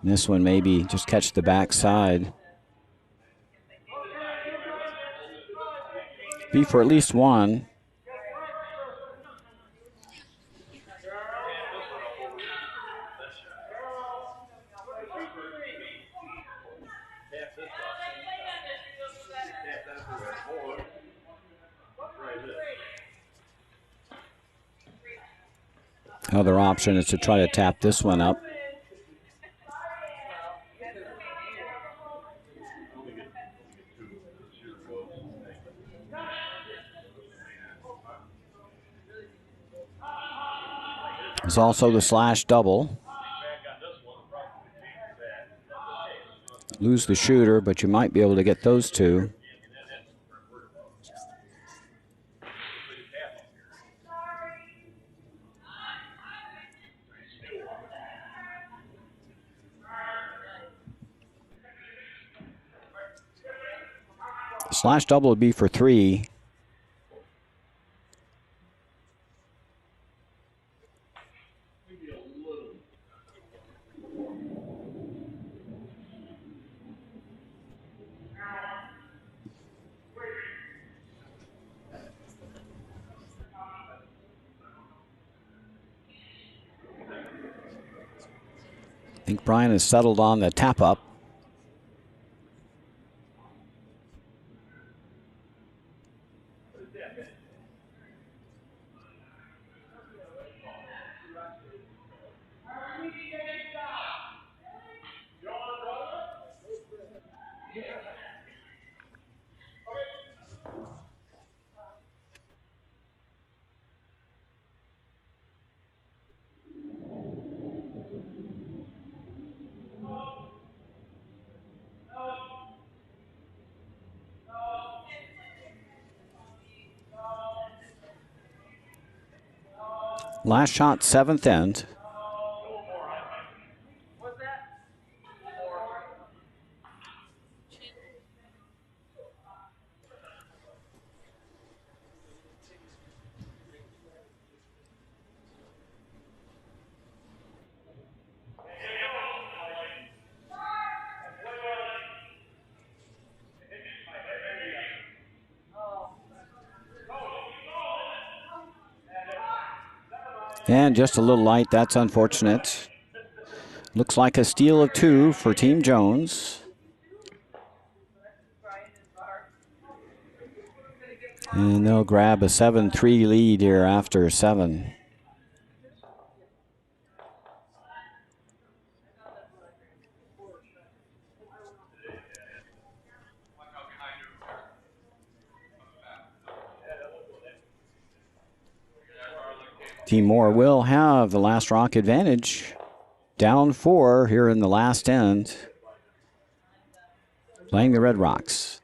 S1: And this one maybe just catch the backside. Be for at least one. Other option is to try to tap this one up. There's also the slash double. Lose the shooter, but you might be able to get those two. Slash double would be for 3. I think Brian has settled on the tap up. Last shot, 7th end. And just a little light, that's unfortunate. Looks like a steal of 2 for Team Jones. And they'll grab a 7-3 lead here after 7. Team Moore will have the last rock advantage. Down 4 here in the last end. Playing the Red Rocks.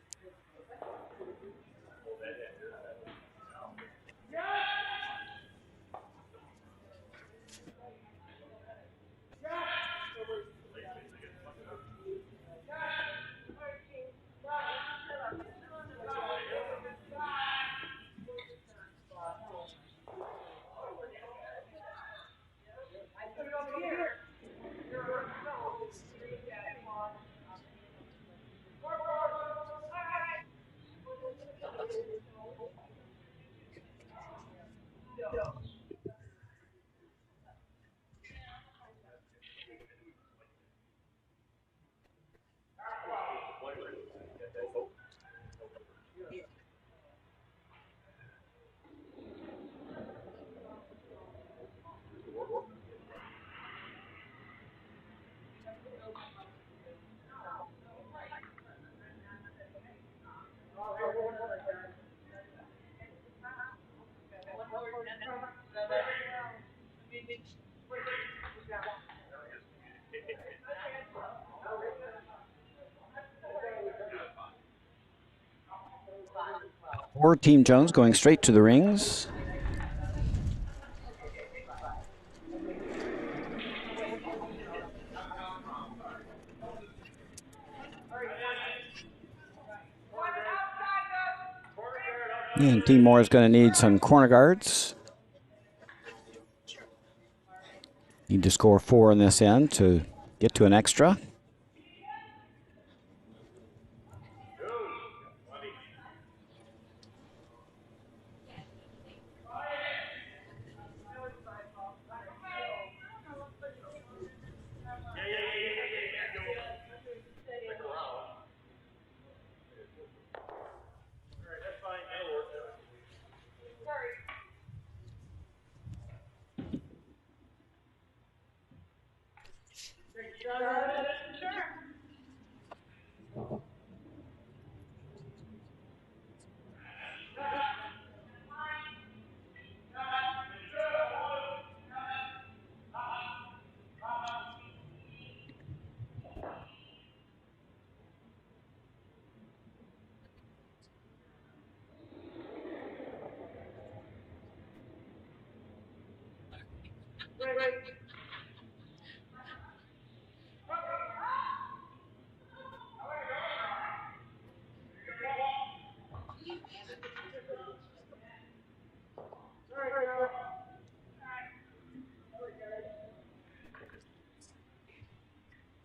S1: For Team Jones going straight to the rings. And Team Moore is going to need some corner guards. Need to score 4 in this end to get to an extra.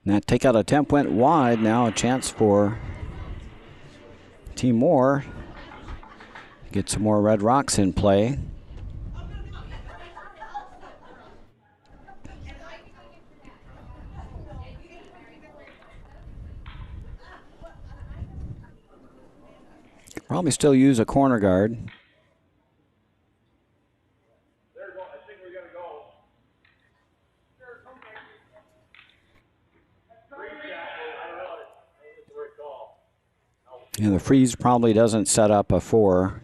S1: That takeout attempt went wide. Now a chance for Team Moore to get some more Red Rocks in play. Probably still use a corner guard. And the freeze probably doesn't set up a 4.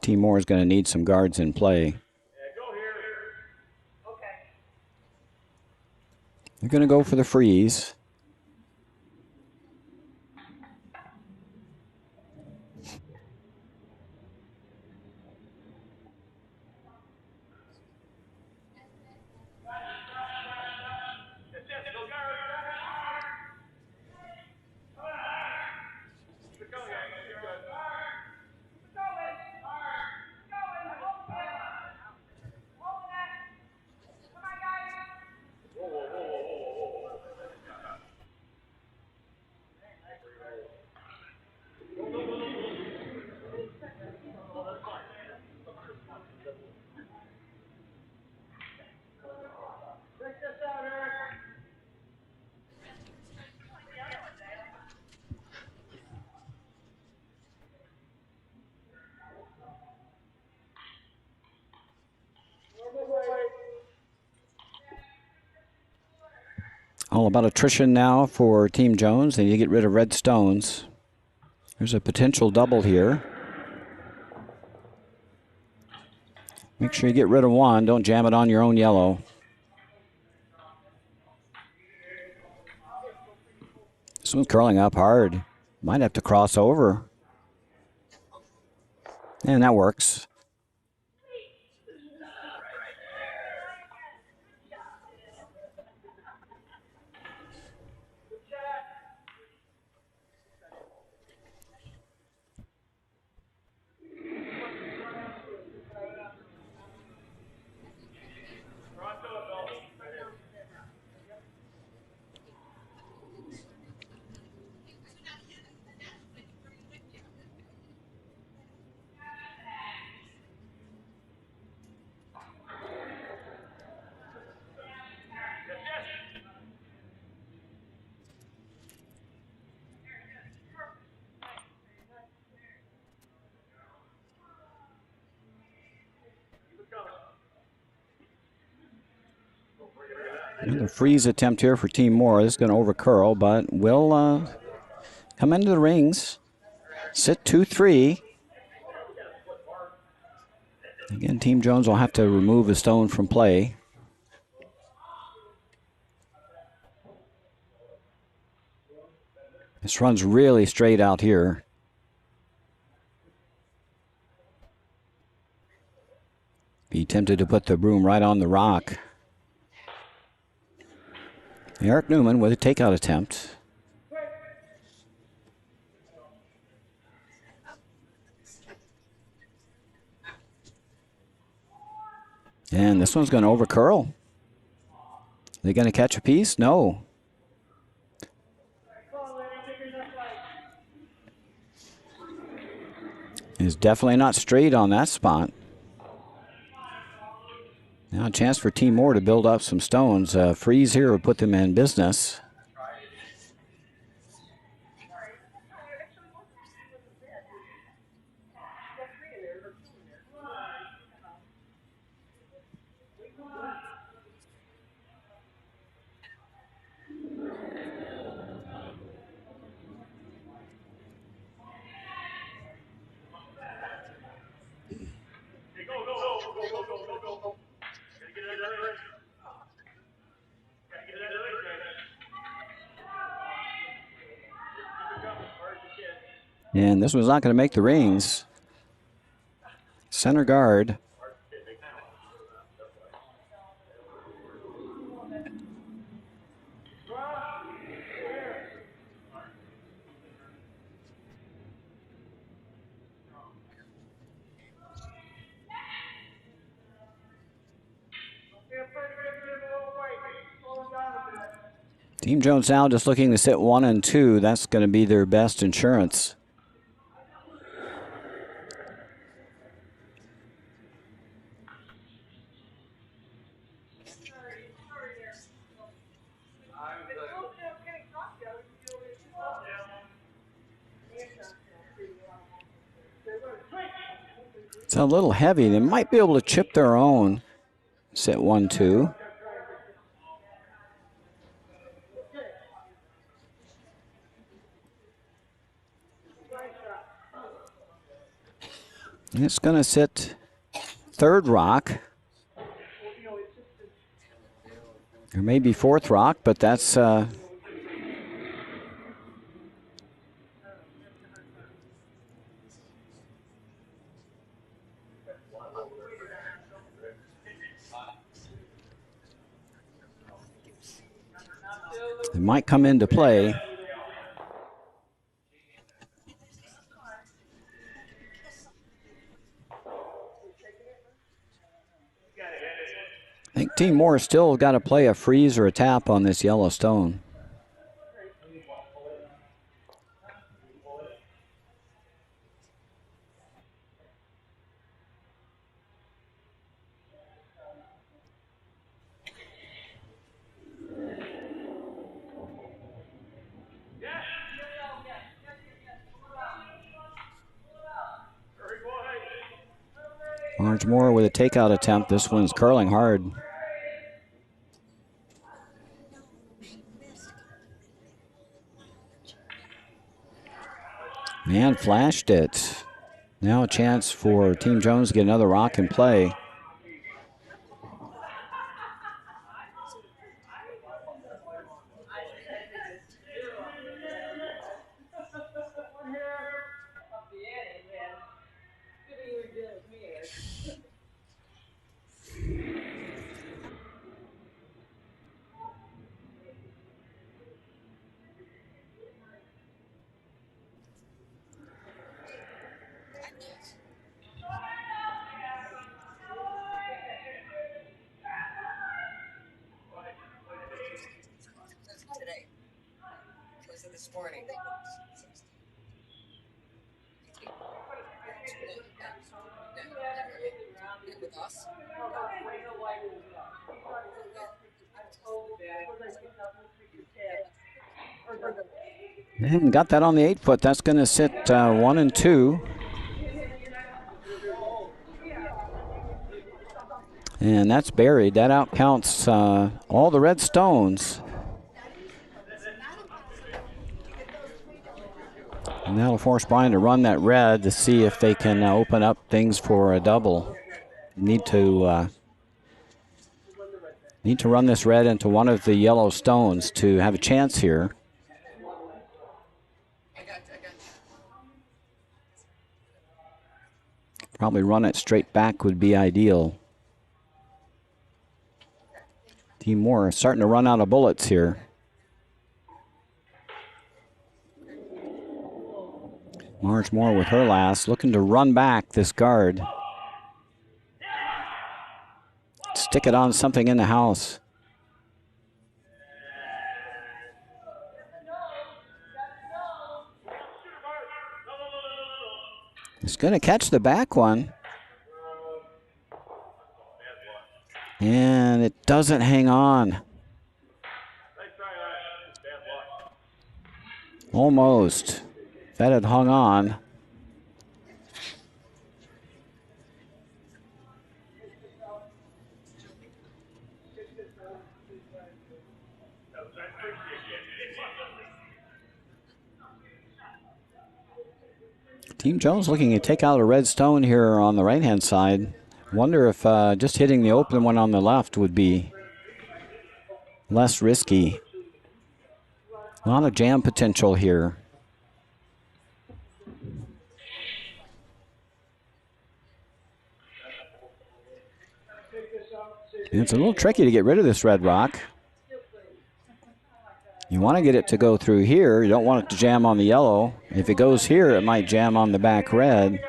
S1: Team Moore is going to need some guards in play. They're going to go for the freeze. All about attrition now for Team Jones. They need to get rid of red stones. There's a potential double here. Make sure you get rid of one. Don't jam it on your own yellow. This one's curling up hard. Might have to cross over. And that works. Another freeze attempt here for Team Moore. This is going to overcurl, but will come into the rings. Sit 2-3. Again, Team Jones will have to remove a stone from play. This runs really straight out here. Be tempted to put the broom right on the rock. Eric Newman with a takeout attempt. And this one's going to overcurl. Are they going to catch a piece? No. It's definitely not straight on that spot. Now a chance for Team Moore to build up some stones. Freeze here will put them in business. And this one's not going to make the rings. Center guard. Team Jones now just looking to sit 1 and 2. That's going to be their best insurance. It's a little heavy. They might be able to chip their own. Sit 1-2. And it's going to sit third rock. Or maybe fourth rock, but that's... They might come into play. I think Team Moore still got to play a freeze or a tap on this yellow stone. Orange Moore with a takeout attempt. This one's curling hard. And flashed it. Now a chance for Team Jones to get another rock in play. And got that on the 8-foot. That's going to sit 1 and 2. And that's buried. That outcounts all the red stones. And that'll force Brian to run that red to see if they can open up things for a double. Need to run this red into one of the yellow stones to have a chance here. Probably run it straight back would be ideal. Team Moore starting to run out of bullets here. Marge Moore with her last, looking to run back this guard. Stick it on something in the house. It's going to catch the back one. And it doesn't hang on. Almost. If that had hung on. Team Jones looking to take out a red stone here on the right-hand side. Wonder if just hitting the open one on the left would be less risky. A lot of jam potential here. And it's a little tricky to get rid of this red rock. You want to get it to go through here. You don't want it to jam on the yellow. If it goes here, it might jam on the back red.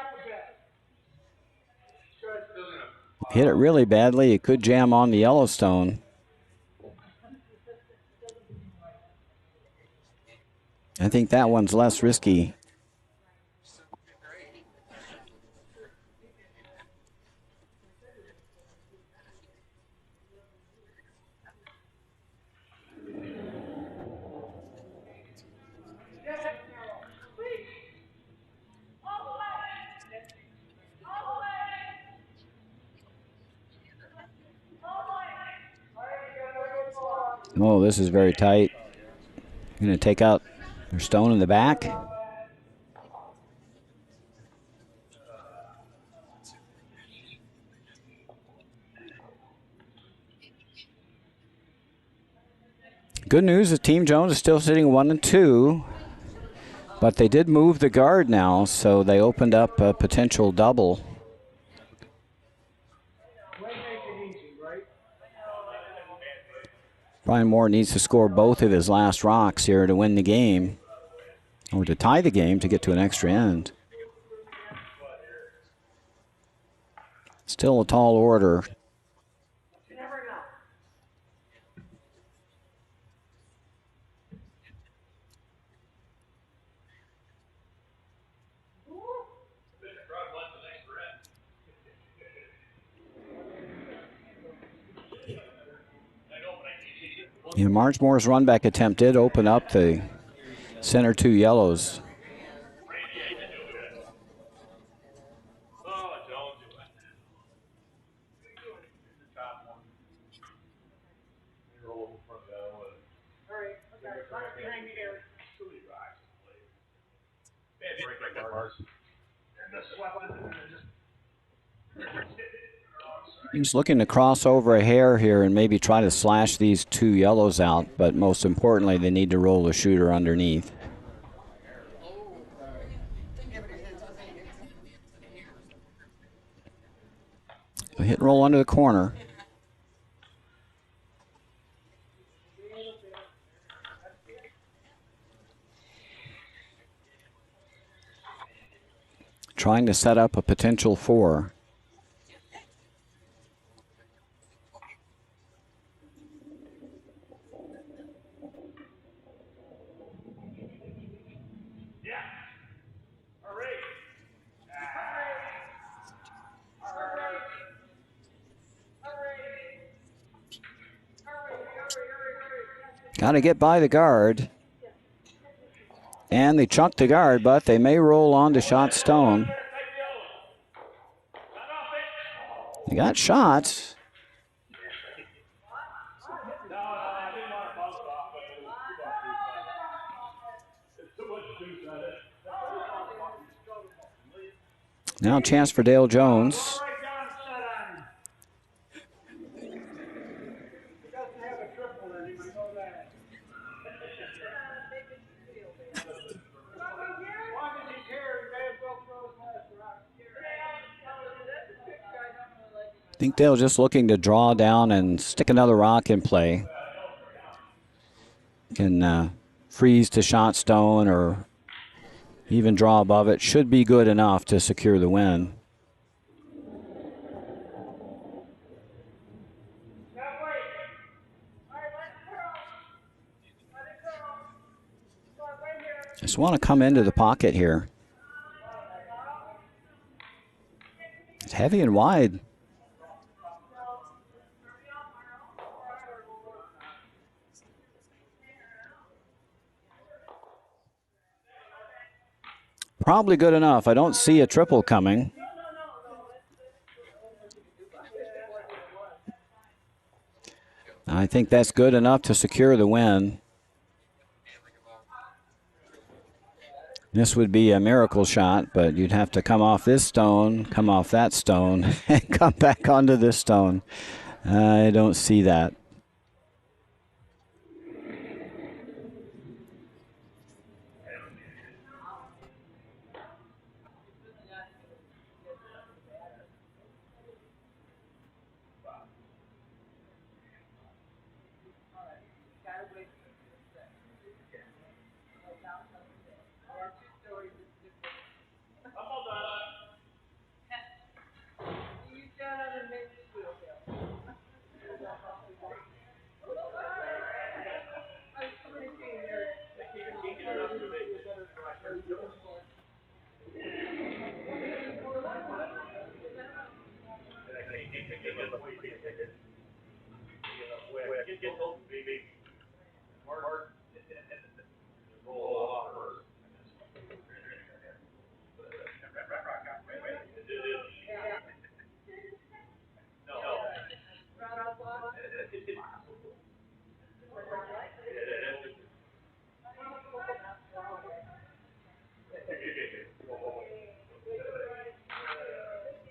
S1: Hit it really badly, it could jam on the yellow stone. I think that one's less risky. Oh, this is very tight. Going to take out their stone in the back. Good news is Team Jones is still sitting 1 and 2, but they did move the guard now, so they opened up a potential double. Brian Moore needs to score both of his last rocks here to win the game, or to tie the game to get to an extra end. Still a tall order. Yeah, Marge Moore's run back attempt did open up the center two yellows. He's looking to cross over a hair here and maybe try to slash these 2 yellows out, but most importantly, they need to roll the shooter underneath. A hit and roll under the corner. Trying to set up a potential 4. Got to get by the guard. And they chunked the guard, but they may roll on to shot stone. They got shots. Now a chance for Dale Jones. I think Dale's just looking to draw down and stick another rock in play. Can freeze to shot stone or even draw above it. Should be good enough to secure the win. Just want to come into the pocket here. It's heavy and wide. Probably good enough. I don't see a triple coming. I think that's good enough to secure the win. This would be a miracle shot, but you'd have to come off this stone, come off that stone, and come back onto this stone. I don't see that.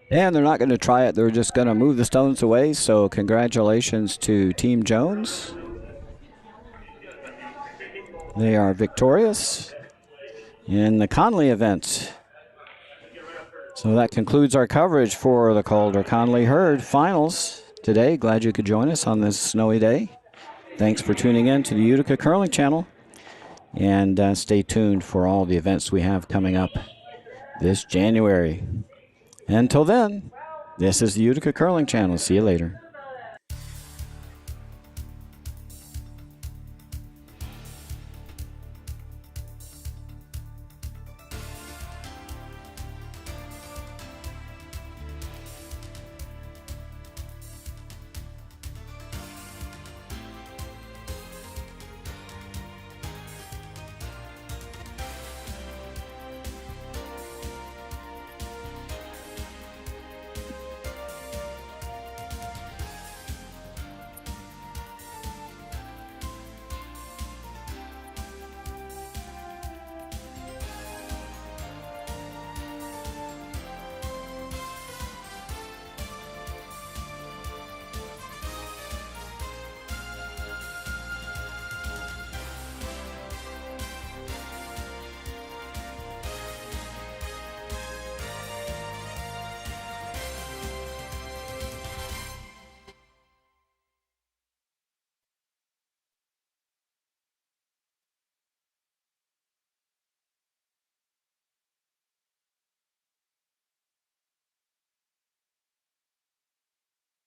S1: And they're not going to try it. They're just going to move the stones away. So congratulations to Team Jones. They are victorious in the Conley event. So that concludes our coverage for the Calder-Conley-Hurd finals today. Glad you could join us on this snowy day. Thanks for tuning in to the Utica Curling Channel. And stay tuned for all the events we have coming up this January. Until then, this is the Utica Curling Channel. See you later.